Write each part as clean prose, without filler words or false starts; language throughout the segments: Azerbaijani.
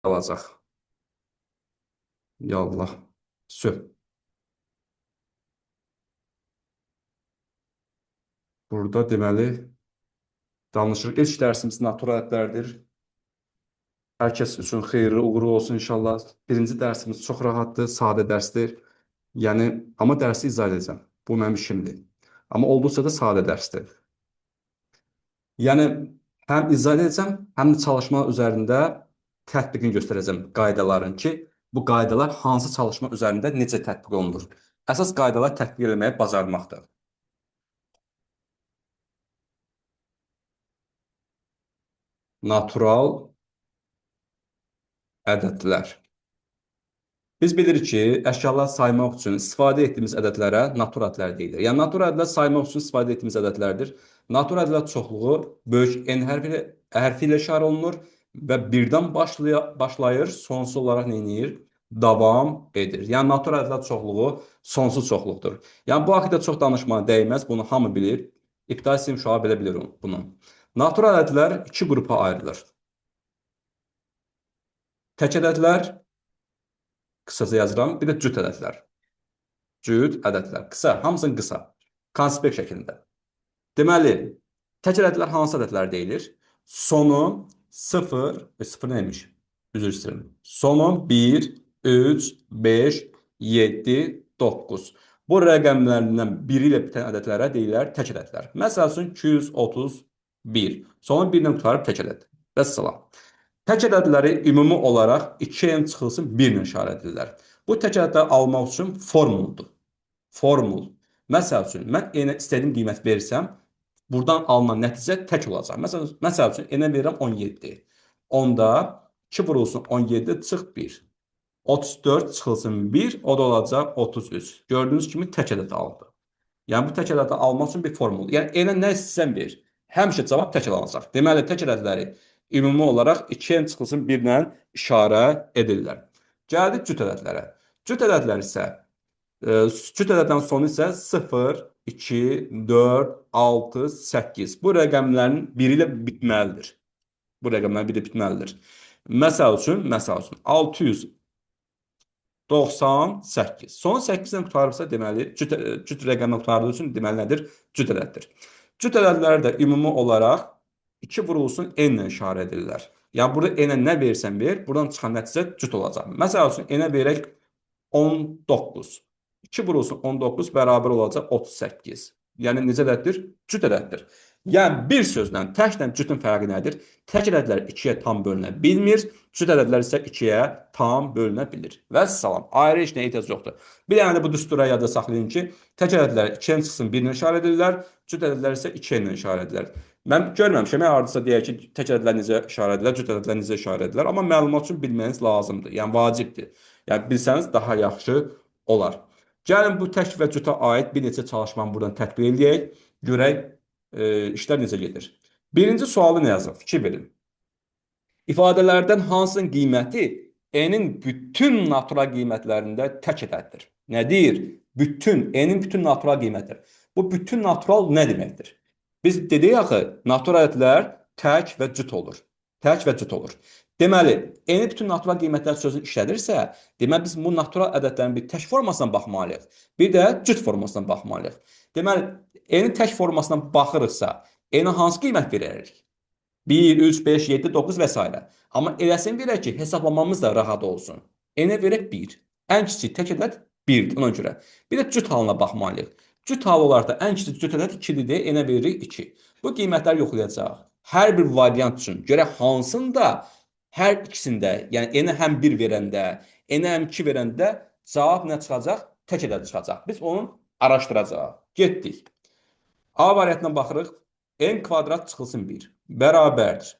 alacaq. Yallah. Söv. Burada deməli danışırıq. İlk dərsimiz natural ədədlərdir. Hər kəs üçün xeyirli, uğurlu olsun inşallah. Birinci dərsimiz çox rahatdır, sadə dərsdir. Yəni, amma dərsi izah edəcəm. Bu mənim işimdir. Amma olduqca da sadə dərsdir. Yəni, həm izah edəcəm, həm də çalışma üzərində tətbiqini göstərəcəm qaydaların ki, bu qaydalar hansı çalışma üzərində necə tətbiq olunur. Əsas qaydalar tətbiq etməyi bacarmaqdır. Natural ədədlər. Biz bilirik ki, əşyalar saymaq üçün istifadə etdiyimiz ədədlərə natural ədədlər deyilir. Yəni, natural ədədlər saymaq üçün istifadə etdiyimiz ədədlərdir. Natural ədədlər çoxluğu böyük N hərfi ilə işarə olunur və birdən başlayır, sonsuz olaraq neyinir? Davam edir. Yəni, natural ədədlər çoxluğu sonsuz çoxluqdur. Yəni, bu haqqda çox danışmağa dəyməz, bunu hamı bilir. İbtidai sinif uşağı belə bilir bunu. Natural ədədlər iki qrupa ayrılır. Tək ədədlər, qısaca yazıram, bir də cüt ədədlər. Cüt ədədlər. Qısa, hamısının qısa. Konspekt şəklində. Deməli, tək ədədlər hansı ədədlər deyilir? Sonu 0, 0 neymiş? Üzr istəyirəm. Sonu 1, 3, 5, 7, 9. Bu rəqəmlərindən biri ilə bitən ədədlərə deyirlər tək ədədlər. Məsəl üçün 231. Sonu 1 ilə qutarıb tək ədəd. Vəssalam. Tək ədədləri ümumi olaraq 2n çıxılsın 1 ilə işarə edirlər. Bu tək ədədləri almaq üçün formuldur. Formul. Məsəl üçün, mən n-ə istədiyim qiymət versəm, buradan alınan nəticə tək olacaq. Məsəl üçün, n-ə verirəm 17. Onda 2 vurulsun 17 çıx 1. 34 çıxılsın 1, o da olacaq 33. Gördüyünüz kimi tək ədəd aldı. Yəni, bu tək ədədi almaq üçün bir formul. Yəni, n-ə nə istəsən ver. Həmişə cavab tək alınacaq. Deməli, tək ədədləri ümumi olaraq 2n çıxılsın 1 ilə işarə edirlər. Gəldik cüt ədədlərə. Cüt ədədlər isə, cüt ədədlərin sonu isə 0, 2, 4, 6, 8. Bu rəqəmlərin biri ilə bitməlidir. Bu rəqəmlərin biri bitməlidir. Məsəl üçün, 698. Sonu 8 ilə qutarıbsa, deməli, cüt rəqəmlə qutardığı üçün deməli nədir? Cüt ədəddir. Cüt ədədlər də ümumi olaraq 2 vurulsun n ilə işarə edirlər. Yəni, burada n-ə nə versən ver, buradan çıxan nəticə cüt olacaq. Məsəl üçün, n-ə verək 19. 2 vurulsun 19 bərabər olacaq 38. Yəni, necə ədəddir? Cüt ədəddir. Yəni, bir sözlə, təklə cütün fərqi nədir? Tək ədədlər 2-yə tam bölünə bilmir, cüt ədədlər isə 2-yə tam bölünə bilir. Və salam, ayrı heç nəyə ehtiyac yoxdur. Bir dənə də bu düstura yadda saxlayın ki, tək ədədlər 2-yə çıxsın 1 ilə işarə edirlər, cüt ədədlər isə 2 ilə işarə edirlər. Mən görməmişəm, hardasa deyək ki, tək ədədlər necə işarə edirlər, cüt ədədlər necə işarə edirlər, amma məlumat üçün bilməyiniz lazımdır, yəni vacibdir. Yəni, bilsəniz daha yaxşı olar. Gəlin, bu tək və cütə aid bir neçə çalışmanı buradan tətbiq edək, görək, işlər necə gedir. Birinci sualı nə yazır? Fikir verin. İfadələrdən hansının qiyməti n-in bütün natural qiymətlərində tək ədəddir? Nədir? N-in bütün natural qiymətidir. Bu bütün natural nə deməkdir? Biz dedik axı, natural ədədlər tək və cüt olur. Tək və cüt olur. Deməli, n-in bütün natural qiymətlər sözünü işlədirsə, deməli, biz bu natural ədədlərin bir tək formasına baxmalıyıq, bir də cüt formasına baxmalıyıq. Deməli, n-in tək formasına baxırıqsa, n-ə hansı qiymət verərik? 1, 3, 5, 7, 9 və s. Amma eləsin verək ki, hesablamamız da rahat olsun. N-ə verək 1. Ən kiçik tək ədəd 1-dir ona görə. Bir də cüt halına baxmalıyıq. Cüt halı olaraq da ən kiçik cüt ədəd 2-dir, n-ə veririk 2. Bu qiymətləri yoxlayacaq. Hər bir variant üçün görək hansında hər ikisində, yəni n-ə həm 1 verəndə, n-ə həm 2 verəndə cavab nə çıxacaq? Tək ədəd çıxacaq. Biz onu araşdıracaq. Getdik. A variantına baxırıq. N kvadrat çıxılsın 1. Bərabərdir.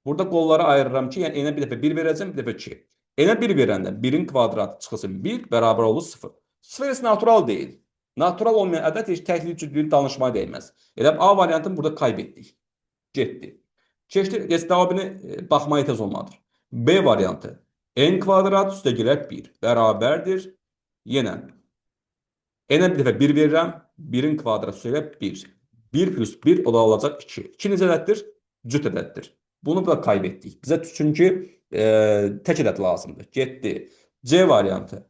Burada qolları ayırıram ki, yəni n-ə bir dəfə 1 verəcəm, bir dəfə 2. N-ə 1 verəndə 1-in kvadratı çıxılsın 1, bərabər olur 0. 0 isə natural deyil. Natural olmayan ədəd heç təklik cütlüyünü danışmaya dəyməz. Elə A variantını burada kaybetdik. Getdi. Keçdi, cavabını baxmaya ehtiyac olmadır. B variantı. N kvadrat üstə gələk 1 bərabərdir. Yenə n-ə bir dəfə 1 verirəm, 1-in kvadratı üstə gələk 1. 1 plus 1 o da olacaq 2. 2 necə ədəddir? Cüt ədəddir. Bunu da kaybetdik. Bizə çünki Tək ədəd lazımdır. Getdi. C variantı.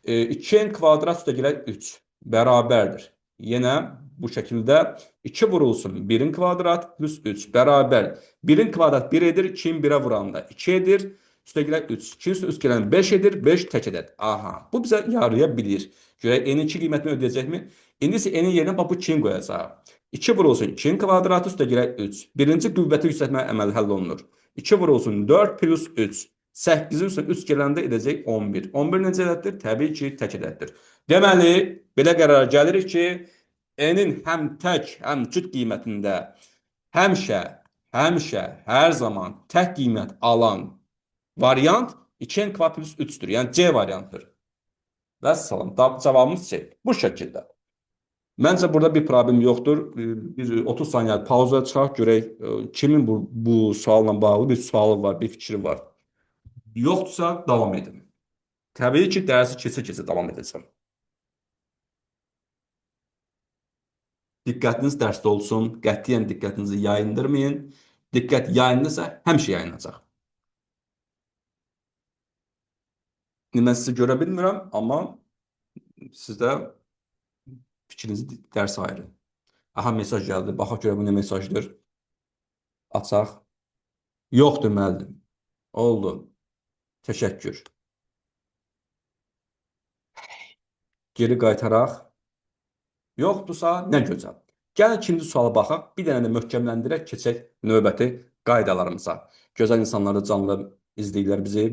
2n kvadrat üstə gələk 3 bərabərdir. Yenə bu şəkildə 2 vurulsun 1'in kvadrat plus 3 bərabər. 1'in kvadrat 1 edir, 2'in 1'ə vuranda 2 edir. Üstə gələk 3. 2 üstə gələn 5 edir, 5 tək ədəd. Aha, bu bizə yaraya bilir. Görək n-in 2 qiymətini ödəyəcəkmi? İndi isə n-in yerinə bax bu 2'ni qoyacaq. 2 vurulsun 2'in kvadratı üstə gələk 3. Birinci qüvvəti yüksəltmə əməli həll olunur. 2 vurulsun 4 plus 3. 8'in üstüne 3 gələndə edəcək 11. 11 necə ədəddir? Təbii ki, tək ədəddir. Deməli, belə qərara gəlirik ki, n-in həm tək, həm cüt qiymətində həmişə, hər zaman tək qiymət alan variant 2n kvadrat plus 3'tür. Yəni C variantıdır. Vəssalam. Cavabımız C. Bu şəkildə. Məncə burada bir problem yoxdur. Biz 30 saniyə pauza çıxaq, görək kimin bu sualla bağlı bir sualı var, bir fikri var. Yoxdursa davam edin. Təbii ki, dərsi keçə-keçə davam edəcəm. Diqqətiniz dərsdə olsun. Qətiyyən diqqətinizi yayındırmayın. Diqqət yayındırsa həmişə yayınacaq. Mən sizi görə bilmirəm, amma sizdə fikrinizi dərs ayırın. Aha, mesaj gəldi. Baxaq görə bu nə mesajdır. Açaq. Yoxdur müəllim. Oldu. Təşəkkür. Geri qaytaraq. Yoxdursa nə gözəl. Gəlin ikinci suala baxaq. Bir dənə də möhkəmləndirək, keçək növbəti qaydalarımıza. Gözəl insanlar da canlı izləyirlər bizi.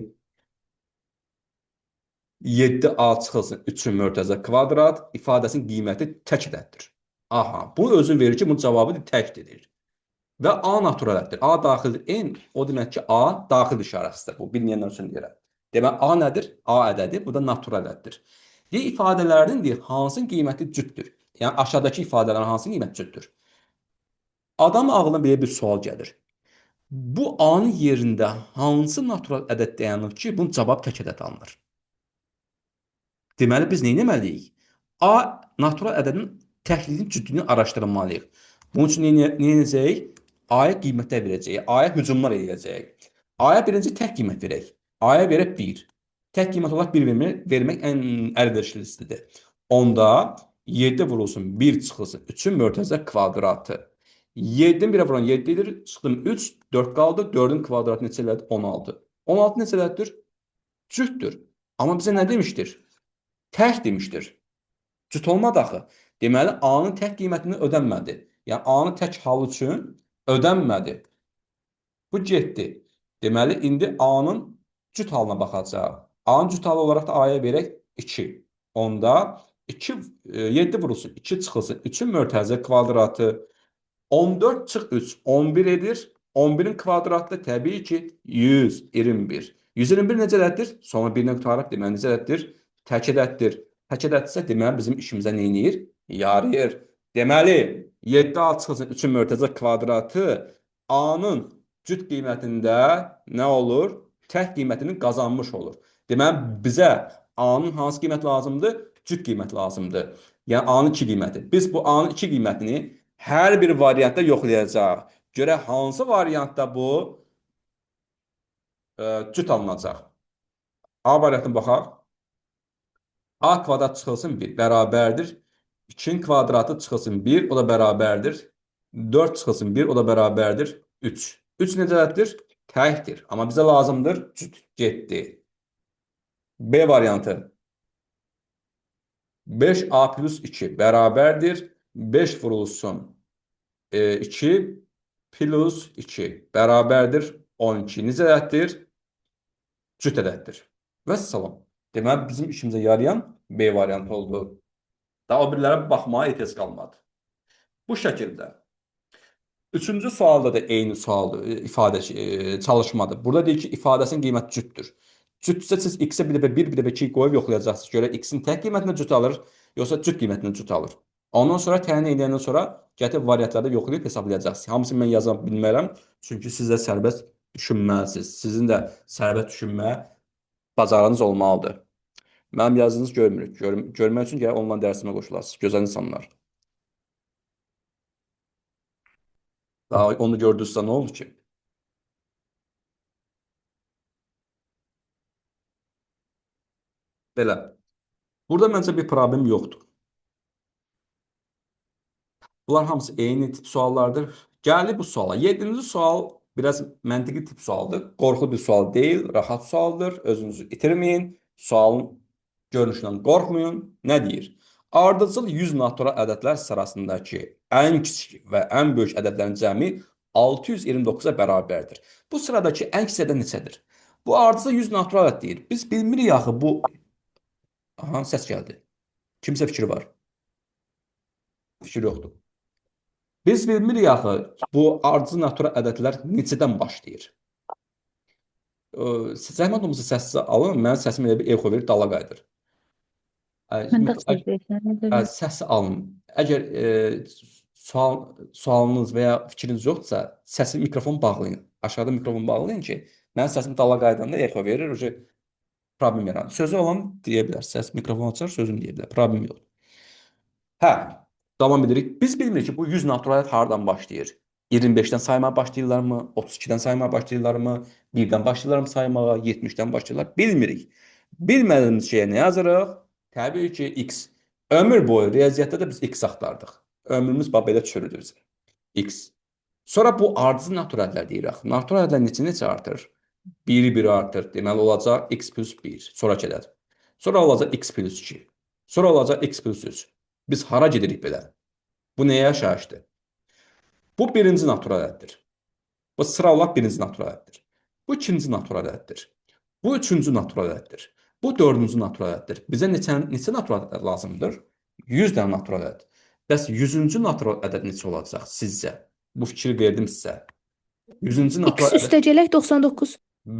7a çıxılsın 3'ün mörtəzə kvadrat ifadəsinin qiyməti tək ədəddir. Aha, bu özü verir ki, bunun cavabı təkdir. Və A natural ədəddir. A daxildir. N o demək ki, A daxil işarəsidir. Bu bilməyənlər üçün deyirəm. Demək A nədir? A ədədi. Bu da natural ədəddir. Deyir ifadələrin deyir hansının qiyməti cütdür. Yəni aşağıdakı ifadələrin hansının qiyməti cütdür. Adam ağlına belə bir sual gəlir. Bu A-nın yerində hansı natural ədəd dayanır ki, bunun cavab tək ədəd alınır? Deməli biz nə etməliyik? A natural ədədin təhlilini cütlüyünü araşdırmalıyıq. Bunun üçün nə edəcəyik? A-ya qiymətlər verəcəyik. A-ya hücumlar edəcəyik. A-ya birinci tək qiymət verək. A-ya verək 1. Tək qiymət olaraq 1 vermək ən əlverişlisidir. Onda 7 vurulsun 1 çıxılsın 3'ün mörtəzə kvadratı. 7'in 1'ə vuran 7'dir. Çıxdım 3, 4 qaldı. 4'ün kvadratı neçə elədir? 16. 16 neçə ədəddir? Cütdür. Amma bizə nə demişdir? Tək demişdir. Cüt olmadı axı. Deməli, A-nın tək qiymətini ödənmədi. Yəni, A-nın tək halı üçün ödənmədi. Bu getdi. Deməli, indi A-nın cüt halına baxacaq. A-nın cüt halı olaraq da A-ya verək 2. Onda 2, 7 vurulsun, 2 çıxılsın. 3'ün mörtəzə kvadratı 14 çıx 3, 11 edir. 11'in kvadratı təbii ki 121. 121 necə ədəddir? Sonra 1-lə qutaraq deməli necə ədəddir? Tək ədəddir. Tək ədəddirsə deməli bizim işimizə nə edir? Yarayır. Deməli 7A çıxılsın 3'ün mörtəzə kvadratı A-nın cüt qiymətində nə olur? Tək qiymətini qazanmış olur. Deməli bizə A-nın hansı qiymət lazımdır? Cüt qiymət lazımdır. Yəni A-nın 2 qiyməti. Biz bu A-nın 2 qiymətini hər bir variantda yoxlayacaq. Görə hansı variantda bu cüt alınacaq? A variantına baxaq. A kvadrat çıxılsın 1 bərabərdir. 2'nin kvadratı çıxılsın 1, o da bərabərdir. 4 çıxılsın 1, o da bərabərdir. 3. 3 necədir? Təkdir. Amma bizə lazımdır cüt. Getdi. B variantı. 5A plus 2 bərabərdir. 5 vurulsun 2 plus 2 bərabərdir 12. Necə ədəddir? Cüt ədəddir. Vəssalam. Deməli bizim işimizə yarayan B variantı oldu. Daha o birilərə baxmağa ehtiyac qalmadı. Bu şəkildə. Üçüncü sualda da eyni sualdır, ifadə çalışmadır. Burada deyir ki, ifadəsinin qiyməti cütdür. Cütdürsə siz x-ə bir dəfə 1, bir dəfə 2 qoyub yoxlayacaqsınız. Görə x-in tək qiymətinə cüt alır, yoxsa cüt qiymətinə cüt alır. Ondan sonra təyin edəndən sonra gətirib variantlarda yoxlayıb hesablayacaqsınız. Hamısını mən yaza bilmərəm, çünki siz də sərbəst düşünməlisiniz. Sizin də sərbəst düşünmə bacarığınız olmalıdır. Mənim yazdığınızı görmürük. Görmək üçün gərək onlayn dərsimə qoşulasınız. Gözəl insanlar. Daha onu gördünüzsə nə oldu ki? Belə. Burada məncə bir problem yoxdur. Bunlar hamısı eyni tip suallardır. Gəldik bu suala. 7-ci sual biraz məntiqi tip sualdır. Qorxulu bir sual deyil, rahat sualdır. Özünüzü itirməyin. Sualın görünüşündən qorxmayın. Nə deyir? Ardıcıl 100 natural ədədlər sırasındakı ən kiçik və ən böyük ədədlərin cəmi 629-a bərabərdir. Bu sıradakı ən kiçik ədəd neçədir? Bu ardıcıl 100 natural ədəd deyir. Biz bilmirik axı bu... Aha, səs gəldi. Kimsə fikri var? Fikir yoxdur. Biz bilmirik axı bu ardıcıl natural ədədlər neçədən başlayır. Zəhmət olmasa səssiz alın. Mənim səsim elə bir exo verir, dala qayıdır. Mən də sizə Səsi alın. Əgər sualınız və ya fikriniz yoxdursa, səsi mikrofon bağlayın. Aşağıda mikrofon bağlayın ki, mənim səsim dala qayıdanda exo verir, problem yaranır. Sözü olan deyə bilər. Səs mikrofon açar, sözünü deyə bilər. Problem yoxdur. Hə, davam edirik. Biz bilmirik ki, bu 100 naturalət hardan başlayır? 25-dən saymağa başlayırlarmı? 32-dən saymağa başlayırlarmı? 1-dən başlayırlarmı saymağa? 70-dən başlayırlar? Bilmirik. Bilmədiyimiz şeyə nə yazırıq? Təbii ki, x. Ömür boyu riyaziyyatda da biz x axtardıq. Ömrümüz belə çürüdür bizə. X. Sonra bu ardıcıl naturallər deyirik. Naturallər neçə artır? 1 artır. Deməli olacaq x plus 1. Sonrakı ədəd. Sonra olacaq x plus 2. Sonra olacaq x plus 3. Biz hara gedirik belə? Bu nəyə yaşayışdır? Bu birinci natural ədəddir. Bu sıra olaraq birinci natural ədəddir. Bu ikinci natural ədəddir. Bu üçüncü natural ədəddir. Bu dördüncü natural ədəddir. Bizə neçə natural ədəd lazımdır? 100 dənə natural ədəd. Bəs 100-cü natural ədəd neçə olacaq sizcə? Bu fikri verdim sizə. 100-cü X natural ədəd. üstəgələk 99.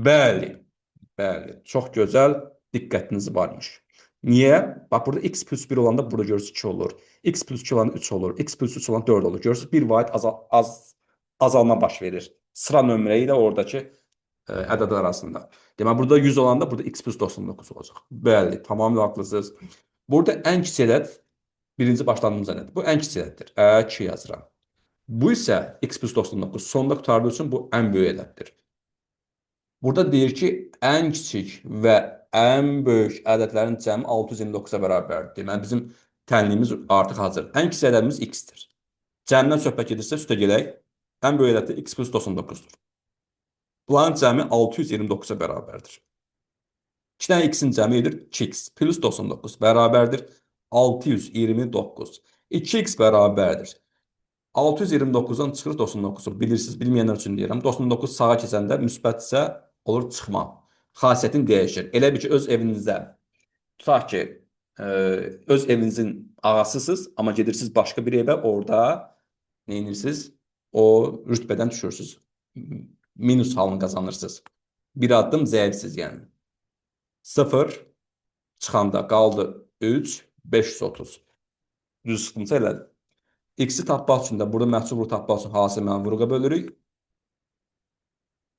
Bəli. Bəli. Çox gözəl, diqqətiniz varmış. Niyə? Bax burada x plus 1 olanda burada görürsünüz 2 olur. X plus 2 olanda 3 olur. X plus 3 olanda 4 olur. Görürsünüz bir vahid azalma baş verir. Sıra nömrə ilə oradakı ədədlər arasında. Deməli burada 100 olanda burada x plus 99 olacaq. Bəli, tamamilə haqlısınız. Burada ən kiçik ədəd birinci başladığımız ədəd. Bu ən kiçik ədəddir. 2 yazıram. Bu isə x plus 99 sonda qurtardığı üçün bu ən böyük ədəddir. Burada deyir ki, ən kiçik və ən böyük ədədlərin cəmi 629-a bərabərdir. Deməli, bizim tənliyimiz artıq hazır. Ən kiçik ədədimiz x-dir. Cəmdən söhbət gedirsə, üstə gələk. Ən böyük ədəd x plus 99-dur. Bunların cəmi 629-a bərabərdir. 2 dənə x-in cəmi edir 2x plus 99 bərabərdir 629. 2x bərabərdir 629-dan çıxır 99-u. Bilirsiniz, bilməyənlər üçün deyirəm. 99 sağa keçəndə müsbətsə olur çıxma. Xasiyyətin dəyişir. Elə bir ki, öz evinizdə tutaq ki, öz evinizin ağasısınız, amma gedirsiniz başqa bir evə, orada nə edirsiniz? O rütbədən düşürsünüz. Minus halını qazanırsınız. Bir addım zəifsiz yəni. 0 çıxanda qaldı 3, 530. Düz çıxdımsa elədir. X-i tapmaq üçün də burada məhsulluq tapmaq üçün hasil mənvuruğa bölürük.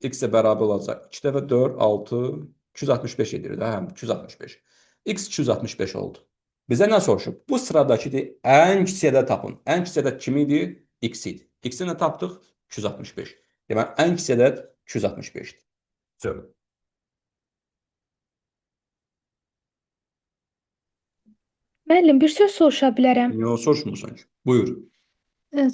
X-ə bərabər olacaq. 2 dəfə 4, 6, 265 edir də, həm 265. X 265 oldu. Bizə nə soruşub? Bu sıradakı ən kiçik ədəd tapın. Ən kiçik ədəd kim idi? X idi. X-i nə tapdıq? 265. Deməli, ən kiçik ədəd 265-dir. Söyle. Müəllim, bir söz soruşa bilərəm. Niyə soruşmursan ki? Buyur.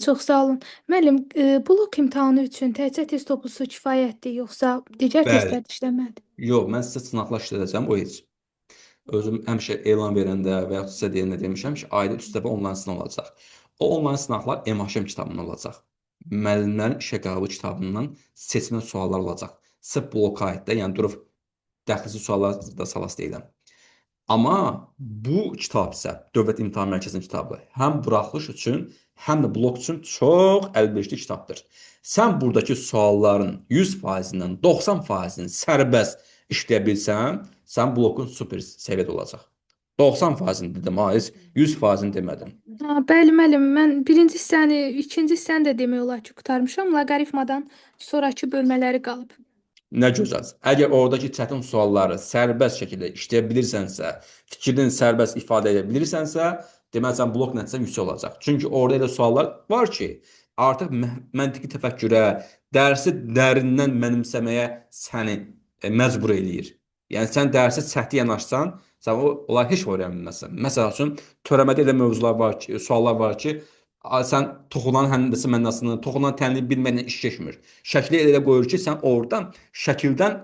Çox sağ olun. Müəllim, blok imtahanı üçün təkcə test toplusu kifayətdir, yoxsa digər Bəli. testlər də işləməlidir? Yox, mən sizə sınaqlar işlədəcəm, o heç. Özüm həmişə elan verəndə və yaxud sizə deyəndə demişəm ki, ayda 3 dəfə onlayn sınaq olacaq. O onlayn sınaqlar MHM kitabından olacaq. Müəllimlərin işə qəbulu kitabından seçmə suallar olacaq. Sırf bloka aiddə, yəni durub dəxlisi suallar da salas deyiləm. Amma bu kitab isə Dövlət İmtahan Mərkəzinin kitabı. Həm buraxılış üçün, həm də blok üçün çox əlverişli kitabdır. Sən buradakı sualların 100%-dən 90%-ni sərbəst işləyə bilsən, sən blokun super səviyyədə olacaq. 90%-ni dedim, ha, heç 100%-ni demədim. Ha, bəli müəllim, mən birinci hissəni, ikinci hissəni də demək olar ki, qurtarmışam. Loqaritmadan sonrakı bölmələri qalıb. Nə gözəl. Əgər oradakı çətin sualları sərbəst şəkildə işləyə bilirsənsə, fikrini sərbəst ifadə edə bilirsənsə, deməli sən blok nəticən yüksək olacaq. Çünki orada elə suallar var ki, artıq məntiqi təfəkkürə, dərsi dərindən mənimsəməyə səni məcbur eləyir. Yəni sən dərsə səhti yanaşsan, sən onlar heç öyrənməməlisən. Məsəl üçün, törəmədə elə mövzular var ki, suallar var ki, sən toxunan həndəsə mənasını, toxunan tənliyi bilməklə iş keçmir. Şəkli elə qoyur ki, sən oradan şəkildən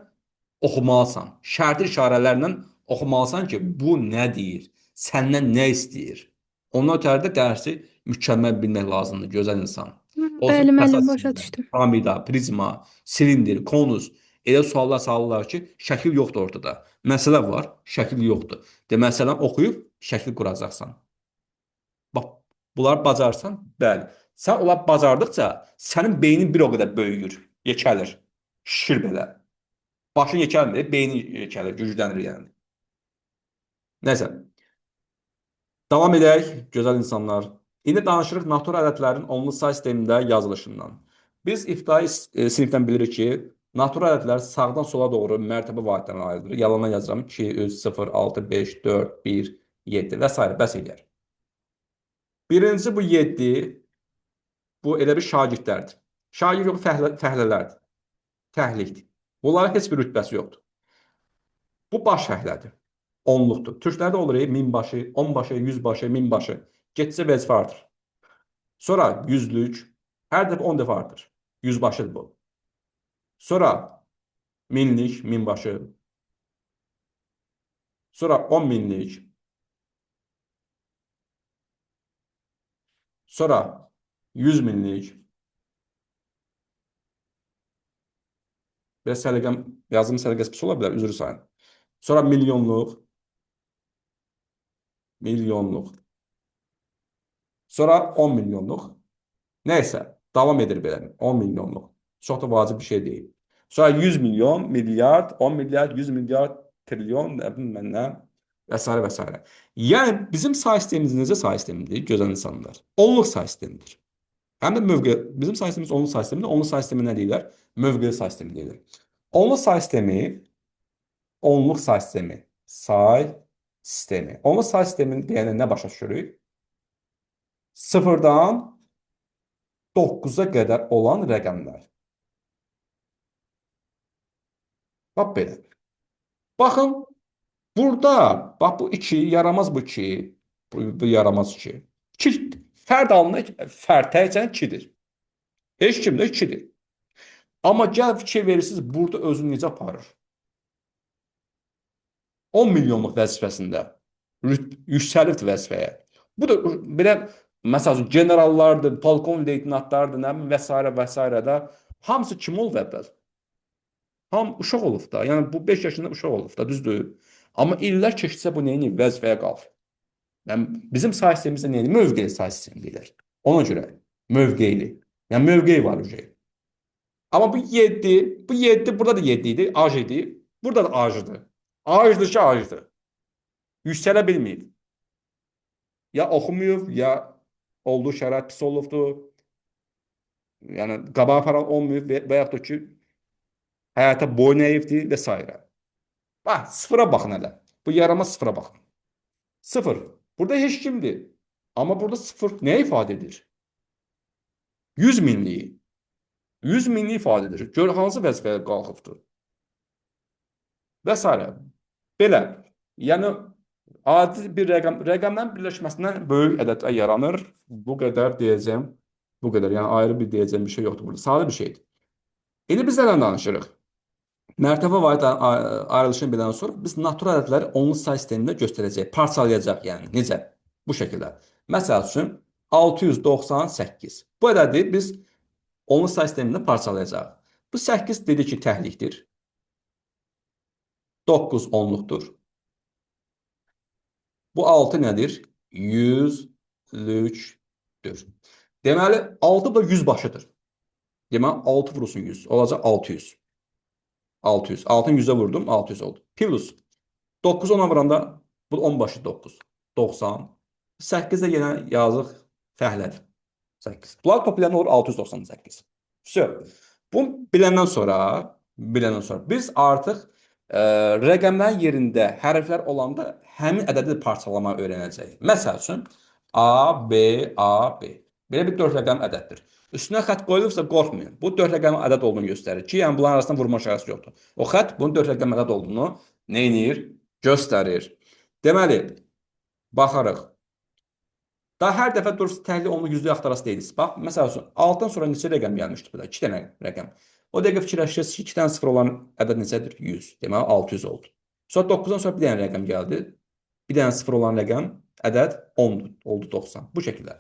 oxumalısan. Şərti işarələrlə oxumalısan ki, bu nə deyir, səndən nə istəyir. Ondan ötəri də dərsi mükəmməl bilmək lazımdır, gözəl insan. Olsun Bəli, müəllim, fəsad başa sistemlər, düşdüm. piramida, prizma, silindir, konus. Elə suallar salırlar ki, şəkil yoxdur ortada. Məsələ var, şəkil yoxdur. Deməli, sən oxuyub şəkil quracaqsan. Bax, bunları bacarsan, bəli. Sən onlar bacardıqca sənin beynin bir o qədər böyüyür, yekəlir, şişir belə. Başın yekəlmir, beynin yekəlir, güclənir yəni. Nəsə, davam edək, gözəl insanlar. İndi danışırıq natural ədədlərin onlu say sistemində yazılışından. Biz ibtidai sinifdən bilirik ki, natural ədədlər sağdan sola doğru mərtəbə vahidlərinə ayrılır. Yalandan yazıram 2, 3, 0, 6, 5, 4, 1, 7 və s. bəs eləyər. Birinci bu 7, bu elə bir şagirdlərdir. Şagird yox, fəhlələrdir, təhlikdir. Bunların heç bir rütbəsi yoxdur. Bu baş fəhlədir. Onluqdur. Türklərdə olur minbaşı, onbaşı, yüzbaşı, minbaşı. Getsə vəzifə artır. Sonra yüzlük, hər dəfə 10 dəfə artır. Yüzbaşıdır bu. Sonra minlik, minbaşı. Sonra 10 minlik. Sonra 100 minlik. Biraz səliqəm, yazım səliqəsi pis ola bilər, üzr sayın. Sonra milyonluq, milyonluq. Sonra 10 milyonluq. Nəysə, davam edir belə. 10 milyonluq. Çox da vacib bir şey deyil. Sonra 100 milyon, milyard, 10 milyard, 100 milyard, trilyon, nə bilim məndən və s. və s. Yəni bizim say sistemimiz necə say sistemidir, gözəl insanlar? Onluq say sistemidir. Həm də mövqe, bizim say sistemimiz onluq say sistemidir. Onluq say sistemi nə deyirlər? Mövqe say sistemi deyirlər. Onluq say sistemi, onluq say sistemi, say sistemi. Onluq say sistemi deyəndə nə başa düşürük? Sıfırdan 9-a qədər olan rəqəmlər. Bax belə. Baxın, burada, bax bu 2, yaramaz bu 2, bu yaramaz 2. 2 fərd alınır, fərd təkcə 2-dir. Heç kim də 2-dir. Amma gəl fikir verirsiniz, burada özünü necə aparır? 10 milyonluq vəzifəsində yüksəlibdir vəzifəyə. Bu da belə, məsələn, generallardır, polkovnik leytenantlardır, nə bilim və s. və s. da hamısı kim olub əvvəl? Ham uşaq olub da. Yəni bu 5 yaşında uşaq olub da, düzdür? Amma illər keçsə bu nəyini vəzifəyə qalır. Yəni bizim say sistemimizdə nəyini mövqeyi say sistemi deyirlər. Ona görə mövqeyli. Yəni mövqeyi var ücret. Amma bu 7 burada da 7 idi, aj idi. Burada da ajdır. Ajdır ki, ajdır. Yüksələ bilməyib. Ya oxumayıb, ya olduğu şərait pis olubdur. Yəni qabağa aparan olmayıb və yaxud da ki, həyata boyun əyibdir və s. Bax, sıfıra baxın hələ. Bu yaramaz sıfıra baxın. Sıfır. Burada heç kimdir. Amma burada sıfır nə ifadə edir? 100 minliyi. 100 minliyi ifadə edir. Gör, hansı vəzifəyə qalxıbdır? Və s. Belə. Yəni, adi bir rəqəmlərin birləşməsindən böyük ədədlər yaranır. Bu qədər deyəcəm. Bu qədər. Yəni, ayrı bir deyəcəm bir şey yoxdur burada. Sadə bir şeydir. İndi biz nədən danışırıq? Mərtəbə vahid ayrılışını bilən sonra biz natural ədədləri onlu say sistemində göstərəcəyik. Parçalayacaq yəni. Necə? Bu şəkildə. Məsəl üçün 698. Bu ədədi biz onlu say sistemində parçalayacaq. Bu 8 dedi ki, təhlikdir. 9 onluqdur. Bu 6 nədir? 100-lükdür. Deməli, 6 da 100 başıdır. Deməli, 6 vurulsun 100. Olacaq 600. 600. 6'ın 100'e vurdum. 600 oldu. Plus 9 10'a vuranda bu 10 başı 9. 90. 8'de yine yazıq fəhlədir. 8. Bunlar toplayan olur 698. Все. Bu biləndən sonra biz artıq rəqəmlərin yerində hərflər olanda həmin ədədi parçalamayı öyrənəcəyik. Məsəl üçün A, B, A, B. Belə bir 4 rəqəm ədəddir. Üstünə xətt qoyulursa qorxmayın. Bu 4 rəqəmin ədəd olduğunu göstərir ki, yəni bunların arasında vurma şəxsi yoxdur. O xətt bunun 4 rəqəm ədəd olduğunu Neynir? Göstərir. Deməli, baxarıq. Daha hər dəfə durursa təhlil onlu yüzlük axtarası deyilir. Bax, məsəl üçün 6-dan sonra neçə rəqəm gəlmişdi burada? 2 dənə rəqəm. O dəqiqə fikirləşirsiniz ki, 2 dənə sıfır olan ədəd neçədir? 100. Deməli 600 oldu. Sonra 9-dan sonra bir dənə rəqəm gəldi. Bir dənə sıfır olan rəqəm ədəd 10 oldu 90. Bu şəkildə.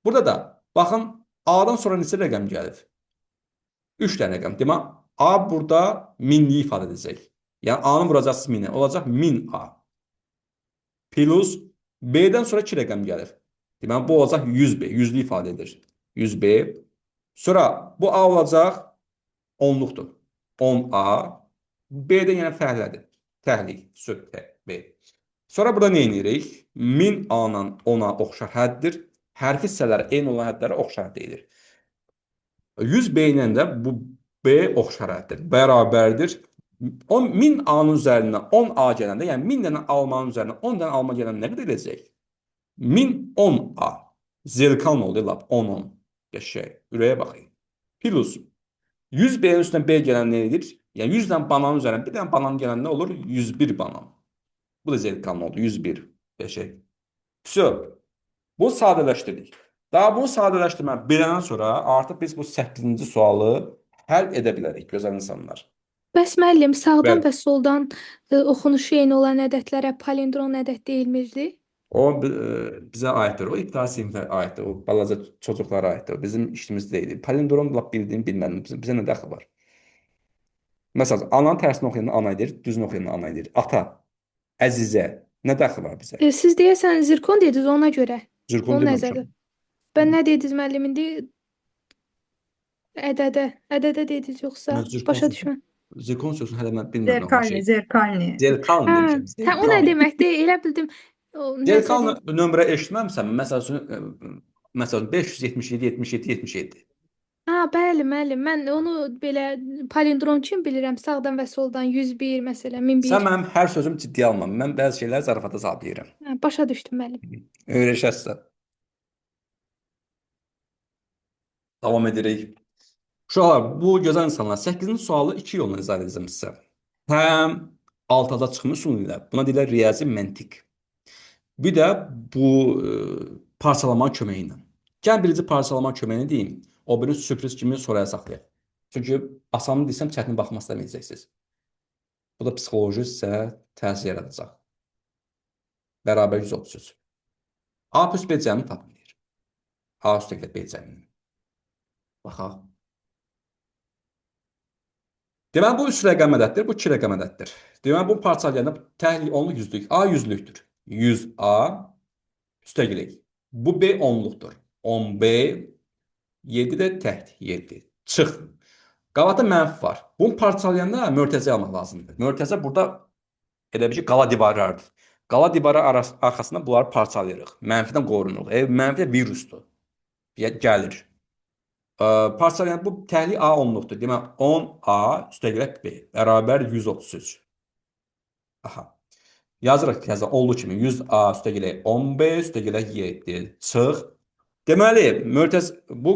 Burada da baxın A-dan sonra neçə rəqəm gəlib? 3 dənə rəqəm. Deməli A burada minliyi ifadə edəcək. Yəni A-nın vuracaqsız mini olacaq 1000 A. Plus B-dən sonra 2 rəqəm gəlir. Deməli, bu olacaq 100B. Yüzlü ifadə edir. 100B. Sonra bu A olacaq onluqdur. 10A. B-də yenə fəhlədir. Təhlil. Süd B. Sonra burada nə edirik? 1000 A-dan 10-a oxşar həddir. Hərfi hissələri eyni olan hədlərə oxşar deyilir. 100B ilə də bu B oxşar həddir. Bərabərdir. 1000 A-nın üzərindən 10A gələndə, yəni 1000 dənə almanın üzərindən 10 dənə alma gələndə nə qədər edəcək? 1010A. Zilkan oldu lap 10-10. Qəşəng. Ürəyə baxın. Plus 100B-nin üstündən B gələn nə edir? Yəni 100 dənə bananın üzərindən bir dənə banan gələndə olur 101 banan. Bu da zilkan oldu. 101. Qəşəng. Vso. Bu sadələşdirdik. Daha bunu sadələşdirmə biləndən sonra artıq biz bu 8-ci sualı həll edə bilərik, gözəl insanlar. Bəs müəllim, sağdan Bəli. və soldan oxunuşu eyni olan ədədlərə palindrom ədəd deyilmirdi? O bizə aiddir. O ibtidai sinifə aiddir. O balaca çocuklara aiddir. O bizim işimiz deyil. Palindrom lap bildim, bilmədim. Bizə nə dəxli var? Məsələn, ananın tərsini oxuyan ana edir, düzünü oxuyan ana edir. Ata, əzizə, nə dəxli var bizə? Siz deyəsən zirkon dediniz ona görə. Zirkon Onu deməmişəm. nəzərdə. Ben nə dediniz müəllim indi? Ədədə. Ədədə dediniz yoxsa? Mən Başa düşmə. zirkon sözünü hələ mən bilmirəm o Zerkalni, şey. zerkalni. Zelkaln Hə, demişəm. hə o nə deməkdir? Elə bildim. O Zelkaln nəzərdə. nömrə eşitməmsən, məsələn 577 77 77. Ha, bəli, müəllim. Mən onu belə palindrom kimi bilirəm. Sağdan və soldan 101 məsələn, 1001. Sən mənim hər sözümü ciddiyə alma. Mən bəzi şeyləri zarafata sallayıram. Hə, başa düşdüm müəllim. Öyrəşərsən. Davam edirik. Uşaqlar, bu gözəl insanlar 8-ci sualı 2 yolla izah edəcəm sizə. Həm altıda çıxmış üsuluyla. Buna deyirlər riyazi məntiq. Bir də bu parçalama köməyi ilə. Gəl birinci parçalama köməyini deyim. O biri sürpriz kimi sonraya saxlayaq. Çünki asanı desəm çətin baxmaq istəməyəcəksiniz. Bu da psixoloji sizə təsir yaradacaq. Bərabər 133. A plus B cəmini tapın deyir. A üstəgəl B cəmini. Baxaq. Deməli, bu 3 rəqəm ədəddir, bu 2 rəqəm ədəddir. Deməli, bu parçalayanda təhlil onluq yüzlük. A yüzlükdür. 100A üstəgəlik. Bu B onluqdur. 10B 7 də təht 7. Çıx. Qalada mənfi var. Bunu parçalayanda mörtəzə almaq lazımdır. Mörtəzə burada elə bir ki, qala divarlardır. Qala divarı arxasında bunları parçalayırıq. Mənfidən qorunuruq. Mənfi də virusdur. Gəlir. Parçalayan bu təhlil A onluqdur. Deməli 10A üstəgələk B bərabər 133. Aha. Yazırıq yazaq olduğu kimi 100A üstəgələk 10B üstəgələk 7. Çıx. Deməli, bu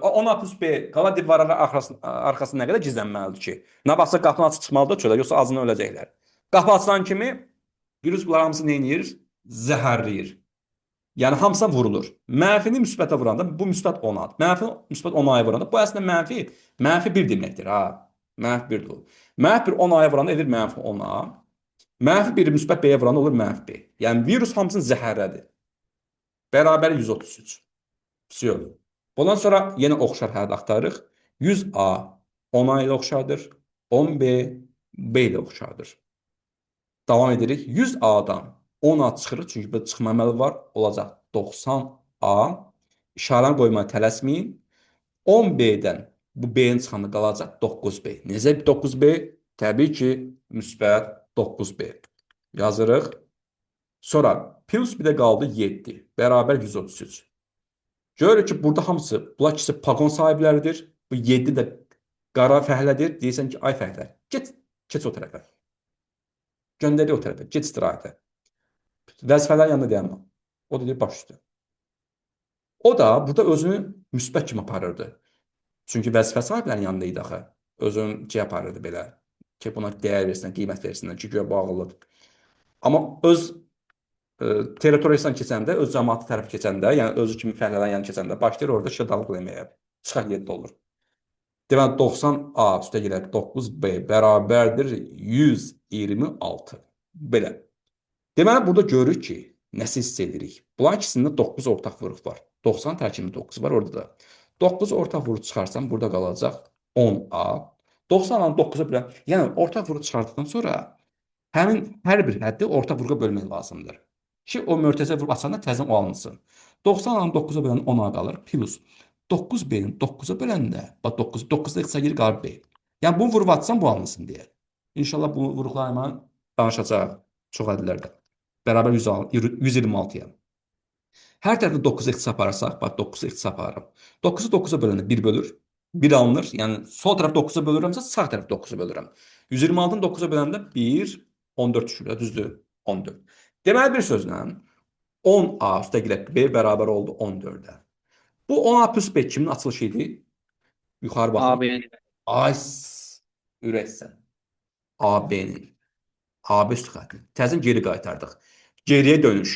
10A plus B qala divarları arxasında nə qədər gizlənməlidir ki? Nə baxsa qapını açıb çıxmalıdır çölə, yoxsa azından öləcəklər. Qapı açılan kimi virus bunlar hamısı nə edir? Zəhərləyir. Yəni hamısına vurulur. Mənfini müsbətə vuranda bu müsbət 10-a. Mənfi müsbət 10-a vuranda bu əslində mənfi 1 deməkdir ha. Mənfi 1-dir. Mənfi 1 10-a vuranda edir mənfi 10-a. Mənfi 1 müsbət B-yə vuranda olur mənfi B. Yəni virus hamısını zəhərlədir. Bərabər 133. Vəsiyo. Bundan sonra yenə oxşar hədəd axtarırıq. 100A 10A ilə oxşardır. 10B B ilə oxşardır. Davam edirik. 100A-dan 10A çıxırıq. Çünki bu çıxma əməli var. Olacaq 90A. İşarəni qoymağa tələsməyin. 10B-dən bu B-nin çıxanda qalacaq 9B. Necə 9B? Təbii ki, müsbət 9B. Yazırıq. Sonra plus bir də qaldı 7. Bərabər 133. Görürük ki, burada hamısı, bunlar ikisi pagon sahibləridir. Bu 7 də qara fəhlədir. Deyirsən ki, ay fəhlə, keç o tərəfə. Göndəri o tərəfə, get istirahətə. Vəzifələr yanında deyəməm. O da deyir, baş üstə. O da burada özünü müsbət kimi aparırdı. Çünki vəzifə sahiblərinin yanında idi axı. Özünü aparırdı belə. ki, buna dəyər versinlər, qiymət versinlər ki, güya bağlıdır. Amma öz territoriyasından keçəndə, öz cəmaatı tərəf keçəndə, yəni özü kimi fəhlədən yan keçəndə başlayır orada şədalıq eləməyə. Çıxar 7 olur. Deməli 90A üstə gələr 9B bərabərdir 126. Belə. Deməli burada görürük ki, nəsə hiss edirik. Bunların ikisində 9 ortaq vuruq var. 90 tərkibində 9 var orada da. 9 ortaq vuruq çıxarsam burada qalacaq 10A. 90-dan 9-a bölə. Yəni ortaq vuruq çıxartdıqdan sonra həmin hər bir həddi orta vurğa bölmək lazımdır. Ki, o mötərizə vurğu açanda təzən o alınsın. 90-dan 9-a bölən 10-a qalır, plus 9B-nin 9-a böləndə, bax 9, 9-da ixtisa girir qalır B. Yəni bunu vurğu atsam bu alınsın deyə. İnşallah bu vurğularla danışacaq çox ədlərdə. Bərabər 126-ya. Hər tərəfdə 9 ixtisa aparırsaq, bax 9 ixtisa aparırım. 9-u 9-a böləndə 1 bölür. 1 alınır. Yəni sol tərəf 9-a bölürəmsə, sağ tərəf 9-a bölürəm. 126-nı 9-a böləndə 1, 14 düşür, düzdür? 14. Deməli bir sözlə 10A üstə gəlib B bərabər oldu 14-ə. Bu 10A plus B kimin açılışı idi? Yuxarı baxın. Abi Ay ürəksən. AB-nin. AB üstü xətti. Təzən geri qaytardıq. Geriyə dönüş.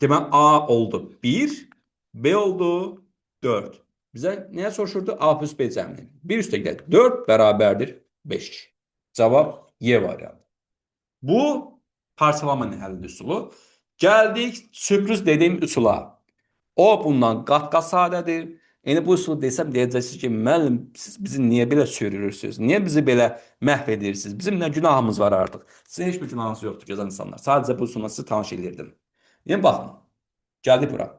Deməli A oldu 1, B oldu 4. Bizə nəyə soruşurdu? A plus B cəmini. 1 üstə gələk 4 bərabərdir 5. Cavab Y variantı. Bu parçalama həlli üsulu. Gəldik sürpriz dediyim üsula. O bundan qat-qat sadədir. Yəni bu üsulu desəm deyəcəksiniz ki, müəllim siz bizi niyə belə sürürürsünüz? Niyə bizi belə məhv edirsiniz? Bizim nə günahımız var artıq? Sizin heç bir günahınız yoxdur gözəl insanlar. Sadəcə bu üsulla sizi tanış edirdim. Yəni baxın. Gəldik bura.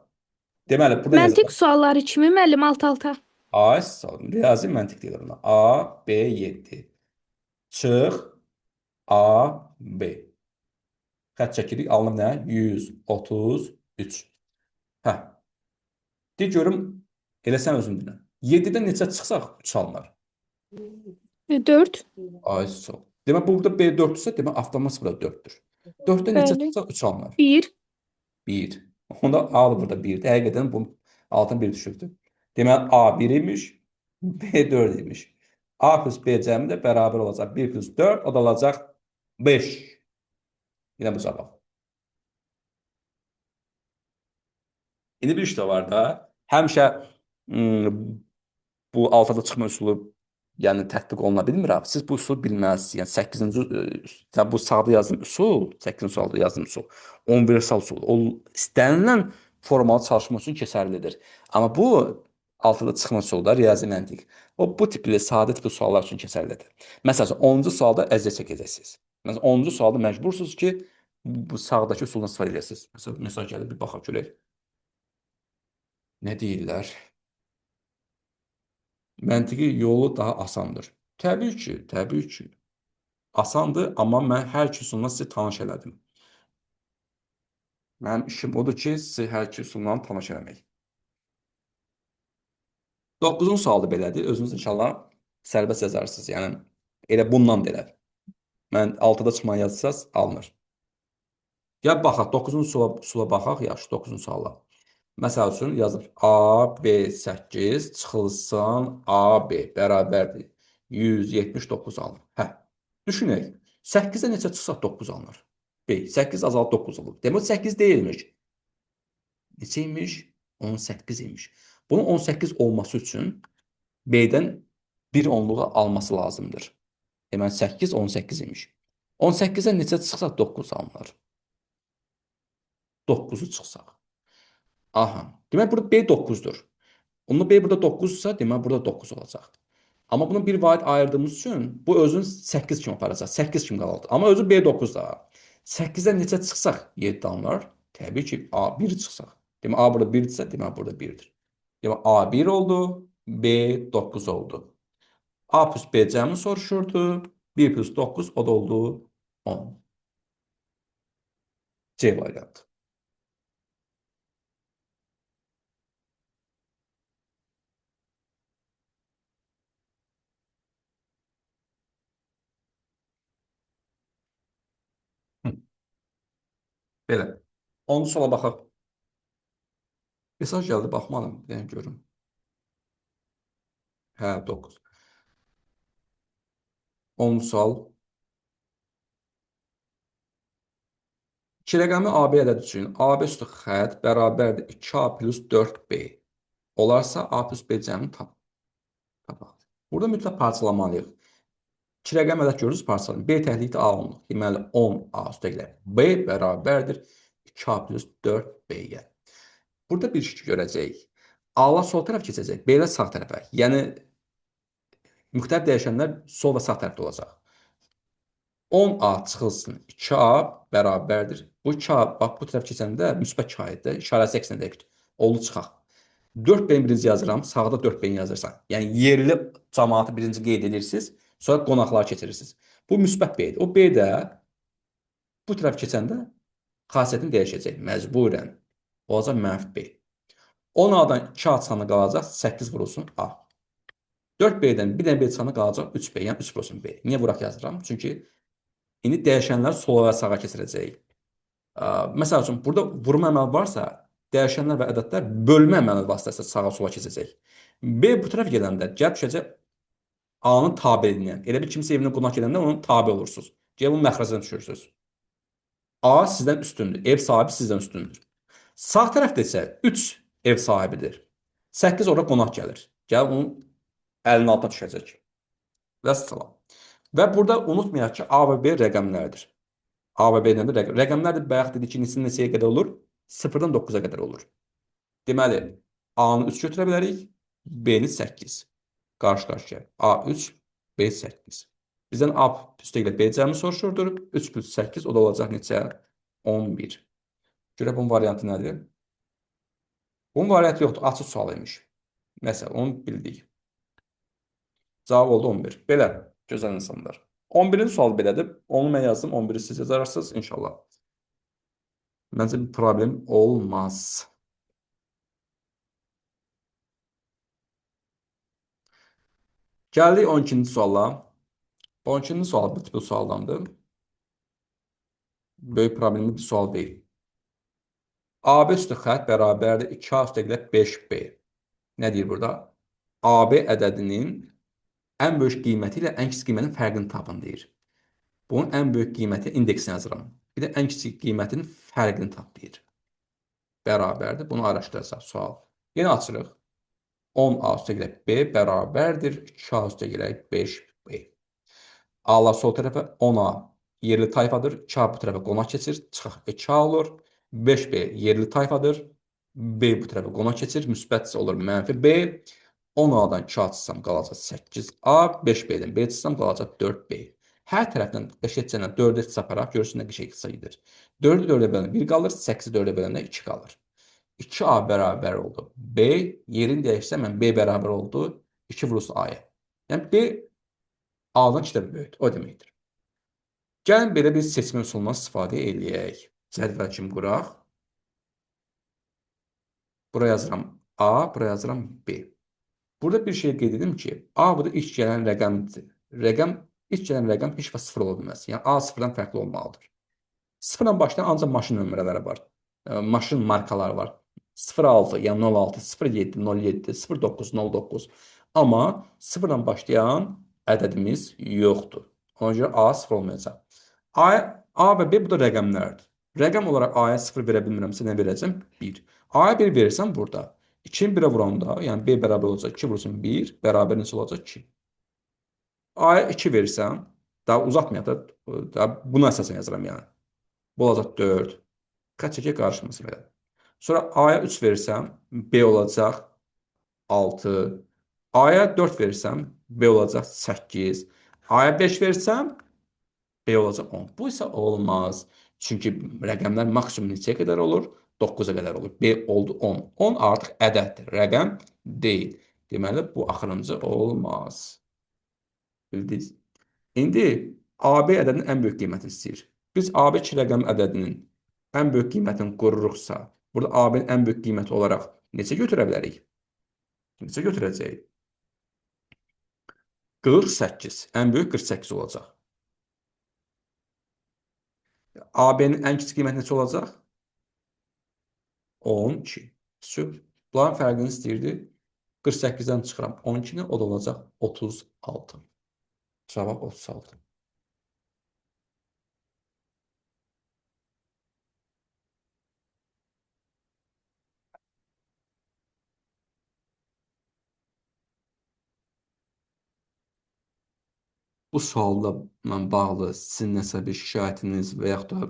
Deməli burada nə Məntiq yazılır? sualları kimi müəllim alt-alta. A, riyazi məntiq deyilir buna. A, B, 7. Çıx, A, B. Xətt çəkirik, alınır nə? 133. Hə. De görüm, elə sən özün dinlə. 7-dən neçə çıxsaq 3 alınır. 4. Ay, sol. Demək, burada B 4-dürsə, demək, avtomat burada 4-dür. 4-dən neçə Bəli. çıxsaq 3 alınır. 1. 1. Onda A da burada 1-dir. Həqiqətən bu altın 1 düşübdür. Deməli, A 1 imiş, B 4 imiş. A plus B cəmi də bərabər olacaq. 1 plus 4, o da olacaq 5. Yine bu cavab. İndi bir iş də var da, həmişə bu altıda çıxma üsulu yəni tətbiq oluna bilmir abi. Siz bu üsulu bilməlisiniz. Yəni 8-ci bu sağda yazdığım üsul, 8-ci sualda yazdığım üsul universal üsul. O istənilən formalı çalışma üçün keçərlidir. Amma bu altıda çıxma üsulu da riyazi məntiq. O bu tipli sadə tipli suallar üçün keçərlidir. Məsələn, 10-cu sualda əziyyət çəkəcəksiniz. Məsələn, 10-cu sualda məcbursunuz ki, bu sağdakı üsuldan istifadə edəsiniz. Məsələn, mesaj gəlir, bir baxaq görək. Nə deyirlər? Məntiqi yolu daha asandır. Təbii ki, təbii ki. Asandır, amma mən hər iki üsulla sizi tanış elədim. Mənim işim odur ki, sizi hər iki üsulla tanış eləmək. 9-cu sualı belədir. Özünüz inşallah sərbəst yazarsınız. Yəni, elə bundan da elə. Mən 6-da çıxma yazsaz, alınır. Gəl baxaq, 9-cu suala baxaq, yaxşı, 9-cu suala. Məsəl üçün yazır A, B 8 çıxılsın A, B bərabərdir. 179 alınır. Hə, düşünək. 8-də neçə çıxsaq 9 alınır. B, 8 azalıb 9 olur. Demək 8 deyilmiş. Neçə imiş? 18 imiş. Bunun 18 olması üçün B-dən bir onluğu alması lazımdır. Demək 8, 18 imiş. 18-də neçə çıxsaq 9 alınır. 9-u çıxsaq. Aha. Demək burada B 9-dur. Onda B burada 9-sa, demək burada 9 olacaq. Amma bunu bir vahid ayırdığımız üçün bu özünü 8 kimi aparacaq. 8 kimi qaldı. Amma özü B 9 da. 8-dən neçə çıxsaq 7 alınır. Təbii ki, A 1 çıxsaq. Demək A burada 1-dirsə, demək burada 1-dir. Demək A 1 oldu, B 9 oldu. A plus B cəmi soruşurdu. 1 plus 9 o da oldu 10. C variantı. Hı. Belə. 10-cu suala baxaq. Mesaj gəldi, baxmadım. Yəni görüm. Hə, 9. 10 sual. 2 rəqəmi AB ədədi üçün AB üstü xətt bərabərdir 2A plus 4B. Olarsa A plus B cəmini tapaq. Burada mütləq parçalamalıyıq. 2 rəqəm ədəd görürüz, parçalayın. B təhlikdə A 10. Deməli 10A üstə gəlir. B bərabərdir 2A plus 4B-yə. Burada bir şey görəcəyik. A-la sol tərəf keçəcək, B-lə sağ tərəfə. Yəni müxtəlif dəyişənlər sol və sağ tərəfdə olacaq. 10A çıxılsın 2A bərabərdir. Bu 2A bax bu tərəf keçəndə müsbət kayıtdır. İşarəsi əksinə dəqiq. Oldu çıxaq. 4B-ni birinci yazıram, sağda 4B-ni yazırsan. Yəni yerli cəmaatı birinci qeyd edirsiniz, sonra qonaqlar keçirirsiniz. Bu müsbət B-dir. O B də bu tərəf keçəndə xasiyyətini dəyişəcək məcburən. Olacaq mənfi B. 10A-dan 2A çıxanı qalacaq 8 vurulsun A. 4B-dən bir dənə B çıxanı qalacaq 3B, yəni 3 vurulsun B. Niyə vuraq yazıram? Çünki indi dəyişənlər sola və sağa keçirəcəyik. Məsəl üçün, burada vurma əməli varsa, dəyişənlər və ədədlər bölmə əməli vasitəsilə sağa sola keçəcək. B bu tərəf gedəndə gəlib düşəcək A-nın tabeliyinə. Elə bir kimsə evinə qonaq gedəndə onun tabe olursunuz. Gəlib onun məxrəcini düşürürsünüz. A sizdən üstündür. Ev sahibi sizdən üstündür. Sağ tərəfdə isə 3 ev sahibidir. 8 ora qonaq gəlir. Gəlib onun əlinin altına düşəcək. Və salam. Və burada unutmayaq ki, A və B rəqəmlərdir. A və B nədir? Rəqəmlərdir. Bayaq dedik ki, neçəyə qədər olur? 0-dan 9-a qədər olur. Deməli, A-nı 3 götürə bilərik, B-ni 8. Qarşı-qarşıya. A 3, B 8. Bizdən A üstə ilə B cəmi soruşurdur. 3 plus 8, o da olacaq neçə? 11. Görə bunun variantı nədir? Bunun variantı yoxdur, açıq sual imiş. Məsələn, onu bildik. Cavab oldu 11. Belə, gözəl insanlar. 11-ci sual belədir. Onu mən yazdım, 11-i siz yazarsınız inşallah. Məncə bir problem olmaz. Gəldik 12-ci suala. 12-ci sual bu tipli sualdandır. Böyük problemli bir sual deyil. AB üstü xətt bərabərdir 2A üstə gələ 5B. Nə deyir burada? AB ədədinin ən böyük qiyməti ilə ən kiçik qiymətin fərqini tapın deyir. Bunun ən böyük qiyməti indeksini yazıram. Bir də ən kiçik qiymətin fərqini tap deyir. Bərabərdir. Bunu araşdıracaq sual. Yenə açırıq. 10A üstə gələ B bərabərdir 2A üstə gələ 5B. A-la sol tərəfə 10A yerli tayfadır. 2A bu tərəfə qonaq keçir. Çıxaq 2A olur. 5B yerli tayfadır. B bu tərəfə qonaq keçir. Müsbət olur mənfi B. 10A-dan 2A çıxsam qalacaq 8A. 5B-dən B çıxsam qalacaq 4B. Hər tərəfdən qəşəngcə 4-ə çaparaq görürsünüz nə qəşəng sayıdır. 4-ü 4-ə böləndə 1 qalır, 8-i 4-ə böləndə 2 qalır. 2A bərabər oldu. B yerini dəyişsəm mən B bərabər oldu 2 vurulsun A-ya. Yəni B A-dan 2 dəfə böyükdür. O deməkdir. Gəlin belə bir seçmə üsulundan istifadə edək. Cədvəl kimi quraq. Buraya yazıram A, buraya yazıram B. Burada bir şey qeyd edim ki, A burada ilk gələn rəqəmdir. İlk gələn rəqəm heç vaxt 0 ola bilməz. Yəni A 0-dan fərqli olmalıdır. 0-dan başlayan ancaq maşın nömrələri var. Maşın markaları var. 06, yəni 06, 07, 07, 09, 09. Amma 0-dan başlayan ədədimiz yoxdur. Ona görə A 0 olmayacaq. A və B bu da rəqəmlərdir. Rəqəm olaraq A-ya 0 verə bilmirəmsə nə verəcəm? 1. A-ya 1 verirsəm burada. 2-ni 1-ə vuranda, yəni B bərabər olacaq 2 vursun 1, bərabər neçə olacaq 2. A-ya 2 versəm, daha uzatmayaq da, bunu əsasən yazıram yəni. Bu olacaq 4. Xətt çəkək qarşımıza belə. Sonra A-ya 3 versəm, B olacaq 6. A-ya 4 versəm, B olacaq 8. A-ya 5 versəm, B olacaq 10. Bu isə olmaz. Çünki rəqəmlər maksimum neçəyə qədər olur? 9-a qədər olur. B oldu 10. 10 artıq ədəddir, rəqəm deyil. Deməli, bu axırıncı olmaz. Bildiniz? İndi AB ədədinin ən böyük qiymətini istəyir. Biz AB 2 rəqəm ədədinin ən böyük qiymətini qururuqsa, burada AB-nin ən böyük qiyməti olaraq neçə götürə bilərik? Neçə götürəcəyik? 48. Ən böyük 48 olacaq. AB-nin ən kiçik qiyməti neçə olacaq? 12. Sübh. Bunların fərqini istəyirdi. 48-dən çıxıram 12-ni, o da olacaq 36. Cavab 36. Bu sualla bağlı sizin nəsə bir şikayətiniz və yaxud da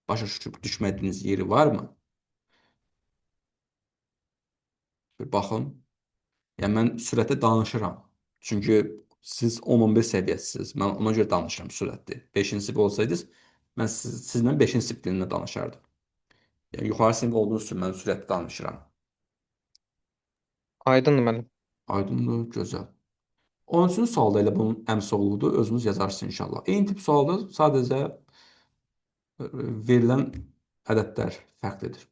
başa düşmədiyiniz yeri varmı? Bir baxın. Yəni mən sürətli danışıram. Çünki siz 10-15 səviyyəsiniz. Mən ona görə danışıram sürətli. 5-ci sinif olsaydınız, mən sizlə 5-ci sinif dilində danışardım. Yəni yuxarı sinif olduğunuz üçün mən sürətli danışıram. Aydındır müəllim. Aydındır, gözəl. 13-cü sualda elə bunun əmsi olundu. Özünüz yazarsınız inşallah. Eyni tip sualda sadəcə verilən ədədlər fərqlidir.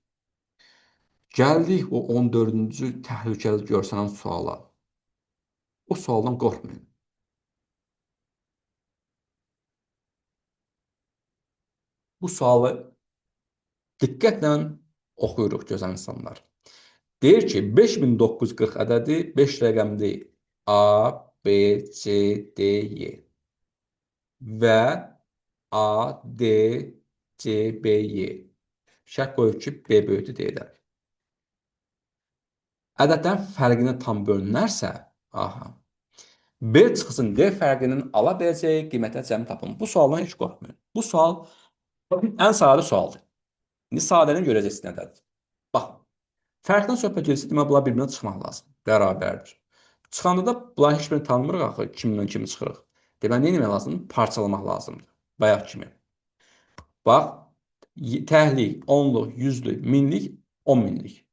Gəldik o 14-cü təhlükəli görsənən suala. O sualdan qorxmayın. Bu sualı diqqətlə oxuyuruq gözəl insanlar. Deyir ki, 5940 ədədi 5 rəqəmli A, B, C, D, Y və A, D, C, B, Y. Şərt qoyub ki, B böyükdür D-dən. Ədədlərin fərqini tam bölünərsə, aha, B çıxısın D fərqinin ala biləcəyi qiymətə cəmi tapın. Bu sualdan heç qorxmayın. Bu sual ən sadə sualdır. İndi sadəni görəcəksiniz nədədir. Bax, fərqdən söhbət gedirsə, demək bunlar bir-birinə çıxmaq lazım. Bərabərdir. Çıxanda da bunların heç birini tanımırıq axı, kimdən kimi çıxırıq. Deməli, nə etmək lazımdır? Parçalamaq lazımdır. Bayaq kimi. Bax, təhlik, onluq, yüzlük, minlik, 10 minlik.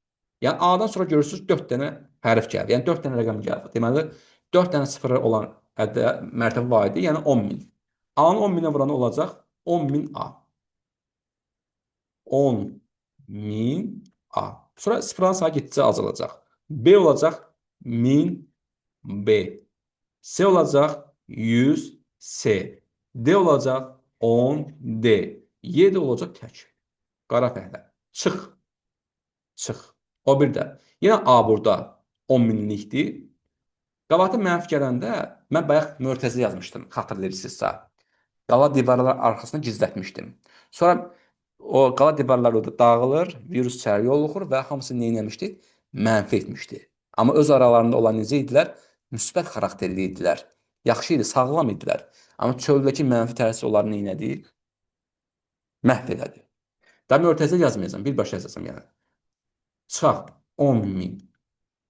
Yəni A-dan sonra görürsünüz 4 dənə hərf gəlir. Yəni 4 dənə rəqəm gəlir. Deməli 4 dənə sıfırı olan mərtəbə var idi, yəni 10 min. A-nı 10 minə vuranı olacaq 10 min A. 10 min A. Sonra sıfırların sayı getdikcə azalacaq. B olacaq 1000 B. C olacaq 100 C. D olacaq 10 D. Y də olacaq tək. Qara fəhlə. Çıx. Çıx. O bir də. Yenə A burada 10 minlikdir. Qabaqda mənfi gələndə mən bayaq mötərizə yazmışdım, xatırlayırsınızsa. Qala divarlar arxasına gizlətmişdim. Sonra o qala divarlar orada dağılır, virus içəri yoluxur və hamısı nə etmişdi? Mənfi etmişdi. Amma öz aralarında olan necə idilər? Müsbət xarakterli idilər. Yaxşı idi, sağlam idilər. Amma çöldəki mənfi tərsi onları nə etdi? Məhv elədi. Da mötərizə yazmayacağam, birbaşa yazacağam yəni. Çıxaq 10 min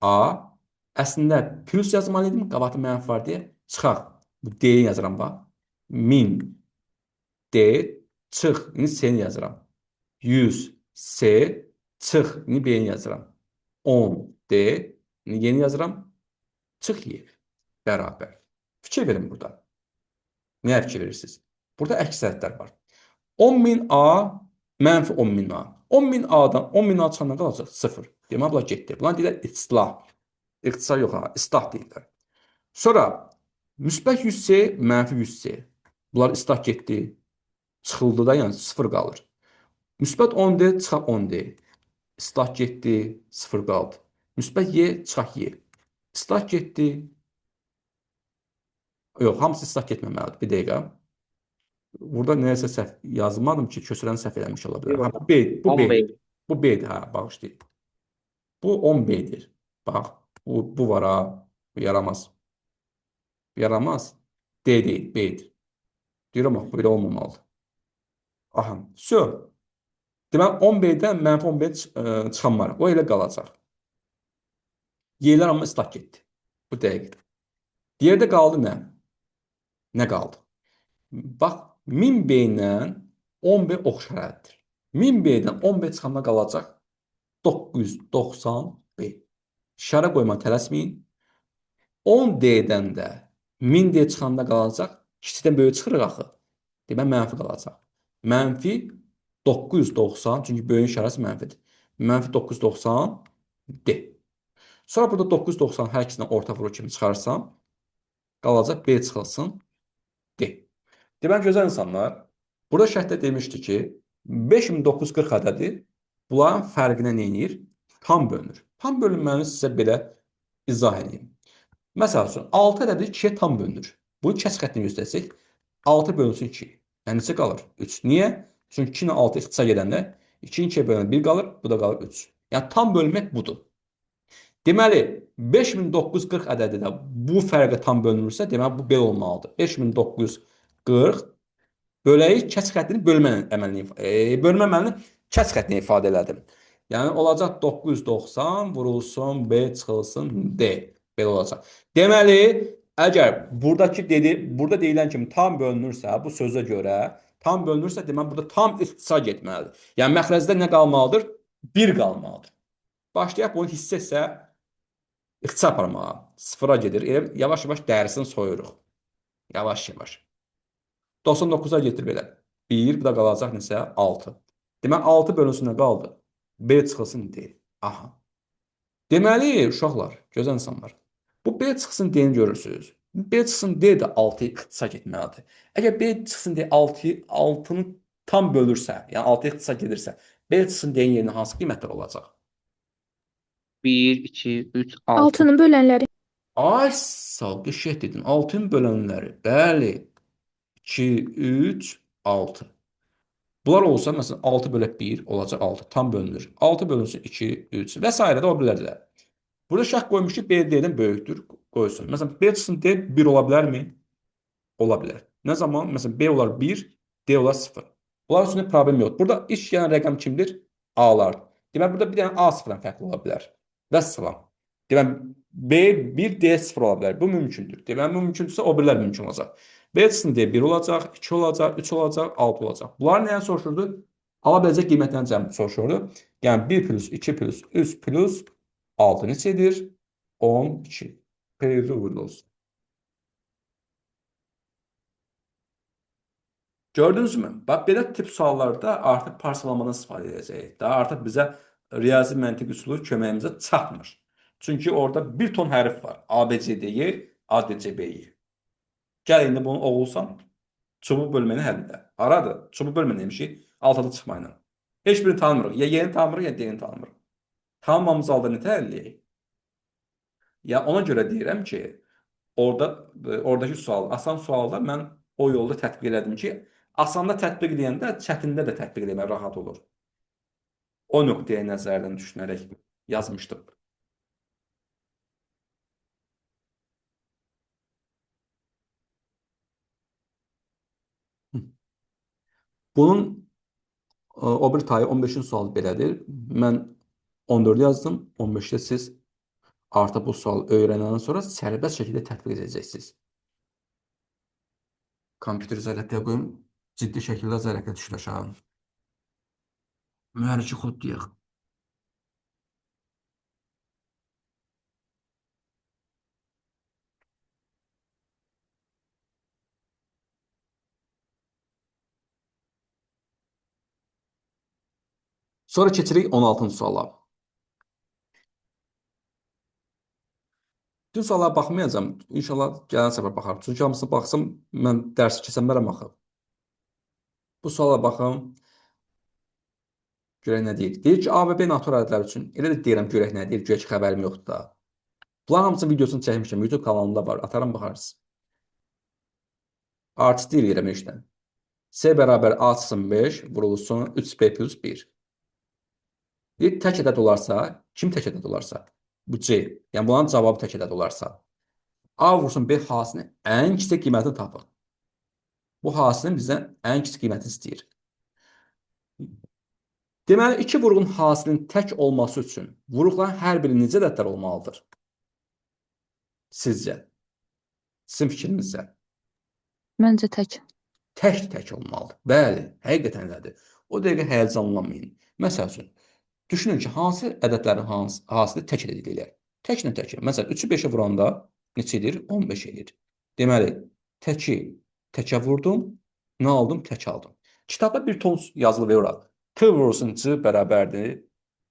A. Əslində plus yazmalıydım, qabaqda mənfi var deyə. Çıxaq. Bu D-yi yazıram bax. 1000 D çıx. İndi C-ni yazıram. 100 C çıx. İndi B-ni yazıram. 10 D İndi yeni yazıram. Çıx Y. Bərabər. Fikir verin burada. Nəyə fikir verirsiniz? Burada əks ədədlər var. 10.000 A mənfi 10.000 A. 10.000 A-dan 10.000 A çıxanda qalacaq 0. Demək, bunlar getdi. Bunlar deyirlər islah. İxtisar yox ha, islah deyirlər. Sonra müsbət 100C, mənfi 100C. Bunlar islah getdi. Çıxıldı da, yəni 0 qalır. Müsbət 10D, çıxaq 10D. İslah getdi, 0 qaldı. Müsbət Y, çıxaq Y. İslah getdi. Yox, hamısı islah getməməlidir. Bir dəqiqə. Burada nəyəsə səhv yazmadım ki, köçürəni səhv eləmiş ola bilər. Ha, bu B, bu 10 B-dir. Bu B-dir, ha, bağışlayın. Bu 10B-dir. Bax, bu var ha, bu yaramaz. Yaramaz. D deyil, B-dir. Deyirəm, bax, belə olmamalıdır. Aha, so. Deməli, 10B-dən mənfi 10B çıxan var. O elə qalacaq. Y'lər amma islah getdi. Bu dəqiqdir. Yerdə qaldı nə? Nə qaldı? Bax, 1000B ilə 10B oxşar ədəddir. 1000B-dən 10B çıxanda qalacaq 990B. İşarə qoyma tələsməyin. 10D-dən də 1000D çıxanda qalacaq. Kiçikdən böyük çıxırıq axı. Demək, mənfi qalacaq. Mənfi 990, çünki böyüyün işarəsi mənfidir. Mənfi 990D. Sonra burada 990 hər ikisindən orta vurur kimi çıxarsam, qalacaq B çıxılsın D. Demək, gözəl insanlar, burada şərtdə demişdi ki, 5940 ədədi bunların fərqinə nə edir? Tam bölünür. Tam bölünməni sizə belə izah edeyim. Məsəl üçün, 6 ədədi 2-yə tam bölünür. Bunu kəsr xəttini göstərsək 6 bölünsün 2. Yəni neçə qalır? 3. Niyə? Çünki 2 ilə 6 ixtisar gedəndə 2-ni 2-yə böləndə 1 qalır, bu da qalır 3. Yəni tam bölmək budur. Deməli 5940 ədədi də bu fərqə tam bölünürsə, deməli bu belə olmalıdır. 5940 böləyik kəsr xəttini bölmə əməlini kəsr xəttinə ifadə elədim. Yəni olacaq 990 vurulsun B çıxılsın D. Belə olacaq. Deməli, əgər burada deyilən kimi tam bölünürsə, bu sözə görə tam bölünürsə, deməli burada tam ixtisar getməlidir. Yəni məxrəcdə nə qalmalıdır? 1 qalmalıdır. Başlayaq bunu hissə ixtisar aparmağa. Sıfıra gedir. Elə yavaş-yavaş dərisini soyuruq. Yavaş-yavaş. 99-a getir belə. 1, bu da qalacaq neçə? 6. Deməli 6 bölünsün nə qaldı? B çıxılsın D. Aha. Deməli, uşaqlar, gözəl insanlar. Bu B çıxsın D-ni görürsünüz. B çıxsın D də 6-yı ixtisar getməlidir. Əgər B çıxsın D 6-nı tam bölürsə, yəni 6-ya ixtisar gedirsə, B çıxsın D-nin yerinə hansı qiymətlər olacaq? 1, 2, 3, 6. 6-nın bölənləri. Ay sağ ol, qəşəng dedin. 6-nın bölənləri. Bəli. 2, 3, 6. Bunlar olsa, məsələn, 6 bölək 1 olacaq 6. Tam bölünür. 6 bölünsün 2, 3 və s. də ola bilərlər. Burada şərt qoymuş ki, B D-dən böyükdür, qoysun. Məsələn, B çıxsın D 1 ola bilərmi? Ola bilər. Nə zaman? Məsələn, B olar 1, D olar 0. Bunlar üçün problem yoxdur. Burada iş gələn rəqəm kimdir? A-lar. Deməli, burada bir dənə A sıfırdan fərqli ola bilər. Vəssalam. Deməli, B1, D0 ola bilər. Bu mümkündür. Deməli, bu mümkündürsə, o birlər mümkün olacaq. B çıxsın D 1 olacaq, 2 olacaq, 3 olacaq, 6 olacaq. Bunlar nəyə soruşurdu? Ala biləcək qiymətlərini cəmi soruşurdu. Yəni 1 plus 2 plus 3 plus 6 neçədir? 12. Xeyirli uğurlu olsun. Gördünüzmü? Bax, belə tip suallarda artıq parçalamadan istifadə edəcəyik. Daha artıq bizə riyazi məntiq üsulu köməyimizə çatmır. Çünki orada bir ton hərf var. ABCD-yi, ADCB-yi. Gəl indi bunu oğulsan, çubuq bölməni həll edə. Aradır, çubuq bölmə demişik, altıda çıxmayla. Heç birini tanımırıq. Ya yeni tanımırıq, ya deyini tanımırıq. Tanımamız halda nə təhliyəyik? Ya ona görə deyirəm ki, oradakı sual, asan sualda mən o yolda tətbiq elədim ki, asanda tətbiq edəndə çətində də tətbiq eləmək rahat olur. O nöqtəyə nəzərdən düşünərək yazmışdım. Bunun o bir tayı 15-in sualı belədir. Mən 14 yazdım. 15-də siz artıq bu sualı öyrənəndən sonra sərbəst şəkildə tətbiq edəcəksiniz. Kompüteri zərətliyə qoyum. Ciddi şəkildə zərətlə düşür aşağı. Mühərriki kod deyək. Sonra keçirik 16-cı suala. Bütün suallara baxmayacağım. İnşallah gələn səfər baxarım. Çünki hamısına baxsam, mən dərsi keçənlərə baxım. Bu suala baxım. Görək nə deyir. Deyir ki, A və B natur ədədlər üçün. Elə də deyirəm görək nə deyir. Görək ki, xəbərim yoxdur da. Bunların hamısının videosunu çəkmişəm. YouTube kanalında var. Atarım baxarsınız. Artist deyir yerəm işdən. C bərabər A çıxsın 5 vurulsun 3B plus 1. Bir tək ədəd olarsa, kim tək ədəd olarsa? Bu C. Yəni bunların cavabı tək ədəd olarsa. A vursun B hasilinin ən kiçik qiymətini tapın. Bu hasilin bizdən ən kiçik qiymətini istəyir. Deməli, iki vurğun hasilinin tək olması üçün vuruqların hər biri necə ədədlər olmalıdır? Sizcə? Sizin fikrinizcə? Məncə tək. Tək olmalıdır. Bəli, həqiqətən elədir. O dəqiqə həyəcanlanmayın. Məsəl üçün, düşünün ki, hansı ədədlərin hasili tək ədəd edir? Təklə tək. Məsələn, 3-ü 5-ə vuranda neçə edir? 15 edir. Deməli, təki təkə vurdum, nə aldım? Tək aldım. Kitabda bir ton yazılı verir orada. T vurulsun C bərabərdir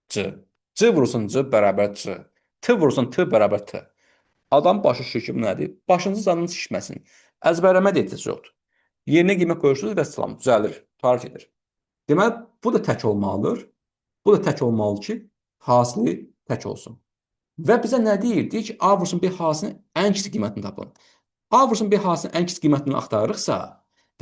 C. C vurulsun C bərabər C. T vurulsun T bərabər T. Adam başı şişir ki, bu nədir? Başınızın canınız şişməsin. Əzbərləmə də ehtiyac yoxdur. Yerinə qiymət qoyursunuz və salam, düzəlir, tarix edir. Deməli, bu da tək olmalıdır. Bu da tək olmalıdır ki, hasili tək olsun. Və bizə nə deyir? Deyir ki, A vursun B hasilinin ən kiçik qiymətini tapın. A vursun B hasının ən kiçik qiymətini axtarırıqsa,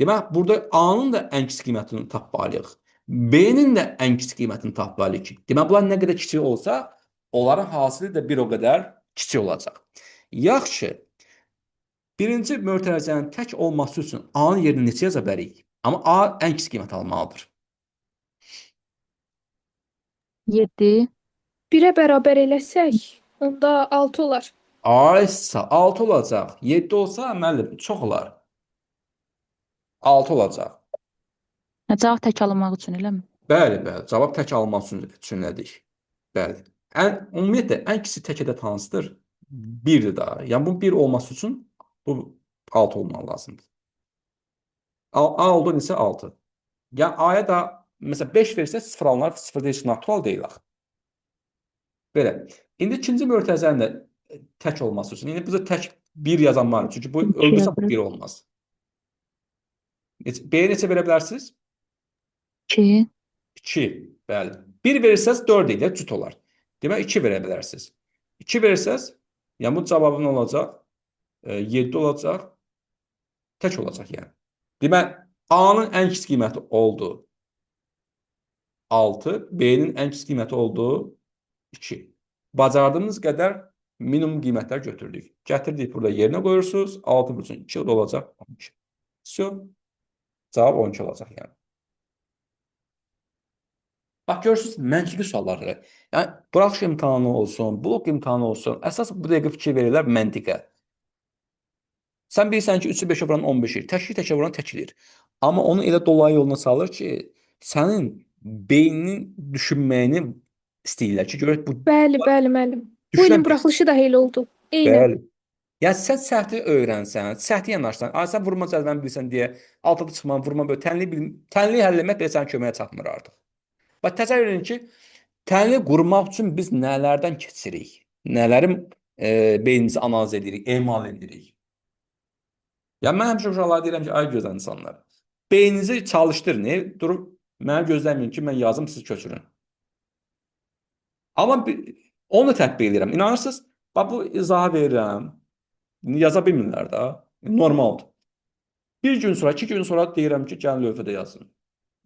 demək burada A-nın da ən kiçik qiymətini tapmalıyıq. B-nin də ən kiçik qiymətini tapmalıyıq ki, demək bunlar nə qədər kiçik olsa, onların hasili də bir o qədər kiçik olacaq. Yaxşı, birinci mötərizənin tək olması üçün A-nın yerinə neçə yaza bilərik? Amma A ən kiçik qiymət almalıdır. 7. 1-ə bərabər eləsək, onda 6 olar. A isə 6 olacaq. 7 olsa müəllim çox olar. 6 olacaq. Cavab tək alınmaq üçün eləmi? Bəli, bəli. Cavab tək alınması üçün nədir? Bəli. Ümumiyyətlə ən kiçik tək ədəd hansıdır? 1-dir də. Yəni bu 1 olması üçün bu 6 olmalı lazımdır. A oldu neçə? 6. Yəni A-ya da məsələn 5 versə 0 alınar, 0 heç natural deyil axı. Belə. İndi ikinci mötərizənin də tək olması üçün. İndi bizə tək 1 yazan var. Çünki bu öldürsə bu 1 olmaz. B-yə neçə verə bilərsiniz? 2. 2. Bəli. 1 verirsəz 4 ilə cüt olar. Demək 2 verə bilərsiniz. 2 verirsəz, yəni bu cavabın olacaq 7 olacaq, tək olacaq yəni. Demək A-nın ən kiçik qiyməti oldu 6, B-nin ən kiçik qiyməti oldu 2. Bacardığımız qədər minimum qiymətlər götürdük. Gətirdik burada yerinə qoyursunuz. 6 vursun 2 olacaq 12. Все. Cavab 12 olacaq yəni. Bax görürsünüz, məntiqi suallardır. Yəni buraxış imtahanı olsun, blok imtahanı olsun, əsas bu dəqiqə fikir verirlər məntiqə. Sən bilirsən ki, 3-ü 5-ə vuran 15-ir, təkli-təkə vuran təkilir. Amma onu elə dolayı yoluna salır ki, sənin beyninin düşünməyini istəyirlər ki, görək bu Bəli, bəli, müəllim. Bu düşünən ilin buraxılışı da elə oldu. Eynən. bəli. Yəni sən səhti öyrənsən, səhti yanaşsan, sən vurma cədvəlini bilirsən deyə altıda çıxmanı, vurma belə tənliyi həll etmək belə sənin köməyə çatmır artıq. Bax təsəvvür edin ki, tənliyi qurmaq üçün biz nələrdən keçirik? Nələrin beynimizi analiz edirik, emal edirik? Yəni mən həmişə uşaqlara deyirəm ki, ay gözəl insanlar, beyninizi çalışdırın, durub mənə gözləməyin ki, mən yazım, siz köçürün. Amma onu da tətbiq edirəm. İnanırsınız? Bax bu izahı verirəm. Yaza bilmirlər də. Normaldır. Bir gün sonra, 2 gün sonra deyirəm ki, gəlin lövhədə yazın.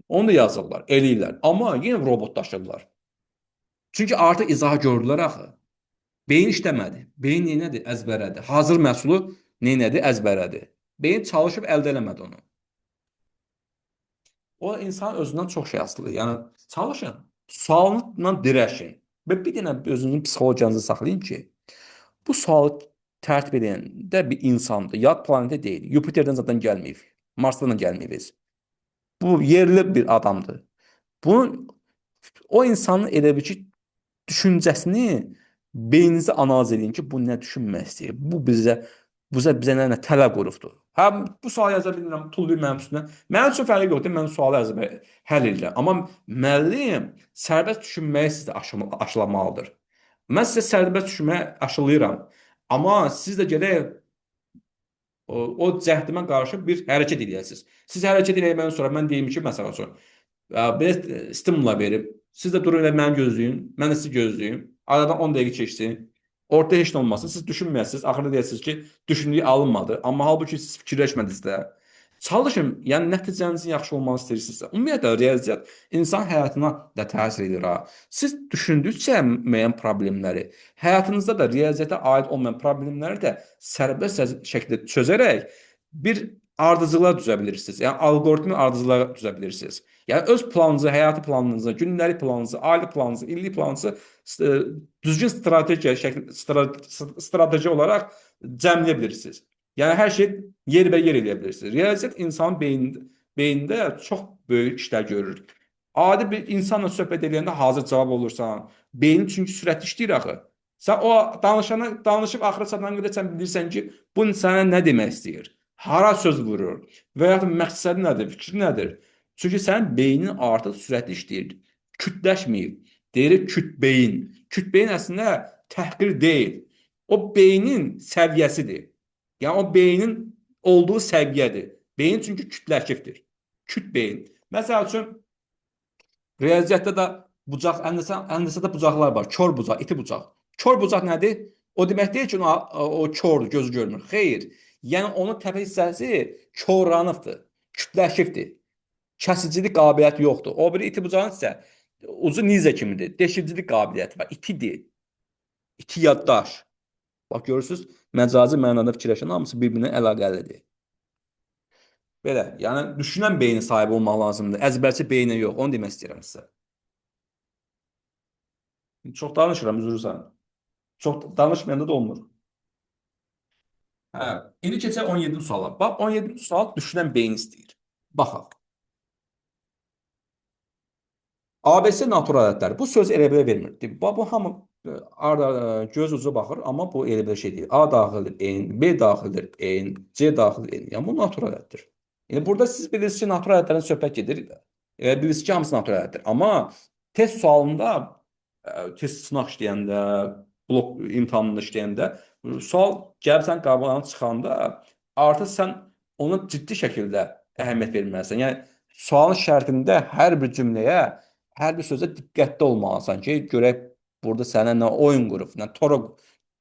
Onu da yazırlar, eləyirlər. Amma yenə robotlaşırlar. Çünki artıq izahı gördülər axı. Beyin işləmədi. Beyin neynədir? Əzbərədir. Hazır məhsulu neynədir? Əzbərədir. Beyin çalışıb əldə eləmədi onu. O insan özündən çox şey asılıdır. Yəni çalışın, sualla dirəşin. Və bir dənə özünüzün psixologiyanızı saxlayın ki, bu sualı tərtib edən də bir insandır. Yad planetə deyil. Yupiterdən zaten gəlməyib. Marsdan da gəlməyib. Bu yerli bir adamdır. Bunu o insanın elə bir ki, düşüncəsini beyninizi analiz edin ki, bu nə düşünmək istəyir? Bu bizə nə tələ qurubdur. Hə, bu sualı yaza bilmirəm, tullayım mənim üstünə. Mənim üçün fərqi yoxdur, mən sualı yazıb həll edirəm. Amma müəllim sərbəst düşünməyi sizə aşılamalıdır. Mən sizə sərbəst düşünməyi aşılayıram. Amma siz də gərək o cəhdimə qarşı bir hərəkət edəsiniz. Siz hərəkət edəndən sonra mən deyim ki, məsələn üçün, belə stimula verib, siz də durun elə məni gözləyin, mən də sizi gözləyim. Aradan 10 dəqiqə keçsin. Ortada heç nə olmasın. Siz düşünməyəsiniz. Axırda deyəsiniz ki, düşündüyü alınmadı. Amma halbuki siz fikirləşmədiniz də. Çalışın, yəni nəticənizin yaxşı olmasını istəyirsinizsə. Ümumiyyətlə riyaziyyat insan həyatına da təsir edir ha. Siz düşündükcə müəyyən problemləri, həyatınızda da riyaziyyata aid olmayan problemləri də sərbəst şəkildə çözərək bir ardıcılar düzə bilirsiniz. Yəni alqoritmi ardıcılar düzə bilirsiniz. Yəni öz planınızı, həyati planınızı, gündəlik planınızı, aylık planınızı, illik planınızı düzgün strateji olaraq cəmləyə bilirsiniz. Yəni hər şey yerbəyer eləyə bilirsiniz. Riyaziyyat insanın beynində çox böyük işlər görür. Adi bir insanla söhbət edəndə hazır cavab olursan, beynin çünki sürətli işləyir axı. Sən o danışıb axıra çatan qədər sən bilirsən ki, bu sənə nə demək istəyir? Hara söz vurur? Və ya məqsədi nədir, fikri nədir? Çünki sənin beynin artıq sürətli işləyir. Kütləşməyib. Deyirik küt beyin. Küt beyin əslində təhqir deyil. O beynin səviyyəsidir. Yəni o beynin olduğu səviyyədir. Beyin çünki kütləşibdir. Küt beyin. Məsəl üçün riyaziyyatda da bucaq, həndəsədə bucaqlar var. Kör bucaq, iti bucaq. Kör bucaq nədir? O demək deyil ki, o kördur, gözü görmür. Xeyr. Yəni onun təpə hissəsi korlanıbdır, kütləşibdir. Kəsicilik qabiliyyəti yoxdur. O biri iti bucağın isə ucu nizə kimidir. Deşicilik qabiliyyəti var. İtidir. İti yaddaş. Bax görürsüz, məcazi mənada fikirləşən hamısı bir-birinə əlaqəlidir. Belə, yəni düşünən beyni sahibi olmaq lazımdır. Əzbərçi beyni yox, onu demək istəyirəm sizə. Çox danışıram, üzrsən. Çox danışmayanda da olmur. Hə, indi keçək 17-ci suala. Bax 17-ci sual düşünən beyin istəyir. Baxaq. ABC natural ədədləri. Bu söz elə belə vermir. Bax bu hamı göz ucu baxır, amma bu elə belə şey deyil. A daxildir N, B daxildir N, C daxildir N. Yəni bu natural ədəddir. Yəni burada siz bilirsiniz ki, natural ədədlərdən söhbət gedir. Bilirsiniz ki, hamısı natural ədəddir. Amma test sualında, test sınaq işləyəndə, blok imtahanında işləyəndə sual gəlsən qabağına çıxanda artıq sən ona ciddi şəkildə əhəmiyyət verməlisən. Yəni sualın şərtində hər bir cümləyə, hər bir sözə diqqətli olmalısan ki, görək burada sənə nə oyun qurub, nə tora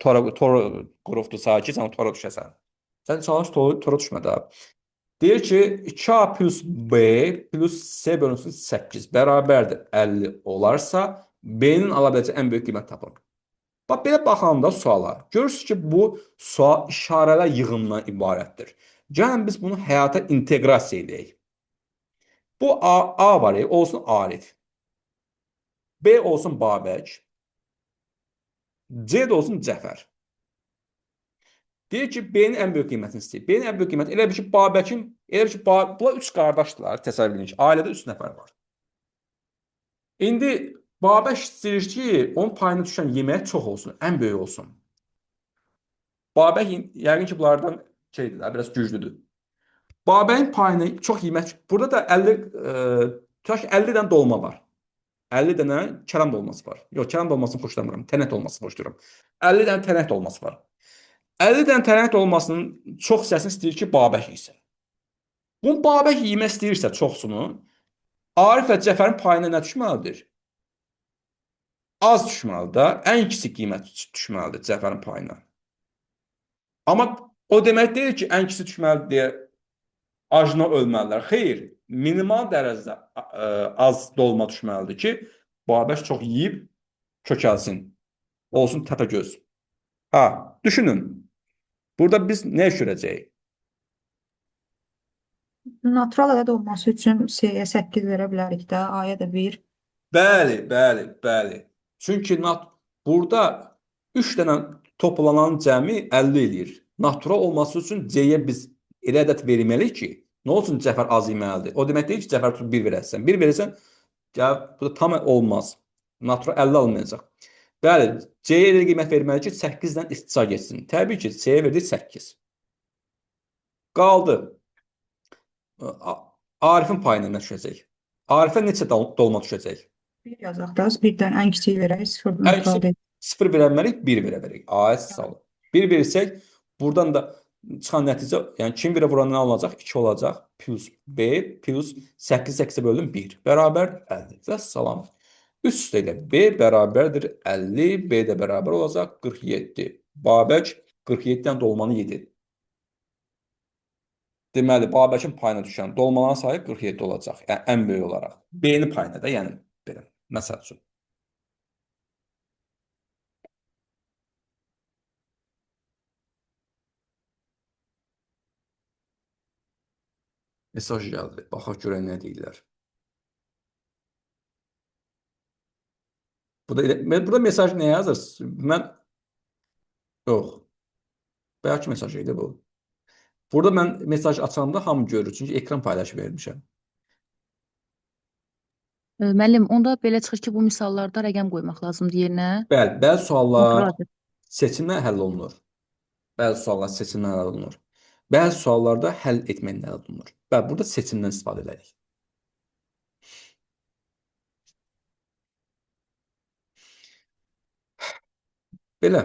qurubdur ki, sən tora düşəsən. Sən çalış tora düşmə də. Deyir ki, 2A plus B plus C bölünsün 8 bərabərdir 50 olarsa, B-nin ala biləcəyi ən böyük qiymət tapın. Bax, belə baxanda suala, görürsünüz ki, bu sual işarələr yığımından ibarətdir. Gəlin biz bunu həyata inteqrasiya edək. Bu A var, olsun Arif. B olsun Babək. C də olsun Cəfər. Deyir ki, B-nin ən böyük qiymətini istəyir. B-nin ən böyük qiyməti elə bir ki, Babəkin, elə bir ki, bunlar 3 qardaşdılar, təsəvvür edin ki, ailədə 3 nəfər var. İndi Babək istəyir ki, onun payına düşən yemək çox olsun, ən böyük olsun. Babək yəqin ki, bunlardan şeydir, biraz güclüdür. Babəyin payını çox yemək, burada da 50 dənə dolma var. 50 dənə kərəm dolması var. Yox, kərəm dolmasını xoşlamıram. Tənət dolması xoşlayıram. 50 dənə tənət dolması var. 50 dənə tənət dolmasının çox hissəsini istəyir ki, Babək yesin. Bu Babək yemək istəyirsə çoxsunu, Arif və Cəfərin payına nə düşməlidir? Az düşməlidir da, ən kiçik qiymət düşməlidir Cəfərin payına. Amma o demək deyil ki, ən kiçik düşməlidir deyə acına ölməlidirlər. Xeyr, minimal dərəcədə az dolma düşməlidir ki, Babək çox yeyib kökəlsin. Olsun təpəgöz. Ha, düşünün. Burada biz nə görəcəyik? Natural ədəd olması üçün C-yə 8 verə bilərik də, A-ya da 1. Bəli, bəli, bəli. Çünki burada 3 dənə toplanan cəmi 50 eləyir. Natural olması üçün C-yə biz elə ədəd verməliyik ki, nə olsun Cəfər az yeməlidir. O demək deyil ki, Cəfər tutub 1 verəsən. 1 verəsən, bu da tam olmaz. Natural 50 alınmayacaq. Bəli, C-yə elə qiymət verməli ki, 8-dən istica geçsin. Təbii ki, C-yə verdik 8. Qaldı. Arifin payına nə düşəcək? Arifə neçə dolma düşəcək? 1 yazaq da, 1-dən ən kiçiyi verək, 0 Ən natural kiçik deyil. 0 verəmərik, 1 verə veririk. A-yə salın. 1 versək, buradan da çıxan nəticə, yəni 2 birə vuran nə olacaq? 2 olacaq. Plus B plus 8 8-ə bölün 1. Bərabər 50. Və salam. Üst üstə ilə B bərabərdir 50. B də bərabər olacaq 47. Babək 47-dən dolmanı yedi. Deməli, Babəkin payına düşən dolmaların sayı 47 olacaq. Yəni, ən böyük olaraq. B-nin payına da, yəni, belə, məsəl üçün. Mesaj gəldi. Baxaq görək nə deyirlər. Burada mesaj nə yazır? Mən yox. Bəlkə mesaj idi bu. Burada mən mesaj açanda hamı görür. Çünki ekran paylaşı vermişəm. Müəllim, onda belə çıxır ki, bu misallarda rəqəm qoymaq lazımdır yerinə. Bəli, bəzi suallar Natural ədəd. seçimlə həll olunur. Bəzi suallar seçimlə həll olunur. Bəzi suallarda həll etməklə həll olunur. Bəli, burada seçimdən istifadə edirik. Belə.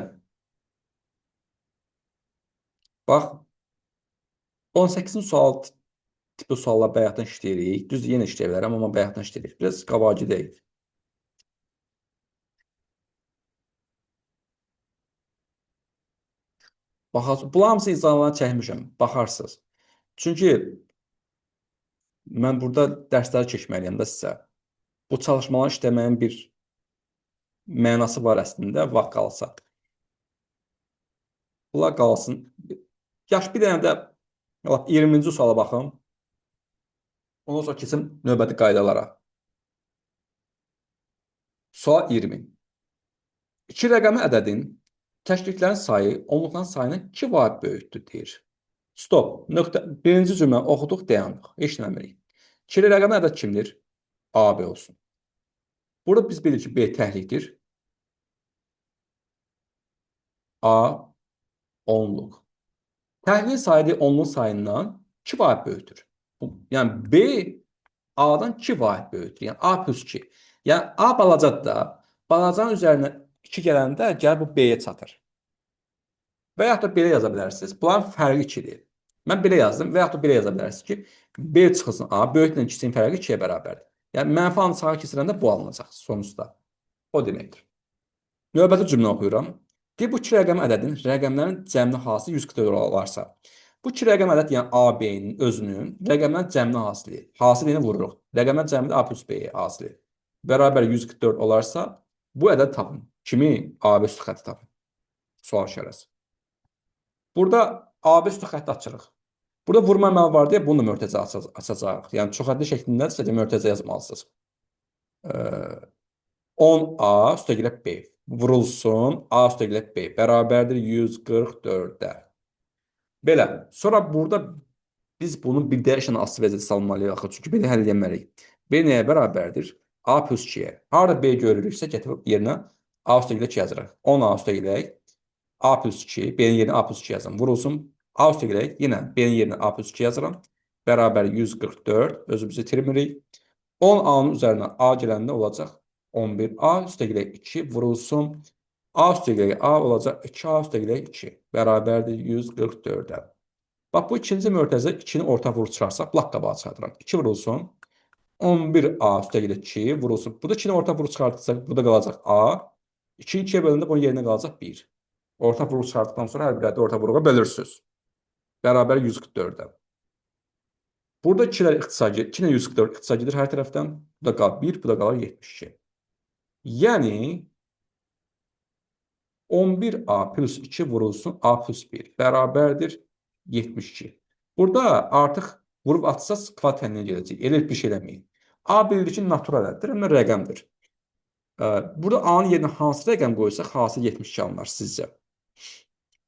Bax, 18-ci sual tipli suallar bayaqdan işləyirik. Düz yenə işləyə bilərəm, amma bayaqdan işləyirik. Biraz qabaqcı deyil. Baxarsınız. Bunlar hamısı izahlarını çəkmişəm. Baxarsınız. Çünki mən burada dərsləri keçməliyəm də sizə. Bu çalışmaları işləməyin bir mənası var əslində, vaxt qalsa. Bunlar qalsın. Yaş bir dənə də lap 20-ci suala baxım. Ondan sonra keçim növbəti qaydalara. Sual 20. İki rəqəmi ədədin təkliklərin sayı onluqların sayına 2 vaid böyükdür deyir. Stop. Nöqtə. Birinci cümlə oxuduq, dayandıq. Heç nə bilmirik. İkili rəqəmi ədəd kimdir? AB olsun. Burada biz bilirik ki, B təhlikdir. A onluq. Təhliğin sayı onluğun sayından 2 vaid böyükdür. Yəni B A'dan 2 vaid böyükdür. Yəni A plus 2. Yəni A balacadır da. Balacanın üzərinə 2 gələndə gəl bu B-yə çatır. Və yaxud da belə yaza bilərsiniz. Bunların fərqi 2-dir. Mən belə yazdım və yaxud da belə yaza bilərsiniz ki, B çıxılsın A, böyüklə kiçiyin fərqi 2-yə bərabərdir. Yəni mənfi alını sağa keçirəndə bu alınacaq sonuçda. O deməkdir. Növbəti cümlə oxuyuram. Deyir, bu iki rəqəm ədədin rəqəmlərin cəmli hasılı 144 olarsa, bu iki rəqəm ədəd, yəni A, B-nin özünün rəqəmlərin cəmli hasılı, hasilini vururuq. Rəqəmlər cəmli A plus B hasılı bərabər 144 olarsa, bu ədəd tapın. Kimi? AB üstü xətti tapın. Sual işarəsi. Burada AB üstü xətti açırıq. Burada vurma əməli var deyə bunu da mötərizə açacağıq. Yəni çoxhədli şəklində sizə mötərizə yazmalısınız. 10A üstəgələ B vurulsun A üstəgələ B bərabərdir 144-də. Belə. Sonra burada biz bunu bir dəyişən asıl vəziyyətə salmalıyıq axı. Çünki belə həll etməliyik. B nəyə bərabərdir? A plus 2-yə. Harada B görürüksə gətirib yerinə A üstəgələ 2 yazırıq. 10A üstəgələ A plus 2, B-nin yerinə A plus 2 yazın. Vurulsun. A üstəgələ yenə B-nin yerinə A plus 2 yazıram. Bərabər 144. Özümüzü itirmirik. 10A-nın üzərinə A gələndə olacaq 11A üstəgələ 2 vurulsun. A üstəgələ A olacaq 2A üstəgələ 2 bərabərdir 144-də. Bax, bu ikinci mötərizə 2-ni orta vurub çıxarsaq, laq qabağa çıxardıram. 2 vurulsun. 11A üstəgələ 2 vurulsun. Bu da 2-ni orta vurub çıxardırsaq, burada qalacaq A. 2 2-yə bölündə bunun yerinə qalacaq 1. Orta vuruq çıxartdıqdan sonra hər bir ədədi orta vuruğa bölürsünüz. Bərabər 144-də. Burada 2-lər ixtisar 2 ilə 144 ixtisar gedir hər tərəfdən. Bu da qalır 1, bu da qalır 72. Yəni 11A plus 2 vurulsun A plus 1 bərabərdir 72. Burada artıq vurub atsaz kvadrat təlininə gələcək. Elə bir şey eləməyin. A bildik ki, natural ədəddir, amma rəqəmdir. Burada A-nın yerinə hansı rəqəm qoysaq, hasil 72 alınar sizcə?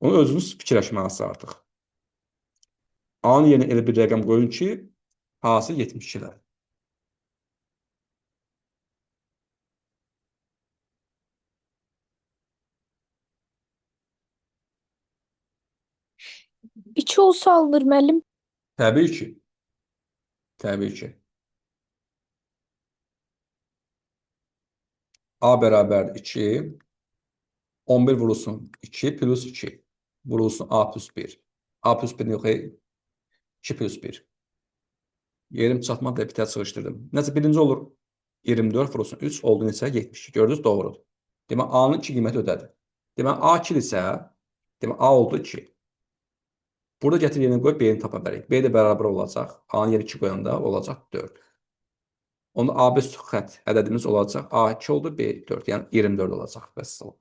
Onu özünüz fikirləşməlisiniz artıq. A-nın yerinə elə bir rəqəm qoyun ki, hasil 72-lər. İki olsa alınır müəllim. Təbii ki. Təbii ki. A bərabər 2. 11 vurulsun 2 plus 2. Vurulsun A plus 1. A plus 1 yox, 2 plus 1. Yerim çatmaqla bir tər çalışdırdım. Nəsə birinci olur 24 vurulsun 3 oldu neçə? 72. Gördünüz, doğrudur. Demək A-nın 2 qiyməti ödədir. Demək A 2 isə, demək A oldu 2. Burada gətir yerinə qoy B-ni tapa bilərik. B də bərabər olacaq. A-nın yeri 2 qoyanda olacaq 4. Onda AB üstü xətt ədədimiz olacaq. A 2 oldu, B 4. Yəni 24 olacaq. Vəssalam.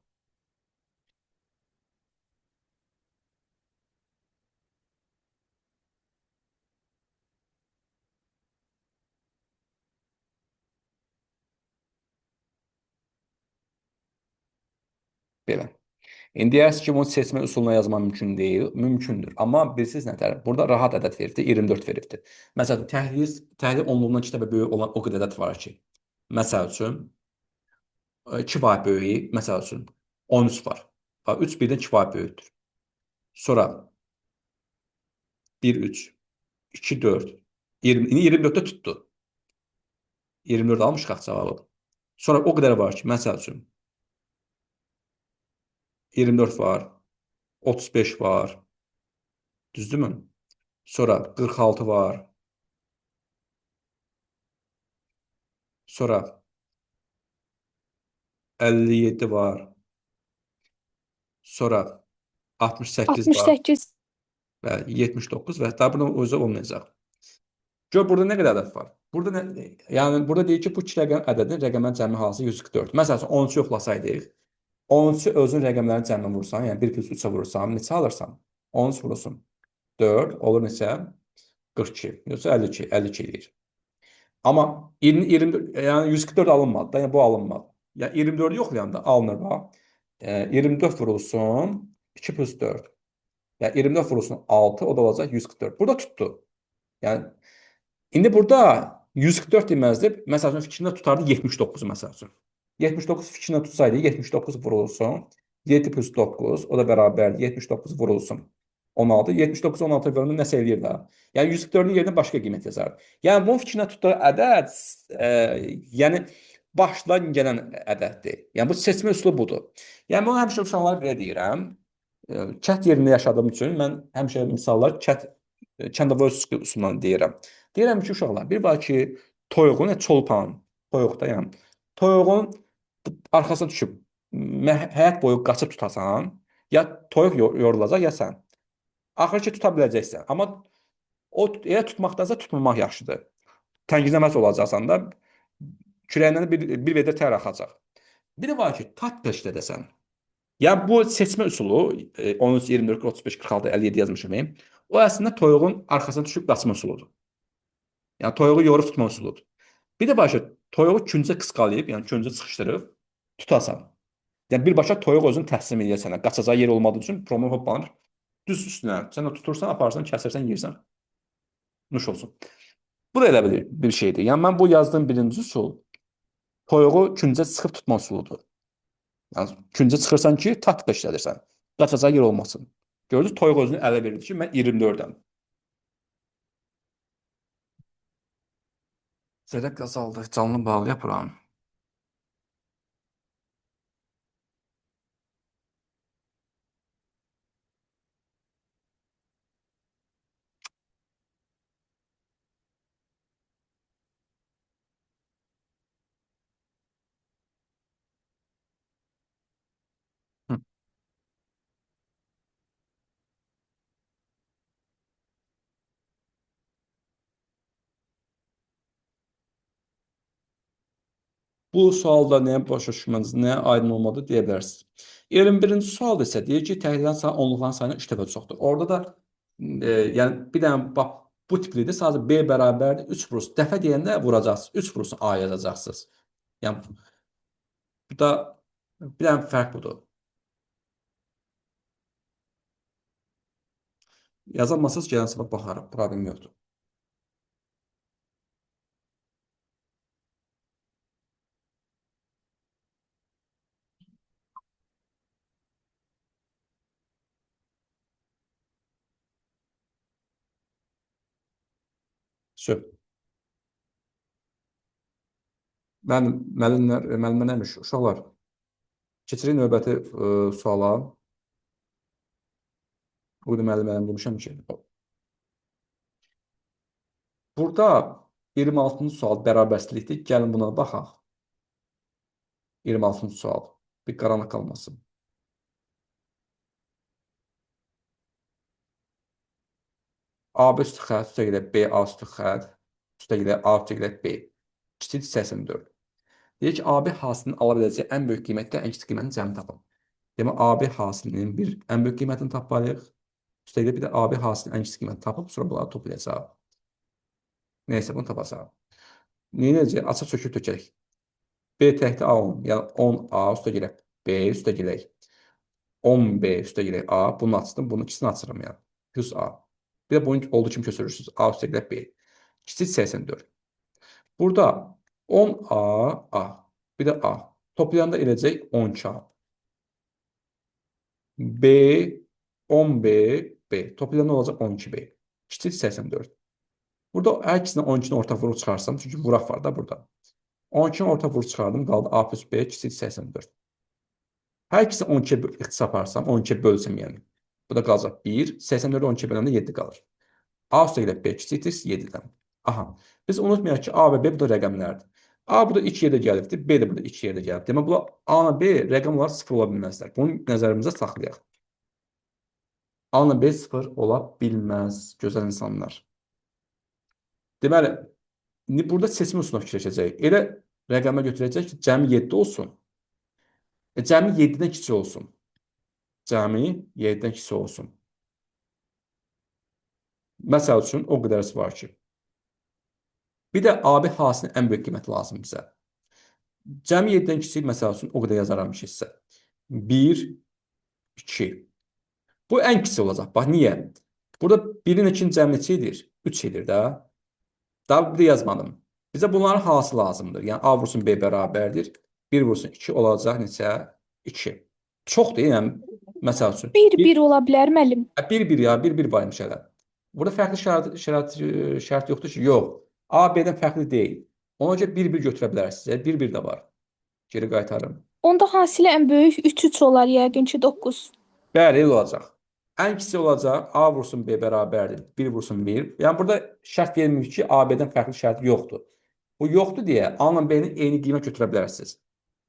Belə. İndi deyərsiniz ki, bunu seçmə üsuluna yazmaq mümkün deyil. Mümkündür. Amma bilirsiniz nətər? Burada rahat ədəd veribdir, 24 veribdir. Məsələn, təhlil onluğundan 2 dəfə böyük olan o qədər ədəd var ki. Məsəl üçün 2 vaid böyüyü, məsəl üçün 13 var. 3 1-dən 2 vaid böyükdür. Sonra 1 3 2 4 20 indi 24-də tutdu. 24 almışıq cavabı. Sonra o qədər var ki, məsəl üçün 24 var, 35 var. Düzdürmü? Sonra 46 var. Sonra 57 var. Sonra 68 var. 68. Bəli, 79 və daha buradan özü olmayacaq. Gör burada nə qədər ədəd var. Burada nə, yəni burada deyir ki, bu iki rəqəm ədədin rəqəmlərin cəmi hansı 144. Məsələn, 13 yoxlasaydıq, 13-ü özün rəqəmlərin cəminə vursan, yəni 1 plus 3-ə vursan, neçə alırsan? 13 vurursun. 4 olur neçə? 42. Yoxsa 52, 52 eləyir. Amma 20, 24, yəni 144 alınmadı da, yəni bu alınmadı. Yəni 24-ü yoxlayanda alınır bax. 24 vurulsun 2 plus 4. Yəni 24 vurulsun 6, o da olacaq 144. Burada tutdu. Yəni indi burada 144 deməzdi. Məsəl üçün fikrində tutardı 79 məsəl üçün. 79 fikrində tutsaydı 79 vurulsun 7 plus 9, o da bərabərdir. 79 vurulsun 16. 79 16 bölümü nəsə eləyir də. Yəni 144-ün yerinə başqa qiymət yazar. Yəni bunun fikrinə tutduğu ədəd yəni başdan gələn ədəddir. Yəni bu seçmə üsulu budur. Yəni bunu həmişə uşaqlara belə deyirəm. Kənd yerində yaşadığım üçün mən həmişə misallar kəndavoy üsulundan deyirəm. Deyirəm ki, uşaqlar, bir var ki, toyuğun, çolpan, toyuqda yəni, toyuğun arxasına düşüb həyat boyu qaçıb tutasan, ya toyuq yorulacaq, ya sən. Axır ki, tuta biləcəksən. Amma o ya tutmaqdansa tutmamaq yaxşıdır. Tənginəməz olacaqsan da kürəyindən bir vedrə tər axacaq. Bir də var ki, taktika işlədəsən. Yəni bu seçmə üsulu 13, 24, 35, 46, 57 yazmışam. O əslində toyuğun arxasına düşüb qaçma üsuludur. Yəni toyuğu yorub tutma üsuludur. Bir də var ki, toyuğu küncə qısqalayıb, yəni küncə sıxışdırıb tutasan. Yəni birbaşa toyuq özünü təslim edir sənə. Qaçacağı yer olmadığı üçün promo hoplanır. Düz üstünə. Sən də tutursan, aparsan, kəsirsən, yeyirsən. Nuş olsun. Bu da elə bir şeydir. Yəni mən bu yazdığım birinci üsul toyuğu küncə sıxıb tutma üsuludur. Yəni küncə çıxırsan ki, taktika işlədirsən. Qaçacağı yer olmasın. Gördünüz, toyuq özünü ələ verir ki, mən 24-əm. Zədək qazaldı. Canlı bağlı yapıram. Hı. Bu sualda nəyə başa düşmədiniz, nəyə aydın olmadı deyə bilərsiniz. 21-ci sualda isə deyir ki, təhlilən sayı onluqların sayına 3 dəfə çoxdur. Orada da yəni bir dənə bax bu tiplidir. Sadəcə B bərabərdir 3 vurulsun. Dəfə deyəndə vuracaqsınız. 3 vurulsun A yazacaqsınız. Yəni bu da bir dənə fərq budur. Yazılmasız gələn səbəb baxarıq. Problem yoxdur. Söp. Müəllimlər nəmiş? Uşaqlar. Keçirik növbəti suala. Bugün müəllimlərim demişəm ki, burada 26-cı sual bərabərsizlikdir. Gəlin buna baxaq. 26-cı sual. Bir qaranlıq qalmasın. AB üstü xətt üstə gələ B A üstü xətt üstə gələ A üstə gələ B. Kiçik 84. Deyir ki, AB hasilinin ala biləcəyi ən böyük qiymətdə ən kiçik qiymətin cəmini tapın. Demək, AB hasilinin bir ən böyük qiymətini tapmalıyıq. Üstə gələ bir də AB hasilinin ən kiçik qiymətini tapıb, sonra bunları toplayacaq. Neysə, bunu tapacaq. Neyə edəcək? Açıq söküb tökərək. B təhti A10, yəni 10A üstə gələ B üstə gələk. 10B üstə gələk A. Bunu açdım, bunun ikisini açıram yəni. Plus A. Bir də bunun olduğu kimi köçürürsünüz. A üstə gələ B. Kiçik 84. Burada 10A, A. Bir də A. Toplayanda eləcək 12A. B, 10B, B. Toplayanda olacaq 12B. Kiçik 84. Burada hər ikisini 12-ni orta vurub çıxarsam, çünki vuraq var da burada. 12-ni orta vurub çıxardım, qaldı A plus B kiçik 84. Hər ikisi 12-yə ixtisas aparsam, 12-yə bölsəm yəni. Bu da qalacaq 1, 84-ü 12-yə böləndə 7 qalır. A üstə gələ B kiçikdir 7-dən. Aha, biz unutmayaq ki, A və B bu da rəqəmlərdir. A burada 2 yerdə gəlibdir, B də burada 2 yerdə gəlib. Demək, bu A və B rəqəm olaraq 0 ola bilməzlər. Bunu nəzərimizə saxlayaq. A-la B sıfır ola bilməz, gözəl insanlar. Deməli, indi burada seçim üsuluna fikirləşəcəyik. Elə rəqəmə götürəcək ki, cəmi 7 olsun. Cəmi 7-dən kiçik olsun. Cəmi 7-dən kiçik olsun. Məsəl üçün, o qədərsi var ki, bir də AB hasinin ən böyük qiyməti lazım bizə. Cəmi 7-dən kiçik, məsəl üçün, o qədər yazaram ki, sizə. 1, 2. Bu ən kiçik olacaq. Bax, niyə? Burada 1-in 2-nin cəmi neçə edir? 3 edir də. Daha bir də yazmadım. Bizə bunların hası lazımdır. Yəni, A vursun B bərabərdir. 1 vursun 2 olacaq neçə? 2. Çoxdur, yəni, məsəl üçün. 1-1 ola bilər müəllim. 1-1 ya, 1-1 varmış hələ. Burada fərqli şərait yoxdur ki, yox. A, B-dən fərqli deyil. Ona görə 1-1 götürə bilərsiniz. 1-1 də var. Geri qaytarım. Onda hasilə ən böyük 3-3 olar yəqin ki 9. Bəli, elə olacaq. Ən kiçik olacaq, A vursun B bərabərdir, 1 vursun 1. Yəni, burada şərt verilmiş ki, A, B-dən fərqli şərt yoxdur. Bu yoxdur deyə A ilə B-nin eyni qiymət götürə bilərsiniz.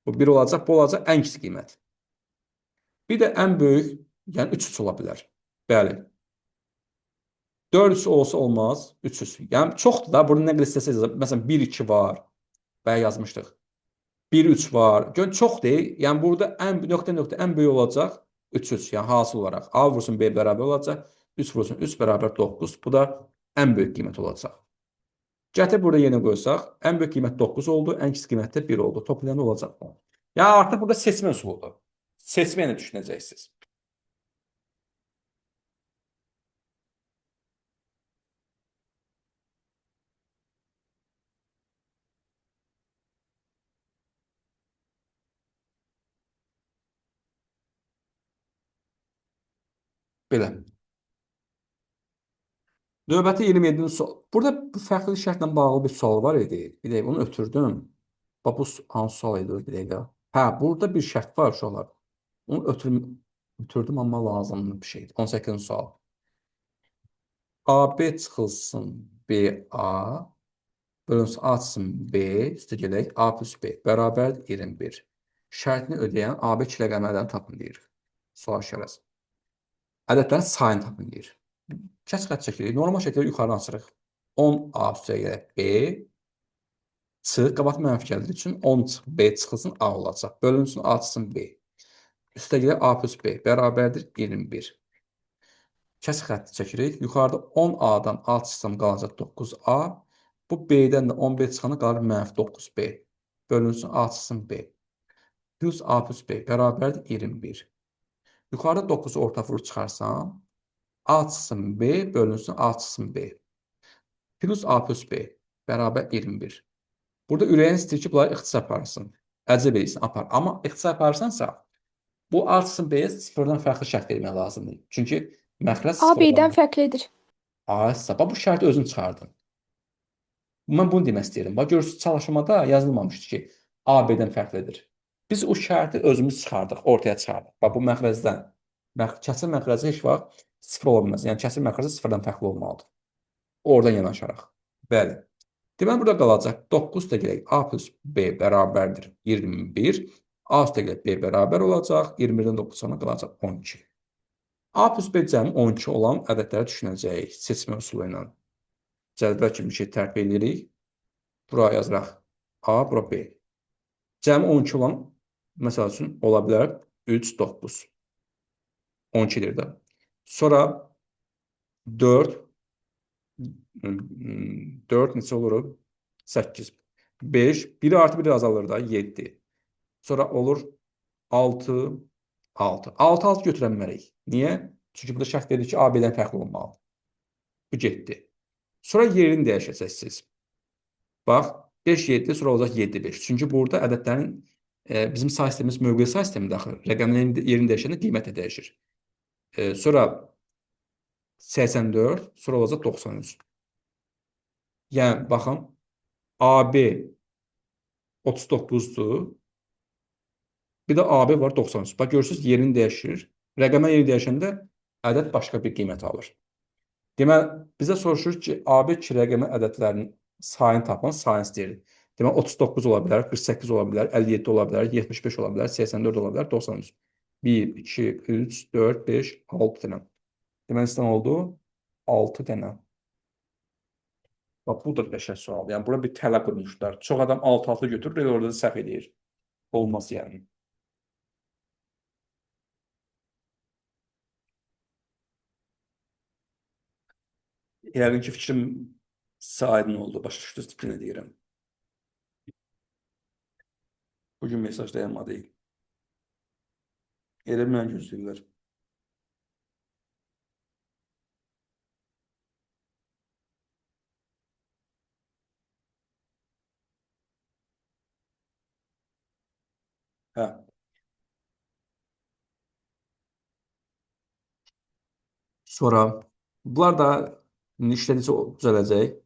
Bu 1 olacaq, bu olacaq ən kiçik qiymət. Bir də ən böyük, yəni 3-3 ola bilər. Bəli. 4-3 olsa olmaz, 3-3. Yəni, çoxdur da, burada nə qədər istəsəniz, məsələn, 1-2 var, bəyə yazmışdıq. 1-3 var. Görün, çoxdur. Yəni, burada nöqtə ən böyük olacaq 3-3. Yəni, hasıl olaraq. A vursun B bərabər olacaq. 3 vursun 3 bərabər 9. Bu da ən böyük qiymət olacaq. Gətir burada yenə qoysaq. Ən böyük qiymət 9 oldu. Ən kiçik qiymət də 1 oldu. Toplayanda olacaq. Yəni, artıq burada seçmə üsuludur. Seçmə ilə düşünəcəksiniz. Belə. Növbəti 27-ci sual. Burada bu fərqli şərtlə bağlı bir sual var idi. Bir dəqiqə, onu ötürdüm. Bax, bu hansı sual idi? Bir dəqiqə. Hə, burada bir şərt var uşaqlar. Onu ötürdüm, amma lazımlı bir şeydir. 18-ci sual. AB çıxılsın BA bölünsün A çıxılsın B üstə gələk A plus B bərabərdir 21. Şərtini ödəyən AB iki rəqəmi ədədini tapın deyir. Sual işarəsi. Ədədlərin sayını tapın deyir. Kəs xətt çəkirik. Normal şəkildə yuxarı açırıq. 10A üstə gələk B çıx, qabaq mənfi gəldiyi üçün 10 B çıxılsın A olacaq. Bölünsün A çıxılsın B. Üstə gələk A plus B bərabərdir 21. Kəs xətti çəkirik. Yuxarıda 10A-dan A çıxsam qalacaq 9A. Bu B-dən də 10B çıxana qalır mənfi 9B. Bölünsün A çıxsın B. Plus A plus B bərabərdir 21. Yuxarıda 9-u orta vurub çıxarsam, A çıxsın B bölünsün A çıxsın B. Plus A plus B bərabər 21. Burada ürəyin istəyir ki, bunları ixtisar aparırsın. Əcəb edirsən, apar. Amma ixtisar aparırsansa, bu A çıxsın B-yə sıfırdan fərqli şərt vermək lazımdır. Çünki məxrəc A B-dən sıfırdan. fərqlidir. Bu şərti özün çıxardın. Mən bunu demək istəyirəm. Bax, görürsünüz, çalışmada yazılmamışdı ki, A B-dən fərqlidir. Biz o şərti özümüz çıxardıq, ortaya çıxardıq. Bax, bu məxrəcdən. Kəsir məxrəci heç vaxt sıfır ola bilməz. Yəni, kəsir məxrəci sıfırdan fərqli olmalıdır. Oradan yanaşaraq. Bəli. Deməli, burada qalacaq 9 da gələk A plus B bərabərdir 21. A üstə gələk B bərabər olacaq. 21-dən 9 sonra qalacaq 12. A plus B cəmi 12 olan ədədləri düşünəcəyik seçmə üsulu ilə. Cədvəl kimi bir şey tərtib edirik. Buraya yazıraq A, bura B. Cəmi 12 olan, məsəl üçün, ola bilər 3, 9. 12-dir də. Sonra 4 neçə olur? 8. 5, 1 artı 1 azalır da 7. Sonra olur 6, 6. 6, 6 götürə bilmərik. Niyə? Çünki burada şərt verir ki, A, B-dən fərqli olmalı. Bu getdi. Sonra yerini dəyişəcəksiniz. Bax, 5, 7, sonra olacaq 7, 5. Çünki burada ədədlərin bizim say sistemimiz mövqe say sistemidir axı. Rəqəmlərin yerini dəyişəndə qiymət də dəyişir. Sonra 84, sonra olacaq 93. Yəni, baxın, AB 39-dur. Bir də AB var 93. Bax, görürsünüz, yerini dəyişir. Rəqəmə yeri dəyişəndə ədəd başqa bir qiymət alır. Deməli, bizə soruşur ki, AB iki rəqəmi ədədlərinin sayını tapın, sayını istəyir. Deməli, 39 ola bilər, 48 ola bilər, 57 ola bilər, 75 ola bilər, 84 ola bilər, 93. 1, 2, 3, 4, 5, 6 deyiləm. Deməli, sizdən oldu 6 dənə. Bax, bu da qəşəng sual. Yəni, bura bir tələ qurmuşlar. Çox adam 6-6 götürür, elə orada da səhv edir. Olmaz yəni. Yəqin ki, fikrim sizə aydın oldu. Başa düşdünüz ki, nə deyirəm. Bugün mesaj dayanmadı. Elə mən gözləyirlər. Hə. Sonra bunlar da işlədikcə düzələcək.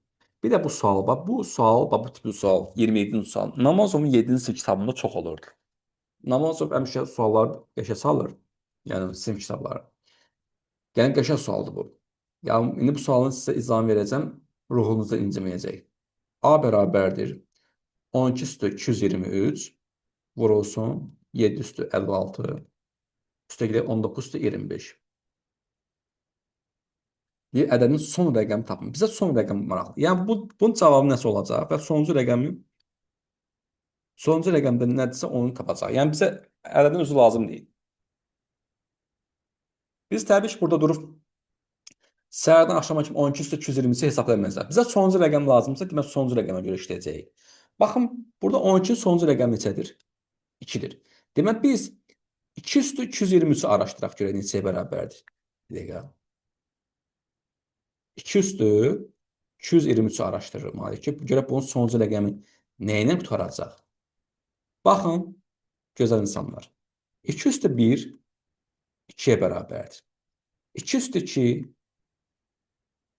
Bir də bu sual, bax bu sual, bax bu tipli sual, 27-ci sual. Namazovun 7-ci kitabında çox olurdu. Namazov həmişə suallar qəşə salır. Yəni sinif kitabları. Yəni qəşəng sualdır bu. Yəni indi bu sualın sizə izahını verəcəm, ruhunuzda inciməyəcək. A bərabərdir 12 üstü 223 vurulsun 7 üstü 56 üstəgələ 19 üstü 25. Bir ədədin son rəqəmi tapın. Bizə son rəqəm maraqlı. Yəni bunun cavabı nəsə olacaq və sonuncu rəqəmdə nədirsə onu tapacaq. Yəni bizə ədədin özü lazım deyil. Biz təbii ki, burada durub səhərdən axşama kimi 12 üstü 220-ci hesablamayacaq. Bizə sonuncu rəqəm lazımsa, demək sonuncu rəqəmə görə işləyəcəyik. Baxın, burada 12-nin sonuncu rəqəmi neçədir? 2-dir. Demək biz 2 üstü 223-ü araşdıraq görək neçəyə bərabərdir. Bir dəqiqə. 2 üstü 223-ü araşdırmalıyıq ki, görək bunun sonuncu rəqəmi nə ilə qurtaracaq? Baxın, gözəl insanlar. 2 üstü 1 2-yə bərabərdir. 2 üstü 2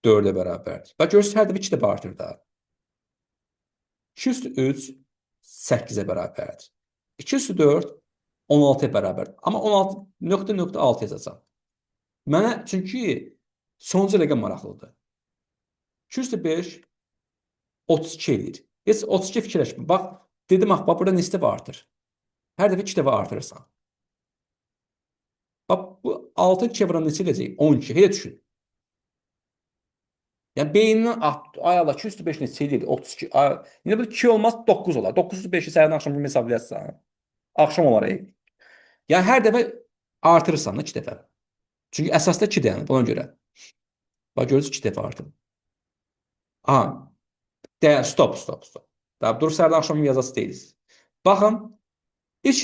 4-ə bərabərdir. Bax, görürsünüz, hər dəfə 2 dəfə artır da. 2 üstü 3 8-ə bərabərdir. 2 üstü 4 16-ya bərabərdir. Amma 16.6 yazacaq. Mənə çünki sonuncu rəqəm maraqlıdır. 2 üstü 5 32 edir. Heç 32 fikirləşmə. Bax, dedim, bax, burada neçə dəfə artır? Hər dəfə 2 dəfə artırırsan. Bax, bu 6 2-yə vuran neçə edəcək? 12. Elə düşün. Yəni, beynindən ay Allah, 2 üstü 5 neçə edir? 32. İndi bu 2 olmaz, 9 olar. 9 üstü 5-i səhərdən axşam kimi hesablayarsan. Axşam olar. Yəni, hər dəfə artırırsan da 2 dəfə. Çünki əsasda 2 dayanır, buna görə. Bax, görürsünüz 2 dəfə artır. Aha, stop. Dur, səhərdən axşam kimi yazası deyilir. Baxın, ilk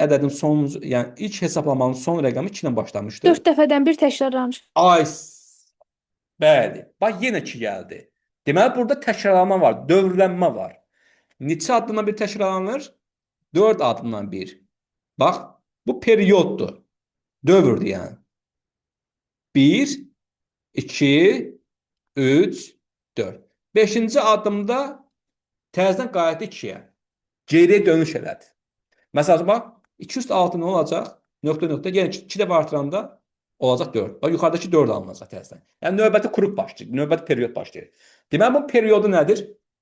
ədədin sonuncu, yəni ilk hesablamanın son rəqəmi 2 ilə başlamışdı. 4 dəfədən bir təkrarlanır. Bəli. Bax, yenə 2 gəldi. Deməli, burada təkrarlanma var, dövrlənmə var. Neçə addımdan bir təkrarlanır? 4 addımdan bir. Bax, bu periyoddur. Dövrdür yəni. 1, 2, 3, 4. 5-ci addımda təzədən qayıtdı 2-yə. Geriyə dönüş elədi. Məsələn, bax, 2 üstü 6 nə olacaq? Nöqtə. Yəni 2 dəfə artıranda olacaq 4. Bax, yuxarıdakı 4 alınacaq təzədən. Yəni növbəti qrup başlayır, növbəti period başlayır. Deməli, bu periodu nədir?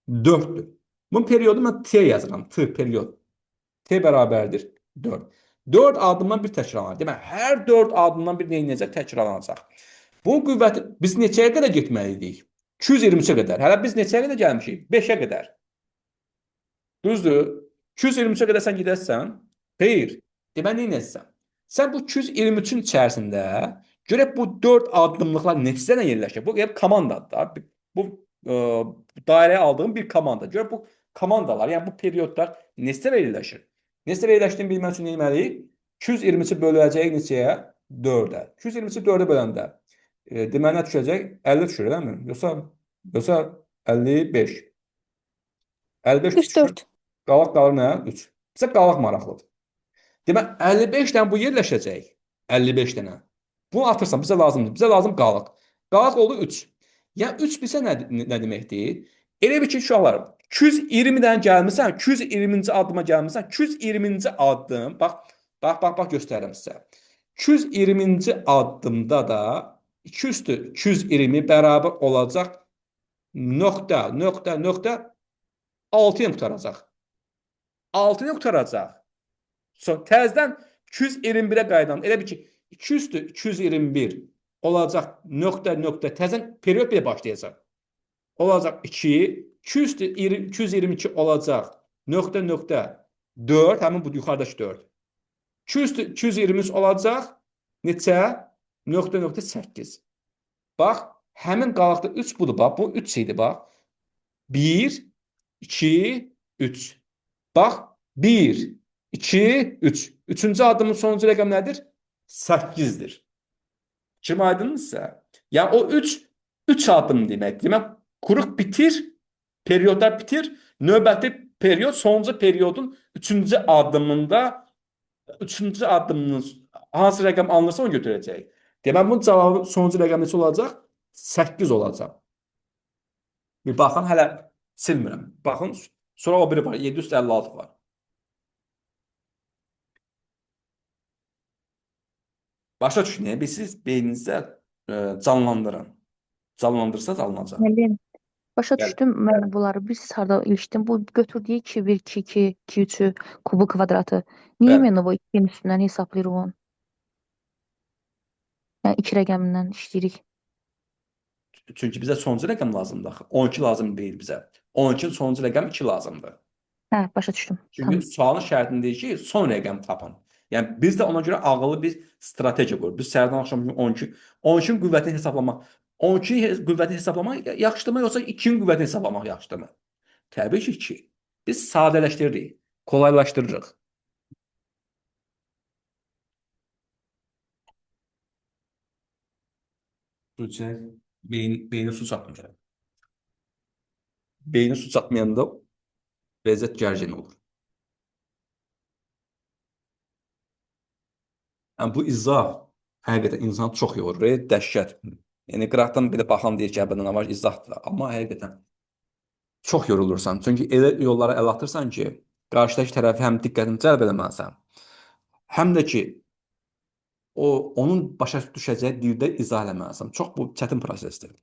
4-dür. Bu periodu mən T yazıram. Periyod. T bərabərdir 4. 4 addımdan bir təkrarlanır. Deməli, hər 4 addımdan bir neynəyəcək? Təkrarlanacaq. Bunun qüvvəti biz neçəyə qədər getməliydik? 223-ə qədər. Hələ biz neçəyə qədər gəlmişik? 5-ə qədər. Düzdür? 223-ə qədər sən gedəsən? Xeyr. Deməli, neynəsən? Sən bu 223-ün içərisində görək bu 4 addımlıqlar neçədən yerləşir? Bu komandadır. Bu dairəyə aldığım bir komanda. Görək bu komandalar, yəni bu periodlar neçədə yerləşir? Neçədə yerləşdiyini bilmək üçün nə etməliyik? 223-ü böləcəyik neçəyə? 4-ə. 223-ü 4-ə böləndə deməli nə düşəcək? 50 düşür, eləmi? Yoxsa 55. 55 düşür. 4. Qalaq qalır nə? 3. Bizə qalaq maraqlıdır. Demək, 55 dənə bu yerləşəcək. 55 dənə. Bunu atırsan, bizə lazımdır. Bizə lazım qalıq. Qalıq oldu 3. Yəni 3 bizə nə deməkdir? Elə bir ki, uşaqlar, 220-dən gəlmirsən, 220-ci addıma gəlmirsən, 220-ci addım, bax, göstərirəm sizə. 220-ci addımda da 2 üstü 220 bərabər olacaq nöqtə 6-ya qurtaracaq. 6-ya qurtaracaq. Sonra təzədən 221-ə qayıdan, elə bir ki, 2 üstü 221 olacaq nöqtə təzən period belə başlayacaq. Olacaq 2, 222 olacaq nöqtə 4, həmin bu yuxarıdakı 4. 223 olacaq neçə? Nöqtə 8. Bax, həmin qalıqda 3 budur, bax, bu 3 idi, bax. 1, 2, 3. Bax, 1, 2, 3. Üçüncü addımın sonuncu rəqəm nədir? 8-dir. Kim aydınlıqsa? Yəni o 3 addım demək. Demək, kuruq bitir, periodlar bitir, növbəti period sonuncu periodun üçüncü addımının hansı rəqəm alınırsa onu götürəcək. Demək, bunun cavabı sonuncu rəqəm neçə olacaq? 8 olacaq. Bir baxın, hələ silmirəm. Baxın, sonra o biri var, 756 var. Başa düşün, bir siz beyninizdə canlandırın. Canlandırsa alınacaq. Müəllim, başa Gəl. düşdüm mən bunları. Biz harda ilişdim. Bu götürdüyü 2, 1, 2, 2, 2, 3-ü, kubu kvadratı. Niyə Bəli. mən o 2-nin üstündən hesablayırıq onu? Yəni 2 rəqəmindən işləyirik. Çünki bizə sonuncu rəqəm lazımdır axı. 12 lazım deyil bizə. 12-nin sonuncu rəqəmi 2 lazımdır. Hə, başa düşdüm. Çünki Tamam. sualın şərtində deyir ki, son rəqəm tapın. Yəni biz də ona görə ağıllı bir strategiya qoyuruq. Biz səhərdən axşam kimi 12-nin qüvvətini hesablamaq, 12-nin qüvvətini hesablamaq yaxşıdırmı, yoxsa 2-nin qüvvətini hesablamaq yaxşıdırmı? Təbii ki, 2. Biz sadələşdiririk, kolaylaşdırırıq. Beyni su çatmır. Beyni su çatmayanda vəziyyət gərgin olur. Yəni bu izah həqiqətən insanı çox yorur, dəhşət. Yəni qıraqdan belə baxan deyir ki, əbədən var izahdır, amma həqiqətən çox yorulursan. Çünki elə yollara əl atırsan ki, qarşıdakı tərəfi həm diqqətini cəlb eləməlisən, həm də ki, onun başa düşəcəyi dildə izah eləməlisən. Çox bu çətin prosesdir.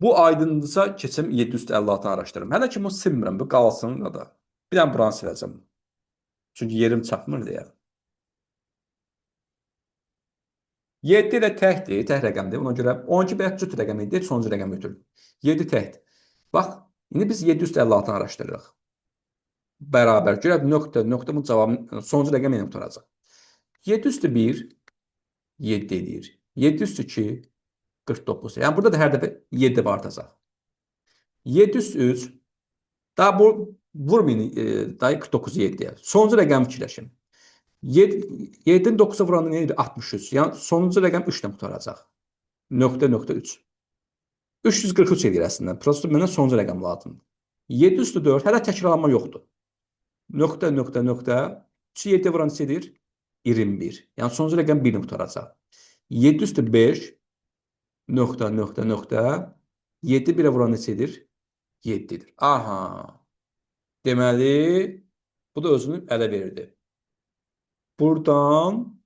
Bu aydındırsa keçim 756-ını araşdırım. Hələ ki, bunu silmirəm, bu qalsın da. Bir dənə buranı siləcəm. Çünki yerim çatmır deyə. 7 ilə təhdir, tək rəqəmdir. Ona görə 12 bəyət cüt rəqəm idi, sonuncu rəqəm götürün. 7 təhdir. Bax, indi biz 756-ını araşdırırıq. Bərabər. Görək, nöqtə bu cavabın sonuncu rəqəm yenə qutaracaq. 7 üstü 1, 7 edir. 7 üstü 2, 49. Yəni burada da hər dəfə 7 var artacaq. 7 üstü 3, daha bu vurmayın, daha 49 7-yə. Sonuncu rəqəmi fikirləşin. 7-nin 9-a vuranda nə edir? 63. Yəni sonuncu rəqəm 3 ilə qutaracaq. Nöqtə 3. 343 edir əslində. Prosto mənə sonuncu rəqəm lazımdır. 7 üstü 4, hələ təkrarlanma yoxdur. Nöqtə. 3-7 vuran neçə edir? 21. Yəni sonuncu rəqəm 1 ilə qutaracaq. 7 üstü 5, nöqtə. 7 1-ə vuran neçə edir? 7-dir. Aha. Deməli, bu da özünü ələ verdi. Buradan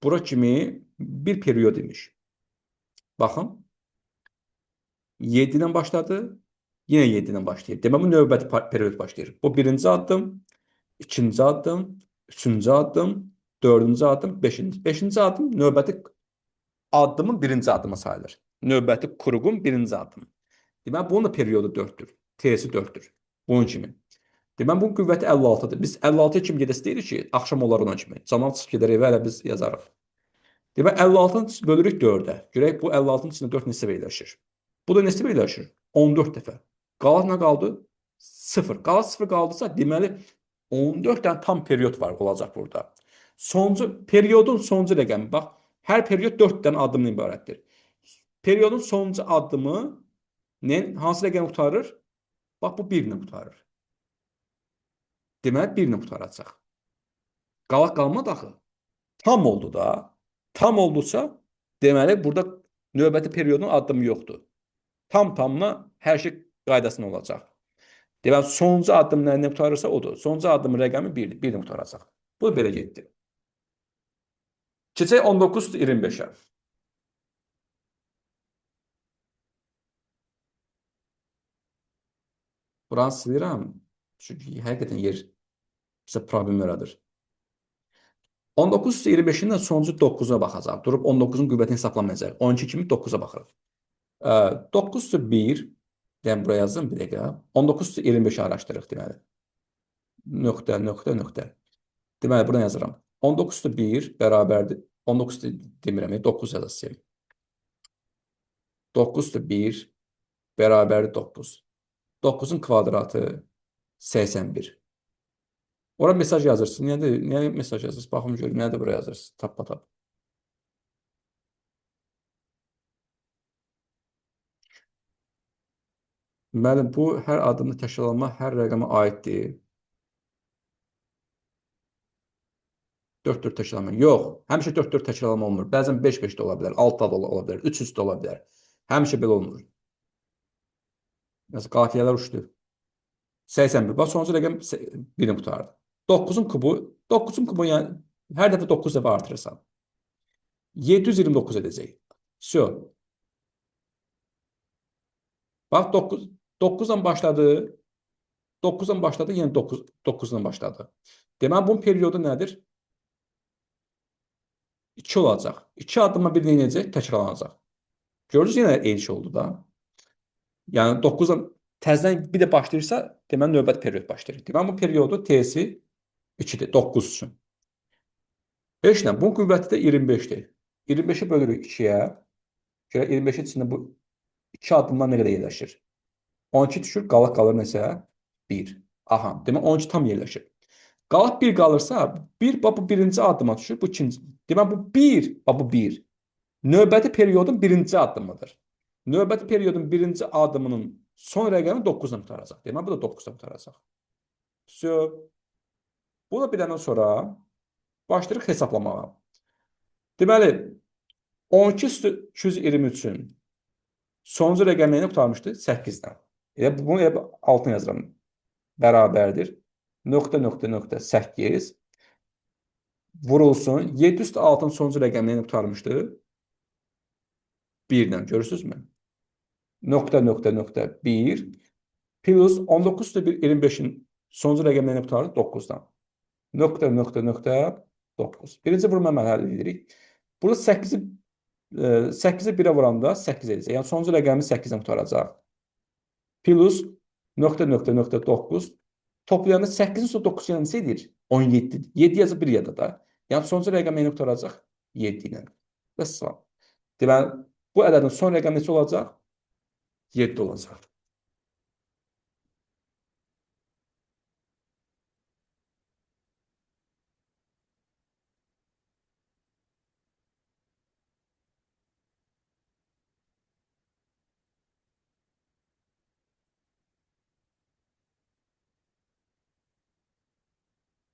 bura kimi bir period imiş. Baxın. 7 ilə başladı. Yenə 7 ilə başlayır. Demək, bu növbəti period başlayır. Bu birinci addım, ikinci addım, üçüncü addım, dördüncü addım, beşinci. Beşinci addım növbəti addımın birinci addımı sayılır. Növbəti kuruğun birinci addımı. Demək, bunun da periodu 4-dür. T'si 4-dür. Bunun kimi. Demək, bunun qüvvəti 56-dır. Biz 56-ya kimi gedəsi deyirik ki, axşam olar ona kimi. Cəmaat çıxıb gedər evə, hələ biz yazarıq. Demək, 56-nı bölürük 4-ə. Görək, bu 56-nın içində 4 neçə birləşir. Bu da neçə birləşir? 14 dəfə. Qalan nə qaldı? 0. Qalan 0 qaldısa, deməli, 14 dənə tam period var olacaq burada. Periodun sonuncu rəqəmi, bax, hər period 4 dənə addımdan ibarətdir. Periodun sonuncu addımı hansı rəqəmi qutarır? Bax, bu 1 ilə qutarır. Deməli, 1 ilə qutaracaq. Qalmadı axı. Tam oldu da. Tam oldusa, deməli, burada növbəti periodun addımı yoxdur. Tamına hər şey qaydasında olacaq. Deməli, sonuncu addım nə qutarırsa odur. Sonuncu addımın rəqəmi 1-dir. 1 ilə qutaracaq. Bu belə getdi. Keçək 19-25-ə. Buranı silirəm. Çünki həqiqətən yer bizə problem yaradır. 19-25-in sonuncu 9-a baxacaq. Durub 19-un qüvvətini hesablamayacaq. 12 kimi 9-a baxırıq. 9-1, yəni buraya yazdım bir dəqiqə. 19-25-i araşdırırıq deməli. Nöqtə, nöqtə, nöqtə. Deməli, buradan yazıram. 19-1 bərabərdir. 19 demirəm, 9 yazasıyım. 9-1 bərabərdir 9. 9-un kvadratı 81. Ora mesaj yazırsınız. Niyə mesaj yazırsınız? Baxım görüm, nədir buraya yazırsınız? Tap. Müəllim, bu hər adımda təkrarlanma hər rəqəmə aiddir. 4-4 təkrarlanma. Yox, həmişə 4-4 təkrarlanma olmur. Bəzən 5-5 də ola bilər, 6 da ola bilər, 3-3 də ola bilər. Həmişə belə olmur. Məsələn, qafiyələr uçdu. 81. Bax, sonuncu rəqəm 1-ni qutardı. 9-un kubu yəni hər dəfə 9 dəfə artırırsan. 729 edəcək. Vsyo. Bax, 9-dan başladı. 9-dan başladı, yenə 9-dan başladı. Deməli, bunun periodu nədir? 2 olacaq. 2 addıma bir neyəcək? Təkrarlanacaq. Gördünüz, yenə eyni şey oldu da. Yəni 9-dan təzədən bir də başlayırsa, deməli növbəti period başlayır. Deməli bu periodun T-si 2-dir, 9 üçün. 5 ilə bunun qüvvəti də 25-dir. 25-i bölürük 2-yə. 25-in içində bu 2 addımdan nə qədər yerləşir? 12 düşür, qalır nəsə 1. Aha, deməli 12 tam yerləşir. Qalaq 1 qalırsa, 1 bu birinci addıma düşür, bu ikinci. Deməli bu 1, bu 1. Növbəti periodun birinci addımıdır. Növbəti periodun birinci addımının son rəqəmi 9-dan qutaracaq. Deməli bu da 9-dan qutaracaq. Vsyo. Bunu biləndən sonra başlayırıq hesablamağa. Deməli 12-223-ün sonuncu rəqəmi ilə qutarmışdı? 8-dən. Bunu elə altına yazıram. Bərabərdir. Nöqtə 8 vurulsun. 7/6-nın sonuncu rəqəmi ilə qutarmışdı? 1-dən. Görürsünüzmü? Nöqtə 1 plus 19/1 25-in sonuncu rəqəmi ilə qutardı? 9-dan. Nöqtə 9. Birinci vurma mərhələ edirik. Burada 8-i 1-ə vuranda 8 edəcək. Yəni sonuncu rəqəmi 8-dən qutaracaq. Plus nöqtə 9. Toplayanda 8-in sonra 9 yəni neçə edir? 17. 7 yazıb 1 yada da. Yəni sonuncu rəqəmi ilə qutaracaq 7 ilə. Və salam. Deməli, bu ədədin son rəqəmi neçə olacaq? 7 olacaq.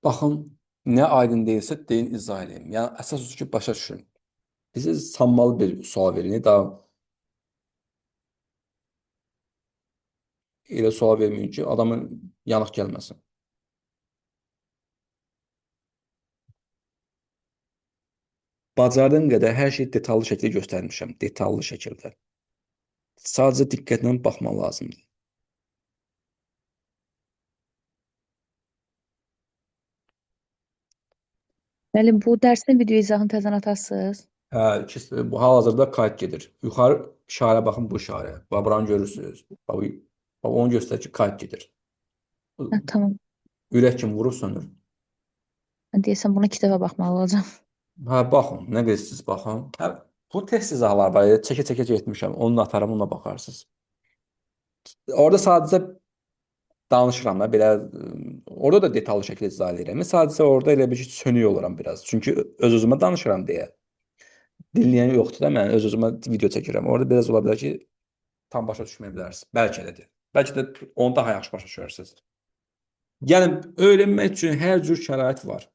Baxın, nə aydın deyilsə deyin, izah edeyim. Yəni əsas odur ki, başa düşün. Bizə sanmalı bir sual verin. Daha elə sual verməyin ki, adamın yanıq gəlməsin. Bacardığım qədər hər şeyi detallı şəkildə göstərmişəm. Detallı şəkildə. Sadəcə diqqətlə baxmaq lazımdır. Müəllim, bu dərsin video izahını təzən atarsınız. Hə, bu hal-hazırda kayıt gedir. Yuxarı işarə baxın, bu işarə. Bax, buranı görürsünüz. Bax, onu göstərir ki, kayıt gedir. Hə, tamam. Ürək kimi vurur, sönür. Deyəsən buna 2 dəfə baxmalı olacağam. Hə, baxın, nə qədər siz baxın. Hə, bu test izahlar var. Çəkə-çəkə getmişəm. Onu atarım, onunla baxarsınız. Orada sadəcə danışıram da, belə orada da detallı şəkildə izah edirəm. Sadəcə orada elə bir ki, sönük oluram biraz. Çünki öz-özümə danışıram deyə. Dinləyən yoxdur da, mən öz-özümə video çəkirəm. Orada biraz ola bilər ki, tam başa düşməyə bilərsiniz. Bəlkə də. Bəlkə də onu daha yaxşı başa düşərsiniz. Yəni öyrənmək üçün hər cür şərait var.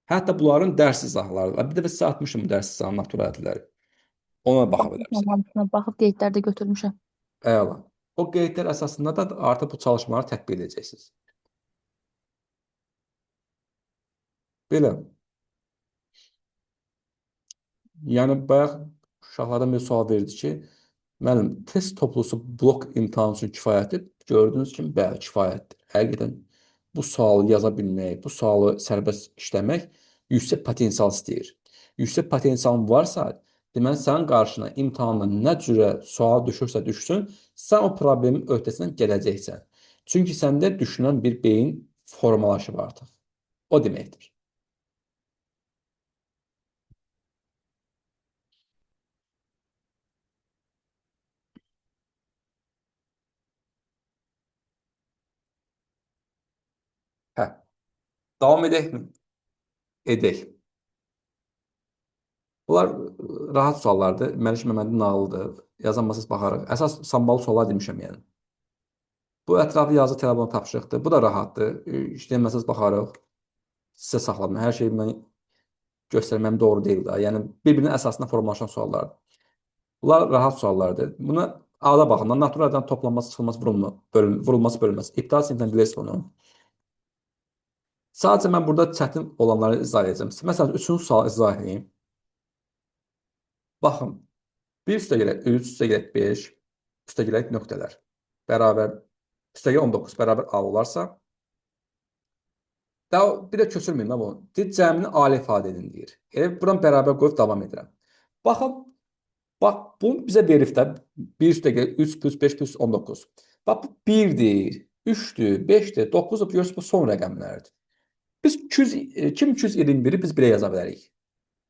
Hətta bunların dərs izahları var. Bir dəfə sizə atmışım dərs izahının naturalları. Ona baxa bilərsiniz. Hamısına baxıb qeydlər də götürmüşəm. Əla. O qeydlər əsasında da artıq bu çalışmaları tətbiq edəcəksiniz. Belə. Yəni bayaq uşaqlardan bir sual verdi ki, müəllim, test toplusu blok imtahanı üçün kifayətdir. Gördüyünüz kimi, bəli, kifayətdir. Həqiqətən bu sualı yaza bilmək, bu sualı sərbəst işləmək yüksək potensial istəyir. Yüksək potensialın varsa, deməli sənin qarşına imtahanda nə cürə sual düşürsə düşsün, sən o problemin öhdəsindən gələcəksən. Çünki səndə düşünən bir beyin formalaşıb artıq. O deməkdir. Hə, davam edək mi? Edək. Bunlar rahat suallardır. Məlik Məmmədin nağılıdır. Yazanmasız baxarıq. Əsas sambalı suallar demişəm yəni. Bu ətraflı yazı tələbına tapşırıqdır. Bu da rahatdır. İşlənməsiz baxarıq. Sizə saxladım. Hər şeyi mən göstərməm doğru deyil də. Yəni bir-birinin əsasına formalaşan suallardır. Bunlar rahat suallardır. Buna ada baxımdan naturaldan toplanması, çıxılması, vurulması, bölünməsi. İbtidai sinifdən bilirsiniz bunu. Sadəcə mən burada çətin olanları izah edəcəm. Məsələn, üçüncü sualı izah edeyim. Baxın. 1 üstə gələk 3, üstə gələk 5, üstə gələk nöqtələr. Bərabər, üstə gələk 19 bərabər A olarsa, daha bir də köçürməyin də bunu. Cəmini ali ifadə edin deyir. Elə buradan bərabər qoyub davam edirəm. Baxın, bax, bunu bizə verib də 1 üstə gələk 3 plus 5 plus 19. Bax, bu 1-dir, 3-dür, 5-dir, 9-dur, görürsünüz, bu son rəqəmlərdir. Biz 2221-i biz belə yaza bilərik.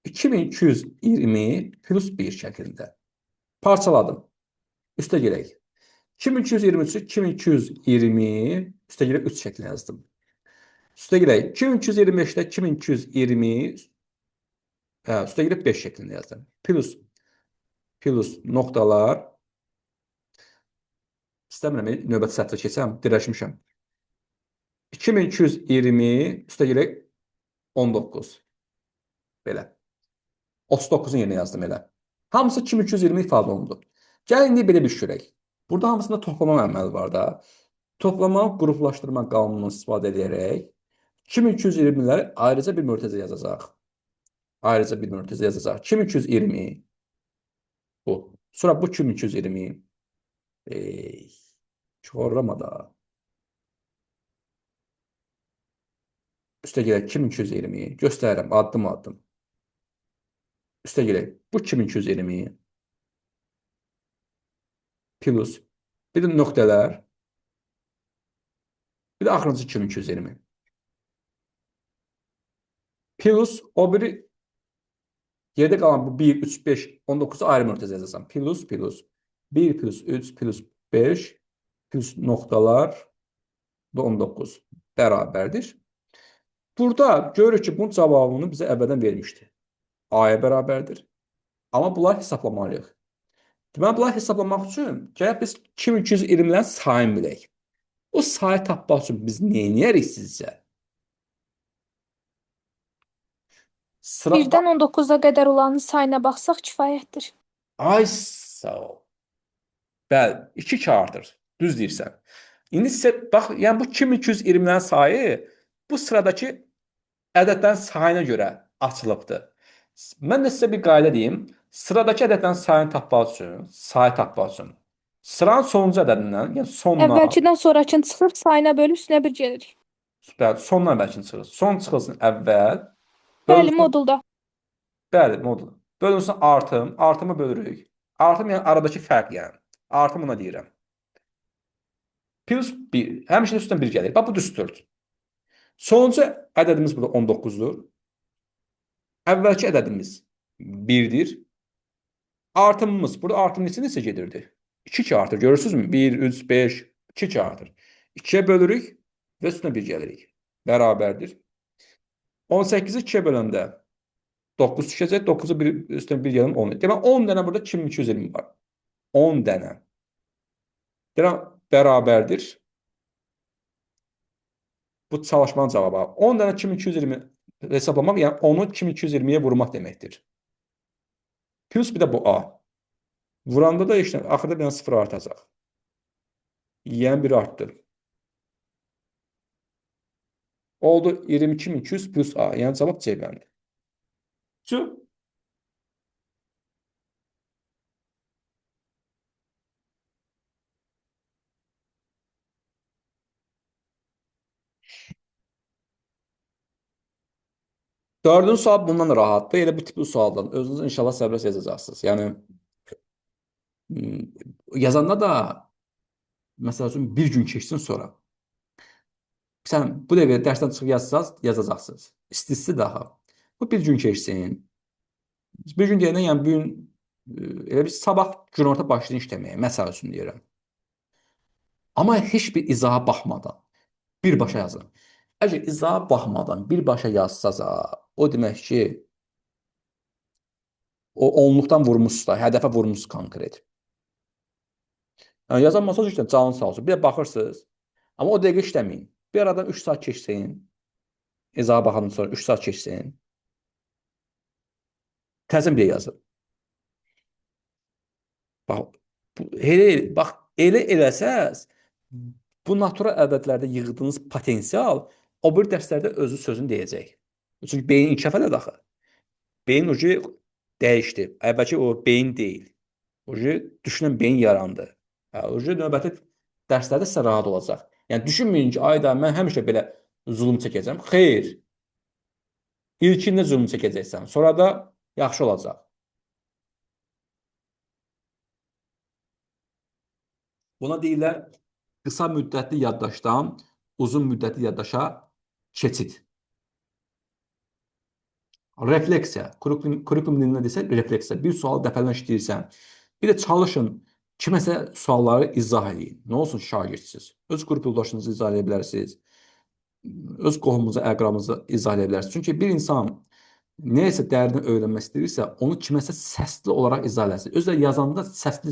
2220 plus 1 şəklində. Parçaladım. Üstə gələk. 2223-ü 2220 üstə gələk 3 şəklində yazdım. Üstə gələk. 2225-də 2220 üstə gələk 5 şəklində yazdım. Plus nöqtələr. İstəmirəm növbəti sətrə keçəm, dirəşmişəm. 2220 üstə gələk 19. Belə. 39-un yerinə yazdım elə. Hamısı 2220 ifadə olundu. Gəlin indi belə bir görək. Burada hamısında toplama əməli var da. Toplama, qruplaşdırma qanununu istifadə edərək 2220-ləri ayrıca bir mötərizə yazacaq. Ayrıca bir mötərizə yazacaq. 2220 bu. Sonra bu 2220 çorlama da. Üstə gələk 2220 göstərirəm addım-addım. Üstə gələk bu 2220 plus bir də nöqtələr. Bir də axırıncı 2220. Plus o biri yerdə qalan bu 1, 3, 5, 19-u ayrı mötərizə yazacağam. Plus 1 plus 3 plus 5 plus nöqtələr və 19 bərabərdir. Burada görürük ki, bunun cavabını bizə əvvəldən vermişdi. A-ya bərabərdir. Amma bunları hesablamalıyıq. Deməli, bunları hesablamaq üçün gələk biz 2220-lərin sayını bilək. O sayı tapmaq üçün biz nə edərik sizcə? Sıra 1-dən 19-a qədər olanın sayına baxsaq kifayətdir. Ay sağ ol. Bəli, 2 artır. Düz deyirsən. İndi sizə bax, yəni bu 2220-lərin sayı bu sıradakı ədədlərin sayına görə açılıbdır. Mən də sizə bir qayda deyim. Sıradakı ədədlərin sayını tapmaq üçün, sıranın sonuncu ədədindən, yəni sondan, Əvvəlkidən sonrakını çıxıb sayına bölüb üstünə 1 gəlirik. bəli, sondan əvvəlkini çıxır. Son çıxılsın əvvəl, Bəli, bölünsün, modulda. bəli, modul. Bölünsün artım, artımı bölürük. Artım yəni aradakı fərq yəni. Artım ona deyirəm. Plus 1, həmişə üstündən 1 gəlir. Bax, bu düzdür. Sonuncu ədədimiz burada 19-dur. Əvvəlki ədədimiz 1-dir. Artımımız, burada artım neçə gedirdi? 2 artır, görürsünüzmü? 1, 3, 5, 2 artır. 2-yə bölürük və üstünə 1 gəlirik. Bərabərdir. 18-i 2-yə böləndə 9 düşəcək, 9-u üstünə 1 gəlin 10. Demək, 10 dənə burada 2220 var. 10 dənə. Demək, bərabərdir. Bu çalışmanın cavabı. 10 dənə 2220 hesablamaq, yəni onu 2220-yə vurmaq deməkdir. Plus bir də bu A. Vuranda da işte axırda bir dənə 0 artacaq. Yəni 1 artdı. Oldu 22200 plus A. Yəni cavab C bəndi. Dördüncü sual bundan da rahatdır. Elə bu tipli sualdan özünüz inşallah sərbəst yazacaqsınız. Yəni yazanda da məsəl üçün bir gün keçsin sonra. Sən bu dəqiqə dərsdən çıxıb yazacaqsınız. İstisi daha. Bu bir gün keçsin. Bir gün deyəndə yəni bu gün elə bir sabah günorta başlayın işləməyə. Məsəl üçün deyirəm. Amma heç bir izaha baxmadan birbaşa yazın. Əgər izaha baxmadan birbaşa yazsaz, o demək ki, o onluqdan vurmusunuz da, hədəfə vurmusunuz konkret. Yəni yazan masaj işlə canın sağ olsun. Bir də baxırsınız. Amma o dəqiqə işləməyin. Bir aradan 3 saat keçsin. İzaha baxandan sonra 3 saat keçsin. Təzim deyə yazın. Bax, elə eləsəz, bu natural ədədlərdə yığdığınız potensial o bir dərslərdə özü sözünü deyəcək. Çünki beyin inkişaf elədi axı. Beyin ucu dəyişdi. Əvvəlki o beyin deyil. Ucu düşünən beyin yarandı. Ucu növbəti dərslərdə sizə rahat olacaq. Yəni düşünməyin ki, ayda mən həmişə belə zulm çəkəcəm. Xeyr. İlkində zulm çəkəcəksən. Sonra da yaxşı olacaq. Buna deyirlər qısa müddətli yaddaşdan uzun müddətli yaddaşa keçid. Refleksiya. Kurikulum dilində desə refleksiya. Bir sualı dəfələrlə işləyirsən. Bir də çalışın kiməsə sualları izah edin. Nə olsun şagirdsiniz. Öz qrup yoldaşınızı izah edə bilərsiniz. Öz qohumunuza, əqrabınıza izah edə bilərsiniz. Çünki bir insan nəyəsə dərindən öyrənmək istəyirsə, onu kiməsə səsli olaraq izah eləsin. Özü də yazanda səsli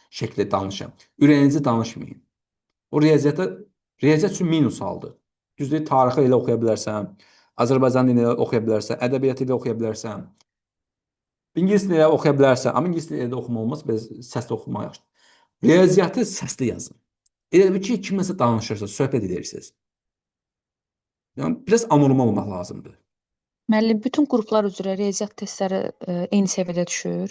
şəkildə danışın. Ürəyinizi danışmayın. O riyaziyyat üçün minus haldır. Düzdür, tarixi ilə oxuya bilərsən, Azərbaycan dilini ilə oxuya bilərsən, ədəbiyyatı ilə oxuya bilərsən, ingilis dilini ilə oxuya bilərsən, amma ingilis dilini ilə də oxuma olmaz, belə səsli oxumaq yaxşıdır. Riyaziyyatı səsli yazın. Elə bir ki, kiməsə danışırsınız, söhbət edirsiniz. Yəni, biraz anormal olmaq lazımdır. Müəllim, bütün qruplar üzrə riyaziyyat testləri eyni səviyyədə düşür.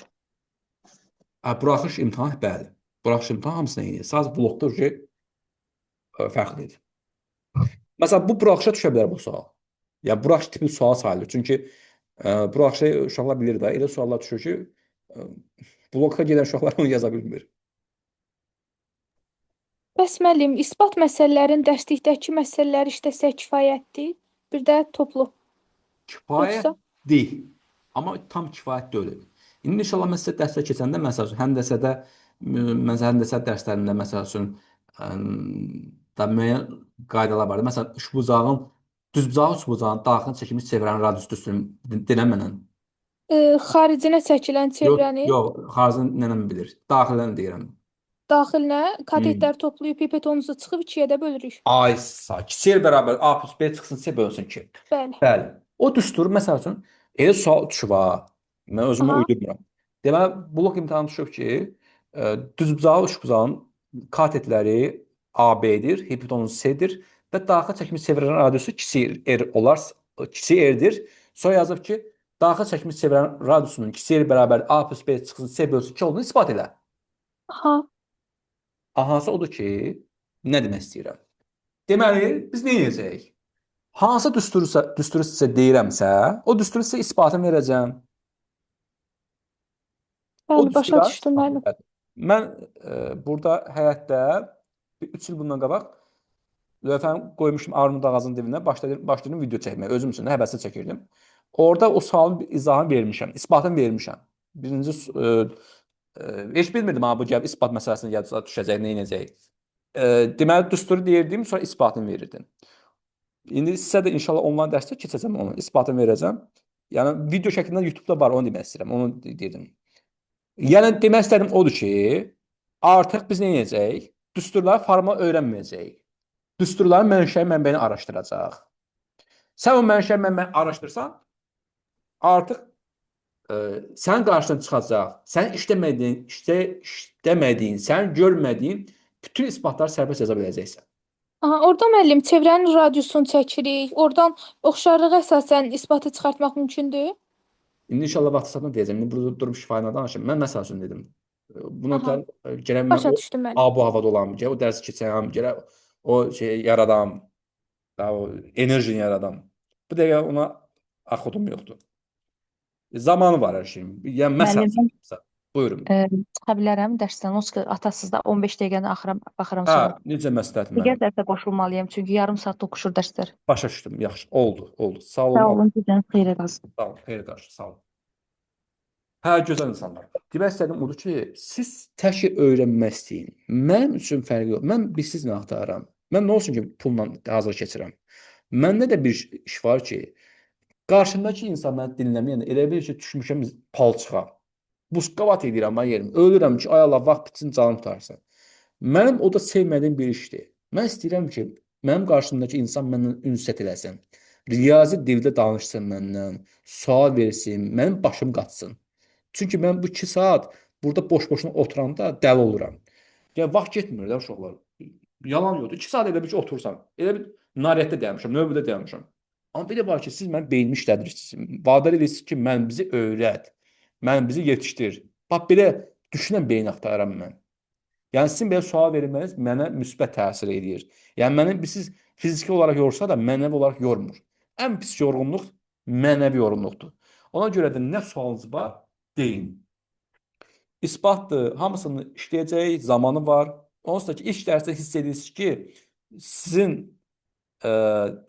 Buraxılış imtahan, bəli. Buraxılış imtahan hamısına eynidir. Sadəcə blokda fərqlidir. Məsələn, bu buraxışa düşə bilər bu sual. Yəni, buraxış tipli sual sayılır. Çünki buraxışı uşaqlar bilir də, elə suallar düşür ki, bloka gedən uşaqlar onu yaza bilmir. Bəs müəllim, isbat məsələlərin dərslikdəki məsələləri işləsə kifayətdir. Bir də toplu. Kifayət Yoxsa? deyil. Amma tam kifayət deyil. İndi inşallah mən sizə dərsdə keçəndə, məsəl üçün, həndəsə dərslərində, məsəl üçün, da müəyyən qaydalar var. Məsələn, üçbucağın, düzbucağın, üçbucağın daxilini çəkilmiş çevrənin radius düzsün denən mənə. Xaricinə çəkilən çevrəni Xaricin nənəm bilir. Daxilini deyirəm. daxilinə katetləri toplayıb pipetonuzu çıxıb 2-yə də bölürük. Ay sağ. Kiçik bərabər A plus B çıxsın, C bölünsün 2. Bəli. Bəli. O düstur, məsəl üçün, elə sual düşüb ha. Mən özümü Aha. uydurmuram. Deməli, blok imtahanı düşüb ki, düzbucağı, üçbucağın katetləri AB-dir, hipotenuzu C-dir və daxil çəkmiş çevrənin radiusu kiçik R olarsa, kiçik R-dir. Sonra yazıb ki, daxil çəkmiş çevrənin radiusunun kiçik R bərabər A plus B çıxsın, C bölünsün 2 olduğunu isbat elə. Aha. Ahası odur ki, nə demək istəyirəm? Deməli, biz nə edəcəyik? Hansı düsturu sizə deyirəmsə, o düsturu sizə isbatını verəcəm. Bəli, başa düşdüm müəllim. Mən burada həyətdə 3 il bundan qabaq lövhəni qoymuşum Armud ağacının dibinə, başladım video çəkməyə. Özüm üçün də həvəslə çəkirdim. Orada o sualın izahını vermişəm, isbatını vermişəm. Birinci heç bilmirdim ha bu gəlib isbat məsələsini yadınıza düşəcək, nə edəcək. Deməli düsturu deyirdim, sonra isbatını verirdim. İndi sizə də inşallah onlayn dərsdə keçəcəm onu, isbatını verəcəm. Yəni video şəklində YouTube-da var, onu demək istəyirəm, onu dedim. Yəni demək istədim odur ki, artıq biz nə edəcəyik? Düsturları formal öyrənməyəcəyik. Düsturların mənşəyi mənbəyini araşdıracaq. Sən o mənşəyi mənbəyini araşdırsan, artıq sənin qarşına çıxacaq. Sən işləmədiyin, sən görmədiyin bütün isbatları sərbəst yaza biləcəksən. Aha, orada müəllim çevrənin radiusunu çəkirik. Oradan oxşarlığa əsasən isbatı çıxartmaq mümkündür. İndi inşallah vaxt satına deyəcəm. İndi burada durub şifahiyyələ danışım. Mən məsəl üçün dedim. Buna Aha. gərək Başa mən düşdüm müəllim. abu havada olam, gərək o dərsi keçəm, gərək o şey yaradam, o enerjini yaradam. Bu dəqiqə ona Axudum yoxdur. Zamanı var hər şeyin. Yəni məsəl Müəllim, üçün. Buyurun. çıxa bilərəm dərsdən. O sıxı atasızda 15 dəqiqəni axıra baxıram Hə, sonra. necə məsləhət Digər mənim? dərsə qoşulmalıyam çünki yarım saat oxuşur dərslər. Başa düşdüm. Yaxşı. Oldu, oldu. Sağ olun. Sağ olun, sizdən xeyrə qalsın. Sağ olun. Xeyir qarşı, sağ olun. Hə, gözəl insanlar. Demək istədim odur ki, siz təşi öyrənmək istəyin. Mənim üçün fərqi yox. Mən bilirsiz nə axtarıram. Mən nə olsun ki, pulla hazır keçirəm. Məndə də bir iş var ki, qarşımdakı insan məni dinləməyəndə elə bilir ki, düşmüşəm palçığa. Buskavat edirəm mən yerim. Ölürəm ki, ay Allah, vaxt bitsin, canım qurtarsın. Mənim o da sevmədiyim bir işdir. Mən istəyirəm ki, mənim qarşımdakı insan məndən ünsiyyət eləsin. Riyazi dildə danışsın məndən, sual versin, mənim başım qaçsın. Çünki mən bu 2 saat burada boş-boşuna oturanda dəli oluram. Yəni vaxt getmir də uşaqlar. Yalan yoxdur. 2 saat elə bir ki otursan. Elə bir nailiyyətdə dayanmışam, növbədə dayanmışam. Amma bir də var ki, siz mənim beynimi işlədirsiniz. Vadar edirsiniz ki, mən bizi öyrət. Mən bizi yetişdir. Bax belə düşünən beyin axtarıram mən. Yəni sizin belə sual verməniz mənə müsbət təsir edir. Yəni məni siz fiziki olaraq yorsa da mənəvi olaraq yormur. Ən pis yorğunluq mənəvi yorğunluqdur. Ona görə də nə sualınız var, deyin. İsbatdır, hamısını işləyəcək zamanı var. Onsuz da ki, ilk dərsdə hiss edirsiniz ki, sizin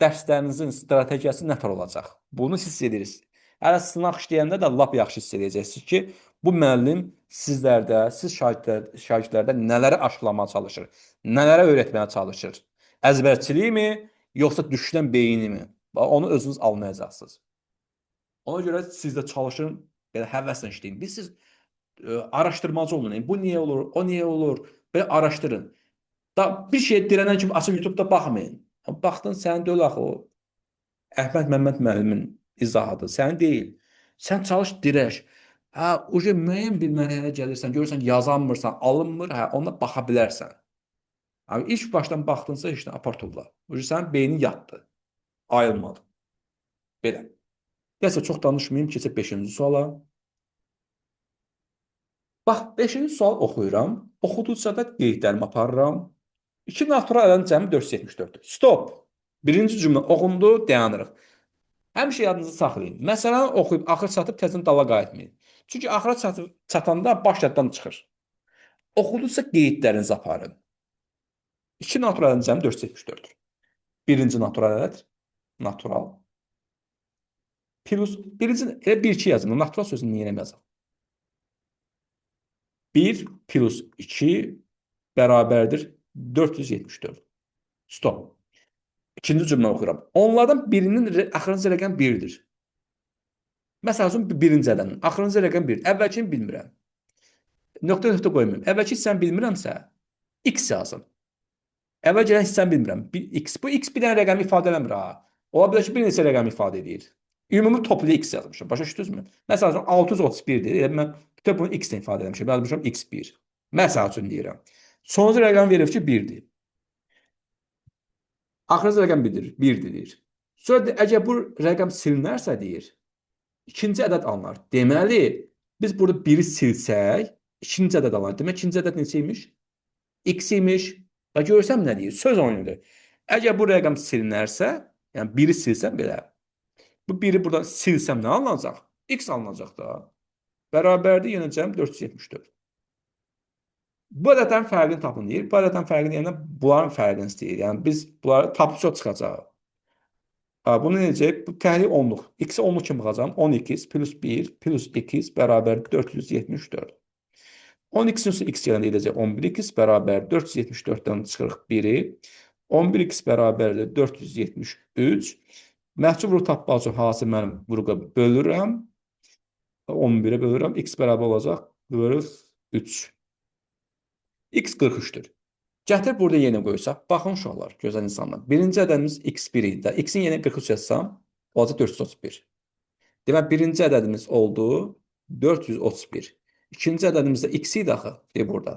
dərslərinizin strategiyası nə tər olacaq? Bunu hiss edirsiniz. Hələ sınaq işləyəndə də lap yaxşı hiss edəcəksiniz ki, bu müəllim sizlərdə, siz şagirdlərdə nələri aşılamağa çalışır, nələrə öyrətməyə çalışır. Əzbərçilikmi, yoxsa düşünən beynimi? Onu özünüz anlayacaqsınız. Ona görə siz də çalışın, belə həvəslə işləyin. Siz araşdırmacı olun. Bu niyə olur, o niyə olur? Belə araşdırın. Da bir şey dirənən kimi açıb YouTube-da baxmayın. Baxdın, sənin deyil axı o. Əhməd Məmməd müəllimin izahadır, sənin deyil. Sən çalış, dirəş. Hə, uje müəyyən bir mərhələyə gəlirsən, görürsən yazanmırsan, alınmır, hə, ona baxa bilərsən. Abi ilk başdan baxdınsa işte apartulla. Uje sənin beynin yatdı. Ayılmadı. Belə. Nəsə çox danışmayım, keçək 5-ci suala. Bax, 5-ci sual oxuyuram. Oxuduqca da qeydlərimi aparıram. 2 natural ədədin cəmi 474-dür. Stop. Birinci cümlə oxundu, dayanırıq. Həmişə yadınızı saxlayın. Məsələni oxuyub axır çatıb təzədən dala qayıtmayın. Çünki axıra çatanda baş yaddan çıxır. Oxuduqca qeydlərinizi aparın. 2 natural ədədin cəmi 474-dür. Birinci natural ədəd, natural. Plus, birinci, elə 1-2 yazın. Natural sözünü niyə yazaq? 1 plus 2 bərabərdir 474. Stop. İkinci cümlə oxuyuram. Onlardan birinin axırıncı rəqəm 1-dir. Məsəl üçün birinci ədədin axırıncı rəqəm 1. Əvvəlkini bilmirəm. Nöqtə qoymayım. Əvvəlki hissəni bilmirəmsə, x yazın. Əvvəl gələn hissəni bilmirəm. X. Bu x bir dənə rəqəmi ifadə eləmir ha. Ola bilər ki, bir neçə rəqəmi ifadə edir. Ümumi toplu x yazmışam. Başa düşdünüzmü? Məsəl üçün 631-dir. Elə mən bütün bunu x ilə ifadə etmişəm. Yazmışam x1. Məsəl üçün deyirəm. Sonuncu rəqəm verir ki, 1-dir. Axırıncı rəqəm 1-dir deyir. Sonra da, əgər bu rəqəm silinərsə deyir, ikinci ədəd alınar. Deməli, biz burada 1-i silsək, ikinci ədəd alınar. Demək, ikinci ədəd neçə imiş? X imiş. Və görsəm nə deyir? Söz oyunudur. Əgər bu rəqəm silinərsə, yəni 1-i silsəm belə, bu 1-i buradan silsəm nə alınacaq? X alınacaq da. Bərabərdir, yenə cəm 474. Bu ədədlərin fərqini tapın deyir. Bu ədədlərin fərqini deyəndə bunların fərqini istəyir. Yəni biz bunları tapıb çox çıxacaq. Bunu necək? Bu təhlil onluq. X-i onluq kimi baxacağım. 10x plus 1 plus 2x bərabər 474. 10x üstü x gələndə edəcək 11x bərabər 474-dən çıxırıq 1-i. 11x bərabərdir 473. Məhsul vuruq tapmaq üçün hasil mənim vuruqa bölürəm. 11-ə bölürəm. X bərabər olacaq 43. X 43-dür. Gətir burada yenə qoysaq. Baxın uşaqlar, gözəl insanlar. Birinci ədədimiz x1 idi. X-in yenə 43 yazsam, olacaq 431. Demək, birinci ədədimiz oldu 431. İkinci ədədimiz də x idi axı, burada.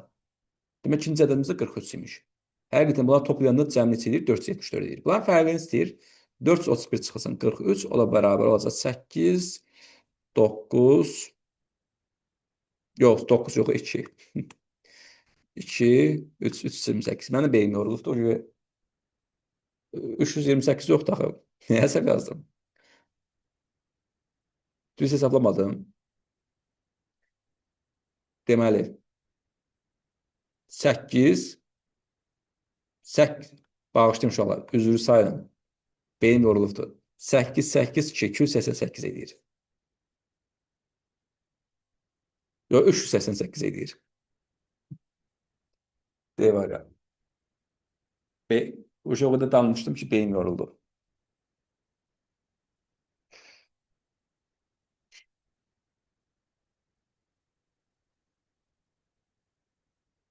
Demək, ikinci ədədimiz də 43 imiş. Həqiqətən, bunlar toplayanda cəmi neçə edir? 474 edir. Bunların fərqini istəyir. 431 çıxılsın 43, o da bərabər olacaq 8, 9, yox, 9 yox, 2. 2, 3, 328. Mənim beynim yorulubdur. 328 yoxdur axı. Nəyə səhv yazdım? Düz hesablamadım. Deməli, 8, 8, bağışlayın uşaqlar, üzrü sayın. Beyin yorulubdur. 8, 8, 2, 288 edir. Yox, 388 edir. Deyvar ya. Uşaq o kadar danmışdım ki beyin yoruldu.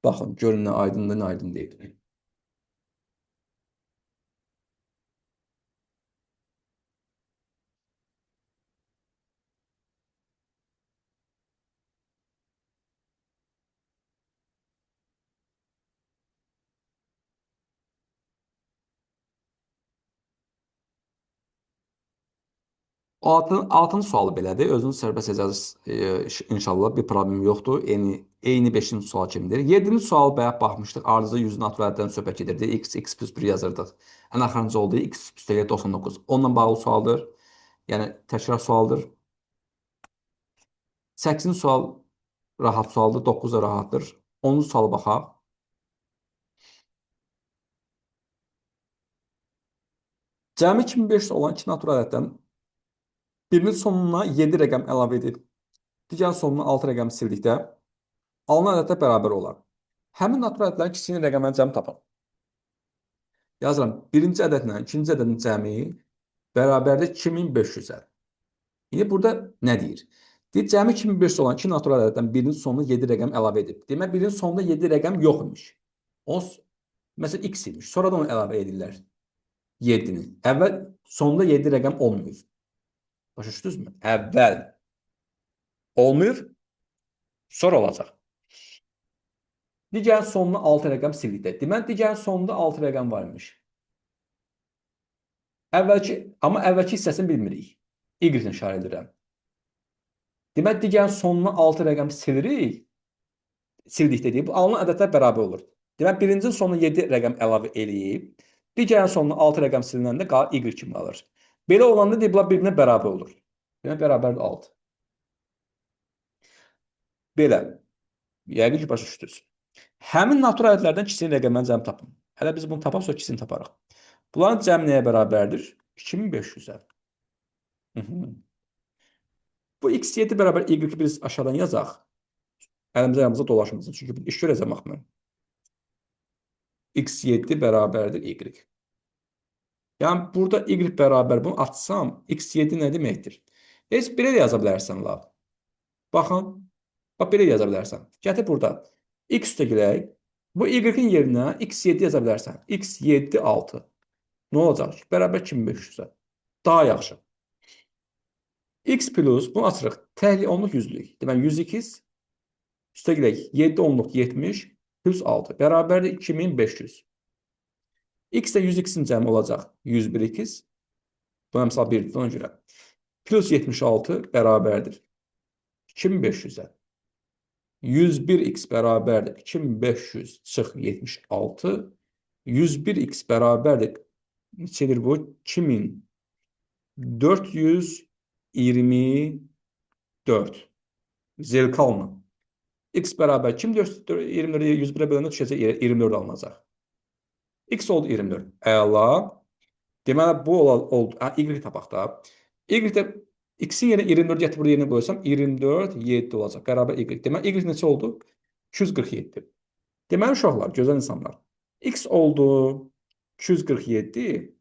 Baxın, görün nə aydın, nə aydın deyil. Altıncı sualı belədir. Özünüz sərbəst icazə inşallah bir problem yoxdur. Eyni 5-ci sual kimidir. 7-ci sual bayaq baxmışdıq. Ardıcı 100 naturaldən söhbət gedirdi. X plus 1 yazırdıq. Ən axırıncı oldu x üstəgəl 99. Onunla bağlı sualdır. Yəni təkrar sualdır. 8-ci sual rahat sualdır. 9 da rahatdır. 10-cu suala baxaq. Cəmi 2500 olan 2 natural ədəddən birinin sonuna 7 rəqəm əlavə edib, digər sonuna 6 rəqəm sildikdə alınan ədədlər bərabər olar. Həmin natural ədədlərin kiçiyinin rəqəmlərini cəmi tapın. Yazıram, birinci ədədlə ikinci ədədin cəmi bərabərdir 2500-ə. İndi burada nə deyir? Deyir, cəmi 2500 olan 2 natural ədəddən birinin sonuna 7 rəqəm əlavə edib. Demək, birinin sonunda 7 rəqəm yox imiş. O, məsələn, x imiş. Sonra da onu əlavə edirlər. 7-ni. Əvvəl sonunda 7 rəqəm olmuyor. Başa düşdünüzmü? Əvvəl olmuyor, sonra olacaq. Digərin sonuna 6 rəqəm sildikdə. Demək, digərin sonunda 6 rəqəm var imiş. Amma əvvəlki hissəsini bilmirik. Y-lə işarə edirəm. Demək, digərin sonuna 6 rəqəm sildikdə deyib, alınan ədədlər bərabər olur. Demək, birincinin sonuna 7 rəqəm əlavə eləyib, digərin sonuna 6 rəqəm silinəndə Y kimi alır. Belə olanda deyib, bunlar bir-birinə bərabər olur. Demək, bərabərdir 6. Belə. Yəqin ki, başa düşdünüz. Həmin natural ədədlərdən kiçiyinin rəqəmlərini cəmi tapın. Hələ biz bunu tapaq, sonra kiçiyini taparıq. Bunların cəmi nəyə bərabərdir? 2500-ə. Bu x7 bərabər y2 biz aşağıdan yazaq. Əlimizə yanımıza dolaşmasın. Çünki iş görəcəm axı mən. x7 bərabərdir y. Yəni, burada y bərabər bunu açsam, x7 nə deməkdir? Heç belə yaza bilərsən, la. Baxın. Bax, belə yaza bilərsən. Gətir burada. X üstəgilək. Bu y-in yerinə x7 yaza bilərsən. x7, 6. Nə olacaq? Bərabər 2500-ə. Daha yaxşı. X plus, bunu açırıq. Təhli onluq yüzlük. Deməli, 100x üstəgilək 7 onluq 70 plus 6. Bərabərdir 2500. X də 100x-in cəmi olacaq 101x. Bu əmsal 1-dir, ona görə. Plus 76 bərabərdir 2500-ə. 101x bərabərdir 2500 çıx 76. 101x bərabərdir neçədir bu? 2424. Zilkalma. X bərabər 24-ü 101-ə böləndə düşəcək 24 alınacaq. X oldu 24. Əla. Deməli, bu oldu. Y tapaq da. Y-də x-in yerinə 24 gətirib burada yerinə qoysam 24, 7 olacaq. Bərabər y. Deməli, y neçə oldu? 247. Deməli, uşaqlar, gözəl insanlar. X oldu 247.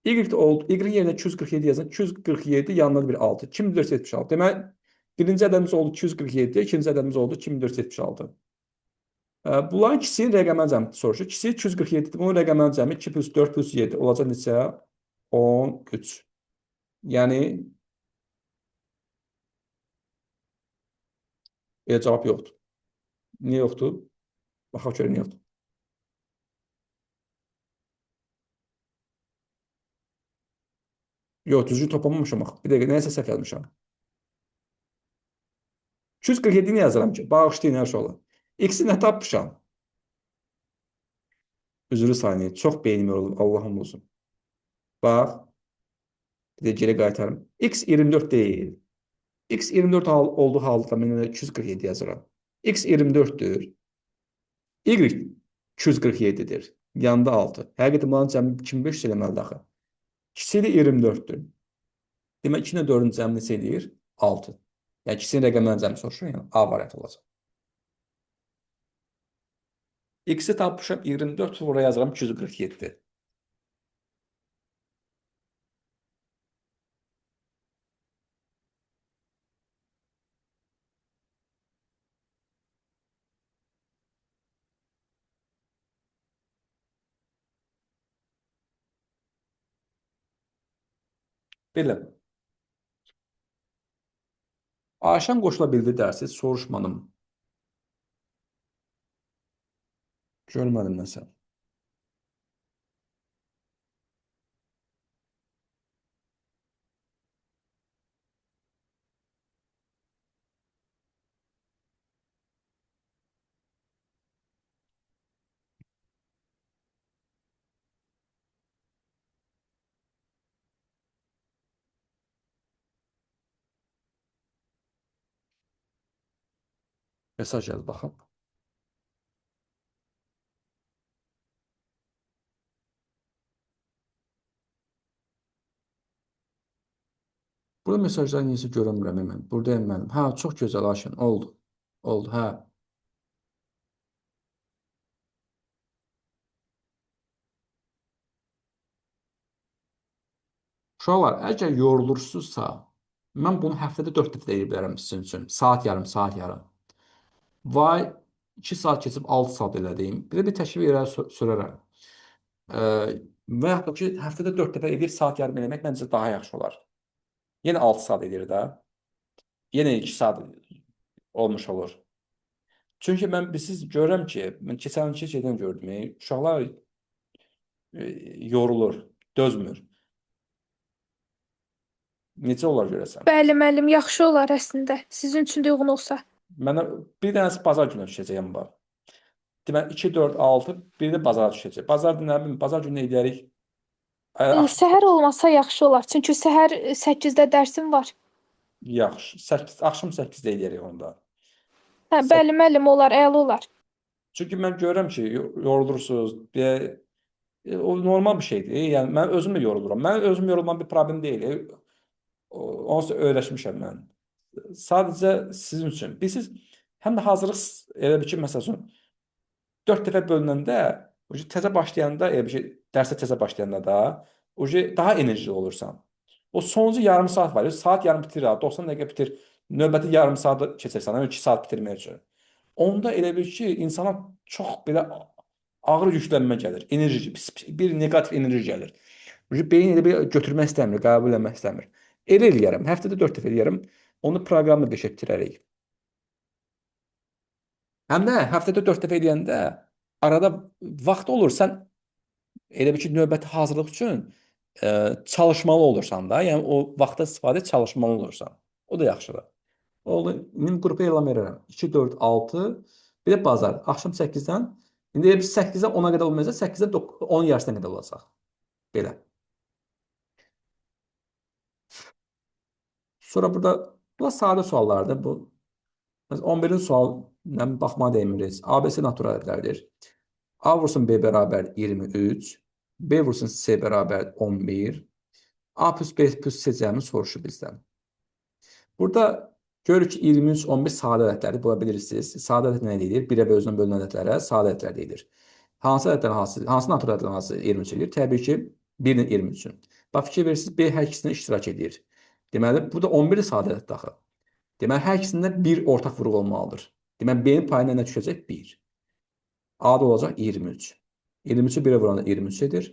Y oldu. Y-in yerinə 247 yazın. 247 yanına bir 6. 2476. Deməli, birinci ədədimiz oldu 247. İkinci ədədimiz oldu 2476. Bunların ikisinin rəqəmən cəmi soruşur. İkisi 247. Bunun rəqəmən cəmi 2 plus 4 plus 7 olacaq neçə? 13. Yəni, cavab yoxdur. Niyə yoxdur? Baxaq görək, niyə yoxdur. Yox, düzgün toplamamışam. Bir dəqiqə, nəyəsə səhv yazmışam. 247-ni yazıram ki, bağışlayın hər şey olur. X-i nə tapmışam? Üzrü saniyə. Çox beynim yorulub, Allahım olsun. Bax. Bir də geri qaytarım. X 24 deyil. X 24 olduğu halda mən ona 247 yazıram. X 24'dür. Y 247'dir. Yanda 6. Həqiqətən bunların cəmi 2500 eləməlidir axı. İkisi də 24'dür. Demək 2 ilə 4-ün cəmi neçə edir? 6. Yəni ikisinin rəqəmlərin cəmi soruşur, yəni A variantı olacaq. X-i tapmışam 24, buraya yazıram 247. Belə. Ayşən qoşula bildi dərsi soruşmadım. Görmədim nəsə. Mesaj yaz baxım. Burada mesajlar neysə görəmirəm hemen. Buradayım mənim. Hə, çox gözəl Ayşən. Oldu. Oldu, hə. Uşaqlar, əgər yorulursunuzsa, mən bunu həftədə 4 dəfə edə bilərəm sizin üçün. Saat yarım, saat yarım. Vay 2 saat keçib 6 saat elədiyim. Bir də bir təşvik irəli sürərəm. Və yaxud da ki, həftədə 4 dəfə edib saat yarım eləmək məncə daha yaxşı olar. Yenə 6 saat edir də. Yenə 2 saat olmuş olur. Çünki mən siz görürəm ki, mən keçən şeydən gördüm. Uşaqlar yorulur, dözmür. Necə olar görəsən? Bəli, müəllim, yaxşı olar əslində. Sizin üçün də uyğun olsa. Mənə bir dənəsi bazar günü düşəcəyəm var. Deməli 2, 4, 6, bir də bazara düşəcək. Bazar günü nə bilim, bazar günü edərik. Səhər olmasa yaxşı olar. Çünki səhər 8-də dərsim var. Yaxşı. 8, axşam 8-də edərik onda. Hə, bəli, müəllim, olar, əla olar. Çünki mən görürəm ki, yorulursunuz. O normal bir şeydir. Yəni mən özüm də yoruluram. Mən özüm yorulmam bir problem deyil. Onsuz öyrəşmişəm mən. Sadəcə sizin üçün. Bilirsiniz, həm də hazırlıq elə bir ki, məsəl üçün 4 dəfə bölünəndə, təzə başlayanda, elə bir şey, dərsə təzə başlayanda da, daha enerjili olursan. O sonuncu yarım saat var. Saat yarım bitir, 90 dəqiqə bitir. Növbəti yarım saat keçirsən, 2 saat bitirmək üçün. Onda elə bir ki, insana çox belə ağır yüklənmə gəlir. Enerji, bir negativ enerji gəlir. Beyin elə bir götürmək istəmir, qəbul etmək istəmir. Elə eləyərəm. Həftədə 4 dəfə eləyərəm. Onu proqramla qəşəngləşdirərək. Həm də həftədə 4 dəfə eləyəndə arada vaxt olur, sən elə bir ki, növbəti hazırlıq üçün çalışmalı olursan da, yəni o vaxtda istifadə çalışmalı olursan. O da yaxşıdır. Oldu. İndi qrupa elan verirəm. 2, 4, 6, bir də bazar. Axşam 8-dən. İndi biz 8-dən 10-a qədər olmayacaq, 8-dən 10 yarısına qədər olacaq. Belə. Sonra burada sadə suallardır. Bu 11-ci sualına baxma dəymirik. ABC natural ədədlərdir. A vursun B bərabər 23, B vursun C bərabər 11, A plus B plus C cəmi soruşur bizdən. Burada görürük ki, 23, 11 sadə ədədlərdir. Bula bilirsiniz. Sadə ədəd nə deyilir? 1-ə və özünə bölünən ədədlərə sadə ədədlər deyilir. Hansı ədədlərin hansı natural ədədlərin hansı 23 edir? Təbii ki, 1-nin 23-ün. Bax, fikir verirsiniz, B hər ikisində iştirak edir. Deməli, bu da 11 sadə ədəd daxil. Deməli, hər ikisində bir ortaq vurğu olmalıdır. Deməli, B-nin payına nə düşəcək? 1. A-da olacaq 23. 23-ü 1-ə vuranda 23 edir.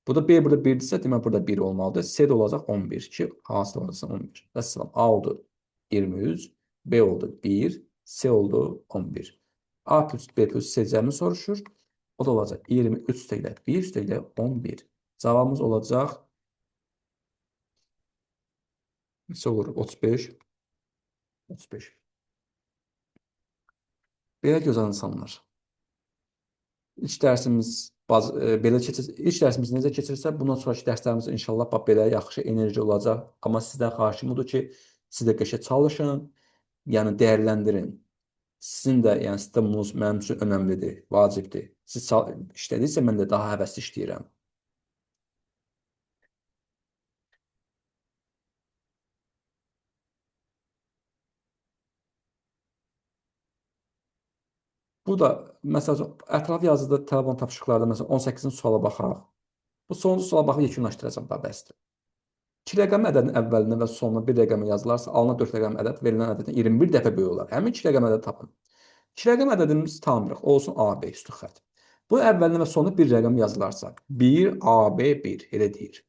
Bu da B burada 1-dirsə, deməli, burada 1 olmalıdır. C də olacaq 11 ki, hansı da olacaq 11. Vəssalam, A oldu 23, B oldu 1, C oldu 11. A plus B plus C cəmi soruşur. O da olacaq 23 üstəglə 1 üstəglə 11. Cavabımız olacaq neçə olur? 35. 35. Belə gözəl insanlar. İlk dərsimiz belə keçir. İlk dərsimiz necə keçirsə, bundan sonraki dərslərimiz inşallah belə yaxşı enerji olacaq. Amma sizdən xahişim odur ki, Siz də qəşəng çalışın, yəni dəyərləndirin. Sizin də yəni stimuls mənim üçün önəmlidir, vacibdir. Siz işlədikcə mən də daha həvəsli işləyirəm. Bu da məsələn ətraf yazıda telefon tapşırıqlarda məsələn 18-ci suala baxaraq. Bu sonuncu suala baxıb yekunlaşdıracağam da bəsdir. 2 rəqəm ədədin əvvəlinə və sonuna bir rəqəmi yazılarsa, alınan 4 rəqəm ədəd verilən ədəddən 21 dəfə böyük olar. Həmin 2 rəqəm ədədi tapın. 2 rəqəm ədədimiz tanımırıq. Olsun AB üstü xətt. Bu əvvəlinə və sonuna bir rəqəm yazılarsa, 1 AB 1 elə deyir.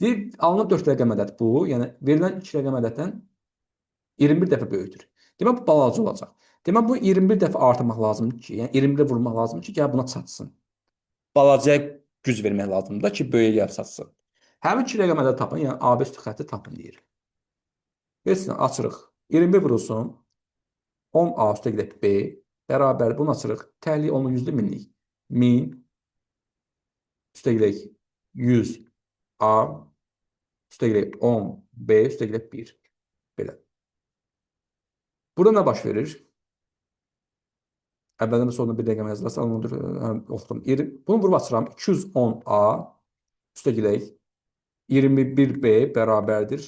Deyir, alınan 4 rəqəm ədəd bu, yəni verilən 2 rəqəm ədəddən 21 dəfə böyükdür. Demək bu balaca olacaq. Demək bu 21 dəfə artırmaq lazımdır ki, yəni 21-ə vurmaq lazımdır ki, gəl buna çatsın. Balacaya güc vermək lazımdır da ki, böyüyə gəlib çatsın. Həmin 2 rəqəm ədəd tapın, yəni AB üstü xətti tapın deyir. Heç nə açırıq. 21 vurulsun 10A üstə gedək B bərabər bunu açırıq. Təhlil onun yüzlü minlik. 1000 üstə gedək 100A üstə gedək 10 B üstə gedək 1. Belə. Burada nə baş verir? Əvvəldən və sonunda bir rəqəm yazılırsa, oxudum. Bunu vurub açıram. 210A üstə gedək 21B bərabərdir.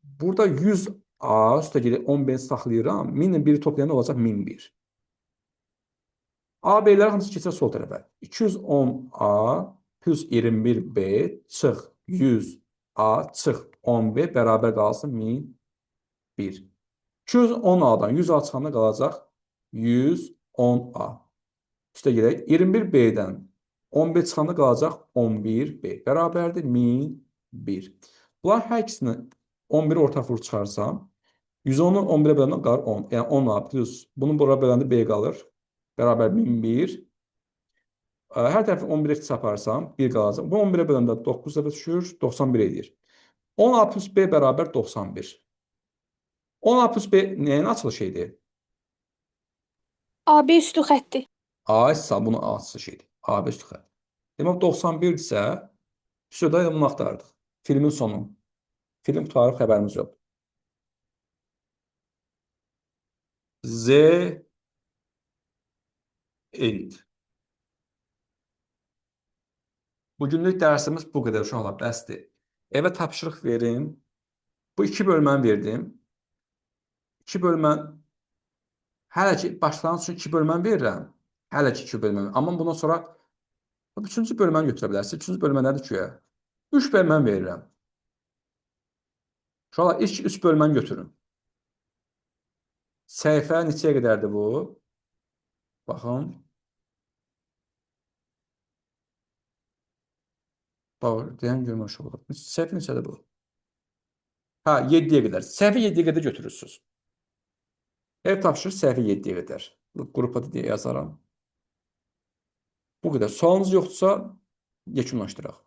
Burada 100A üstə gedək 10B saxlayıram. 1000 ilə 1-i toplayanda olacaq 1001. AB-lər hamısı keçir sol tərəfə. 210A plus 21B çıx 100A çıx 10B bərabər qalsın 1001. 210A-dan 100A çıxanda qalacaq 110A. Üstə gedək. 21B-dən 11 çıxanda qalacaq 11B. Bərabərdir 1001. Bunlar hər ikisini 11 ortaq vurub çıxarsam, 110-u 11-ə böləndə qalır 10. Yəni 10A plus, bunu bura böləndə B qalır. Bərabər 1001. Hər tərəfi 11 çaparsam 1 qalacaq. Bu 11-ə böləndə 9 dəfə düşür, 91 edir. 10A plus B bərabər 91. 10A plus B nəyin açılışı idi? AB üstü xətti. A isə bunun açılışı idi. AB üstü xətt. Demək 91 isə şurada bunu axtardıq. Filmin sonu. Film qutarıb xəbərimiz yoxdur. Z end. Bugünlük dərsimiz bu qədər uşaqlar, bəsdir. Evə tapşırıq verin. Bu 2 bölməni verdim. 2 bölmən hələ ki başlanğıc üçün 2 bölmən verirəm. Hələ ki 2 bölmən. Amma bundan sonra 3-cü bölməni götürə bilərsiniz. 3-cü bölmə nədir ki? 3 bölmən verirəm. Uşaqlar ilk 3 bölməni götürün. Səhifə neçəyə qədərdir bu? Baxın. Bax, deyən görməmiş oldu. Səhifə neçədir bu? Hə, 7-yə qədər. Səhifə 7-yə qədər götürürsünüz. Ev tapşırır səhifə 7-yə qədər. Qrupa da deyə yazaram. Bu qədər. Sualınız yoxdursa, yekunlaşdıraq.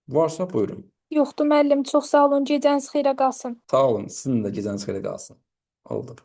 Varsa buyurun. Yoxdur müəllim, çox sağ olun. Gecəniz xeyrə qalsın. Sağ olun. Sizin də gecəniz xeyrə qalsın. Oldu.